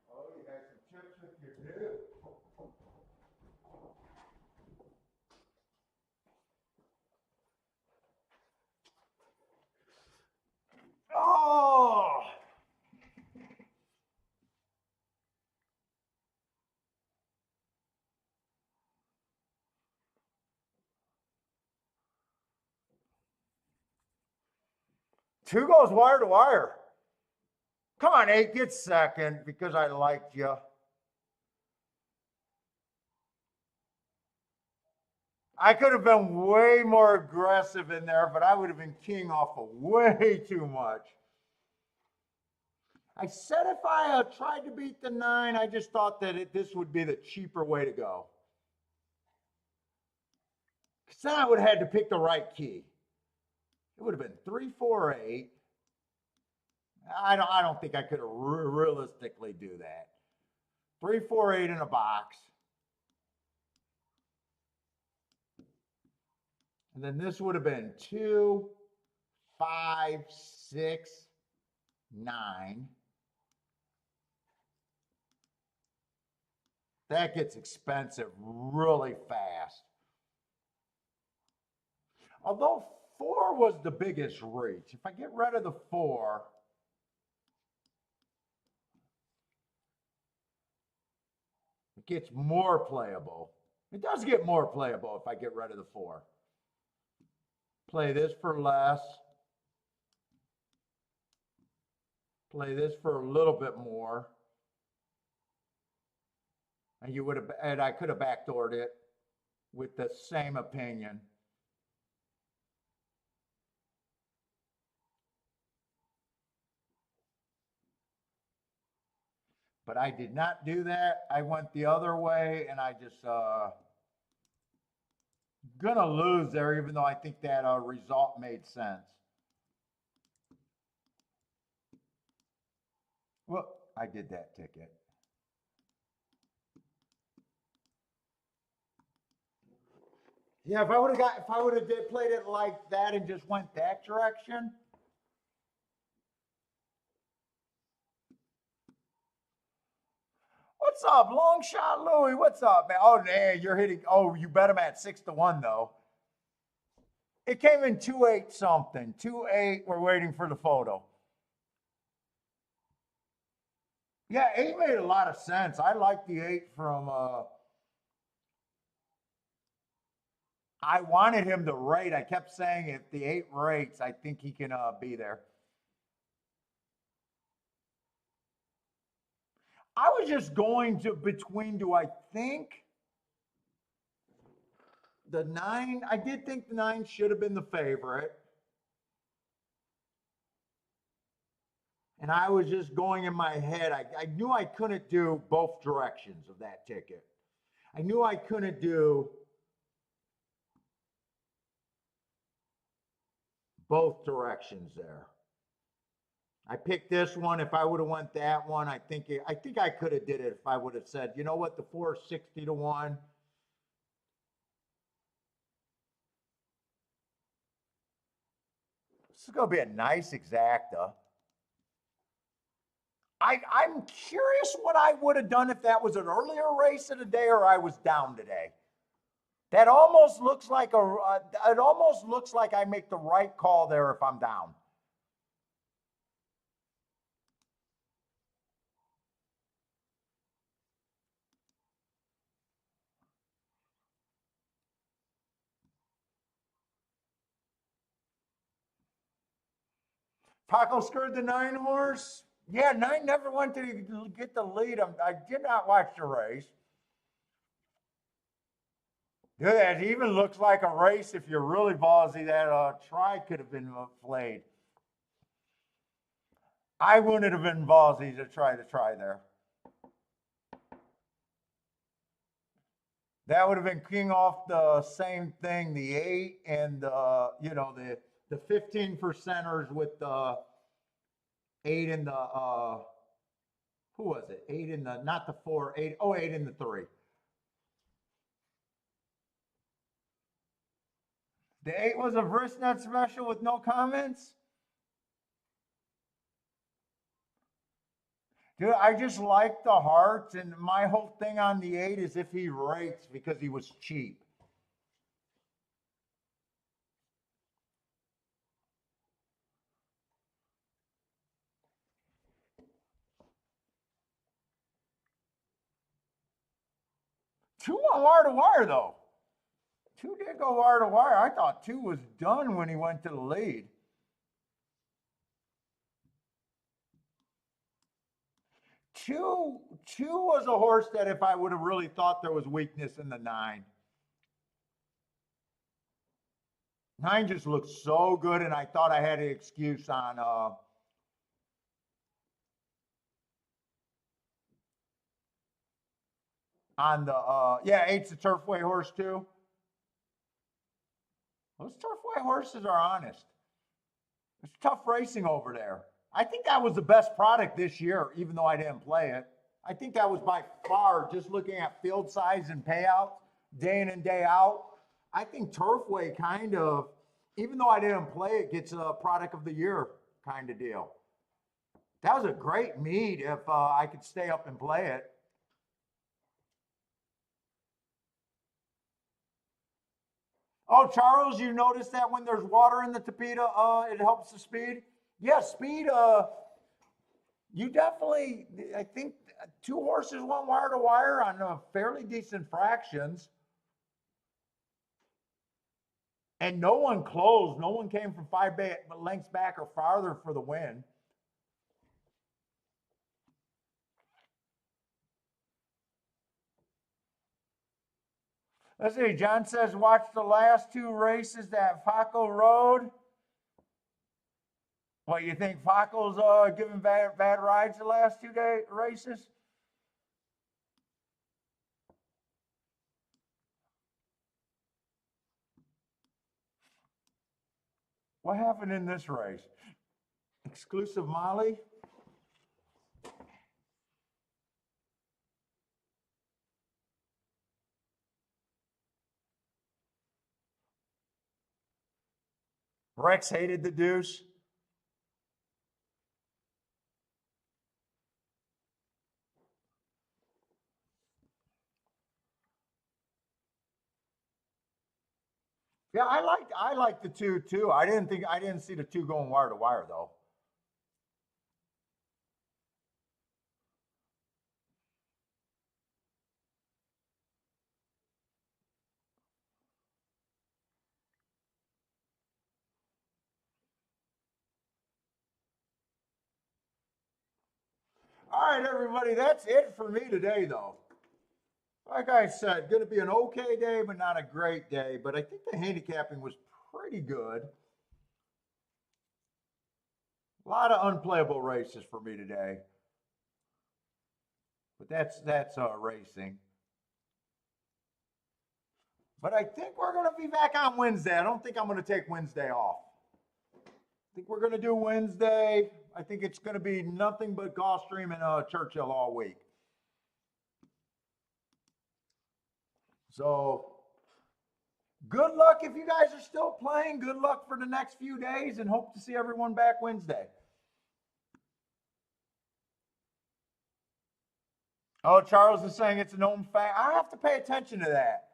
Oh, you had some chips with your dip. Oh! Two goes wire to wire. Come on, 8, get second because I liked you. I could have been way more aggressive in there, but I would have been king off of way too much. I said if I tried to beat the 9, I just thought that this would be the cheaper way to go. Because then I would have had to pick the right key. It would have been 3, 4, 8. I don't think I could realistically do that. 3, 4, 8 in a box. And then this would have been 2, 5, 6, 9. That gets expensive really fast. Although 4 was the biggest reach. If I get rid of the 4, it gets more playable. It does get more playable if I get rid of the 4. Play this for less. Play this for a little bit more. And you would have, and I could have backdoored it with the same opinion. But I did not do that. I went the other way, and I just gonna lose there, even though I think that result made sense. Well, I did that ticket. Yeah, if I would have played it like that and just went that direction. What's up, long shot Louie? What's up, man? Oh, man, you're hitting. Oh, you bet him at 6-1 though. It came in 2-8 something. 2-8. We're waiting for the photo. Yeah, 8 made a lot of sense. I like the 8 from I wanted him to rate. I kept saying if the 8 rates, I think he can be there. I was just going to between, do I think the 9, I did think the 9 should have been the favorite. And I was just going in my head. I knew I couldn't do both directions of that ticket. I knew I couldn't do both directions there. I picked this one. If I would have went that one, I think I could have did it if I would have said, you know what, the 460 to 1. This is going to be a nice exacta. I'm curious what I would have done if that was an earlier race of the day or I was down today. That almost looks like it almost looks like I make the right call there if I'm down. Paco scored the 9 horse. Yeah, 9 never went to get the lead. I did not watch the race. Dude, that even looks like a race if you're really ballsy. That try could have been played. I wouldn't have been ballsy to try there. That would have been king off the same thing, the 8 and the 15 percenters with the 8 and the who was it? 8 in the not the 4, 8 8 in the 3. The 8 was a Vristnet special with no comments. Dude, I just like the hearts, and my whole thing on the 8 is if he rates because he was cheap. Two went wire to wire though. 2 did go wire to wire. I thought 2 was done when he went to the lead. 2 was a horse that if I would have really thought there was weakness in the 9. 9 just looked so good, and I thought I had an excuse on the yeah, 8's a Turfway horse too. Those Turfway horses are honest. It's tough racing over there. I think that was the best product this year, even though I didn't play it. I think that was by far, just looking at field size and payout, day in and day out. I think Turfway kind of, even though I didn't play it, gets a product of the year kind of deal. That was a great meet if I could stay up and play it. Oh, Charles, you notice that when there's water in the tapeta, it helps the speed? Yeah, speed, you definitely, I think 2 horses went wire to wire on fairly decent fractions. And no one closed. No one came from 5 lengths back or farther for the win. Let's see. John says, watch the last 2 races that Paco rode. What, you think Paco's giving bad rides the last 2 races? What happened in this race? Exclusive Molly? Rex hated the deuce. Yeah, I like the 2 too. I didn't see the 2 going wire to wire though. All right, everybody, that's it for me today, though. Like I said, going to be an okay day, but not a great day. But I think the handicapping was pretty good. A lot of unplayable races for me today. But that's racing. But I think we're going to be back on Wednesday. I don't think I'm going to take Wednesday off. I think we're going to do Wednesday. I think it's going to be nothing but Gulfstream and Churchill all week. So good luck if you guys are still playing. Good luck for the next few days and hope to see everyone back Wednesday. Oh, Charles is saying it's a known fact. I have to pay attention to that.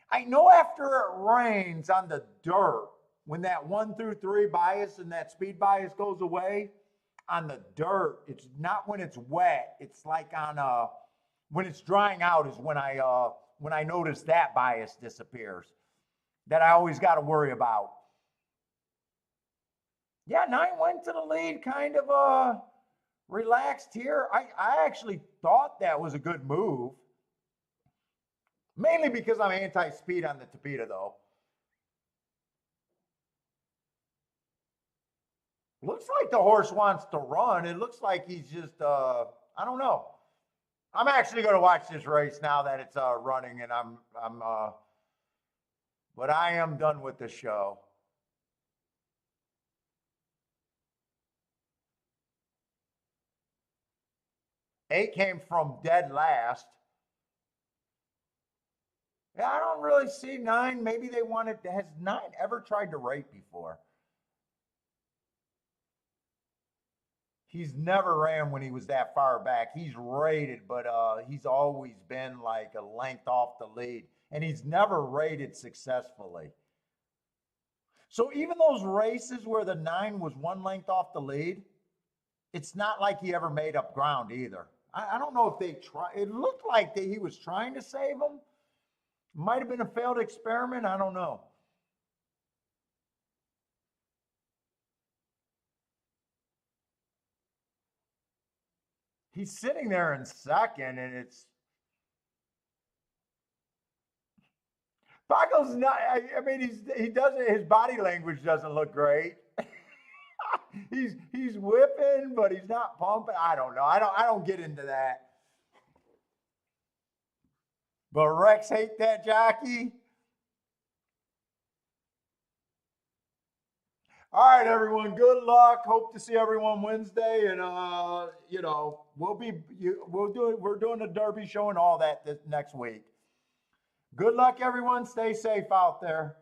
I know after it rains on the dirt, when that 1 through 3 bias and that speed bias goes away, on the dirt, it's not when it's wet. It's like on when it's drying out is when I notice that bias disappears. That I always got to worry about. Yeah, 9 went to the lead, kind of relaxed here. I actually thought that was a good move. Mainly because I'm anti-speed on the Tapeta, though. Looks like the horse wants to run. It looks like he's just, I don't know. I'm actually going to watch this race now that it's running, and but I am done with the show. Eight came from dead last. Yeah, I don't really see 9. Maybe they wanted. Has 9 ever tried to rate before? He's never ran when he was that far back. He's rated, but he's always been like a length off the lead, and he's never rated successfully. So even those races where the 9 was 1 length off the lead, it's not like he ever made up ground either. I don't know if they try. It looked like he was trying to save him. Might have been a failed experiment. I don't know. He's sitting there in second, and it's Paco's not. I mean, he doesn't. His body language doesn't look great. he's whipping, but he's not pumping. I don't know. I don't get into that. But Rex hate that jockey. All right, everyone. Good luck. Hope to see everyone Wednesday, and we're doing a Derby show and all that this next week. Good luck, everyone. Stay safe out there.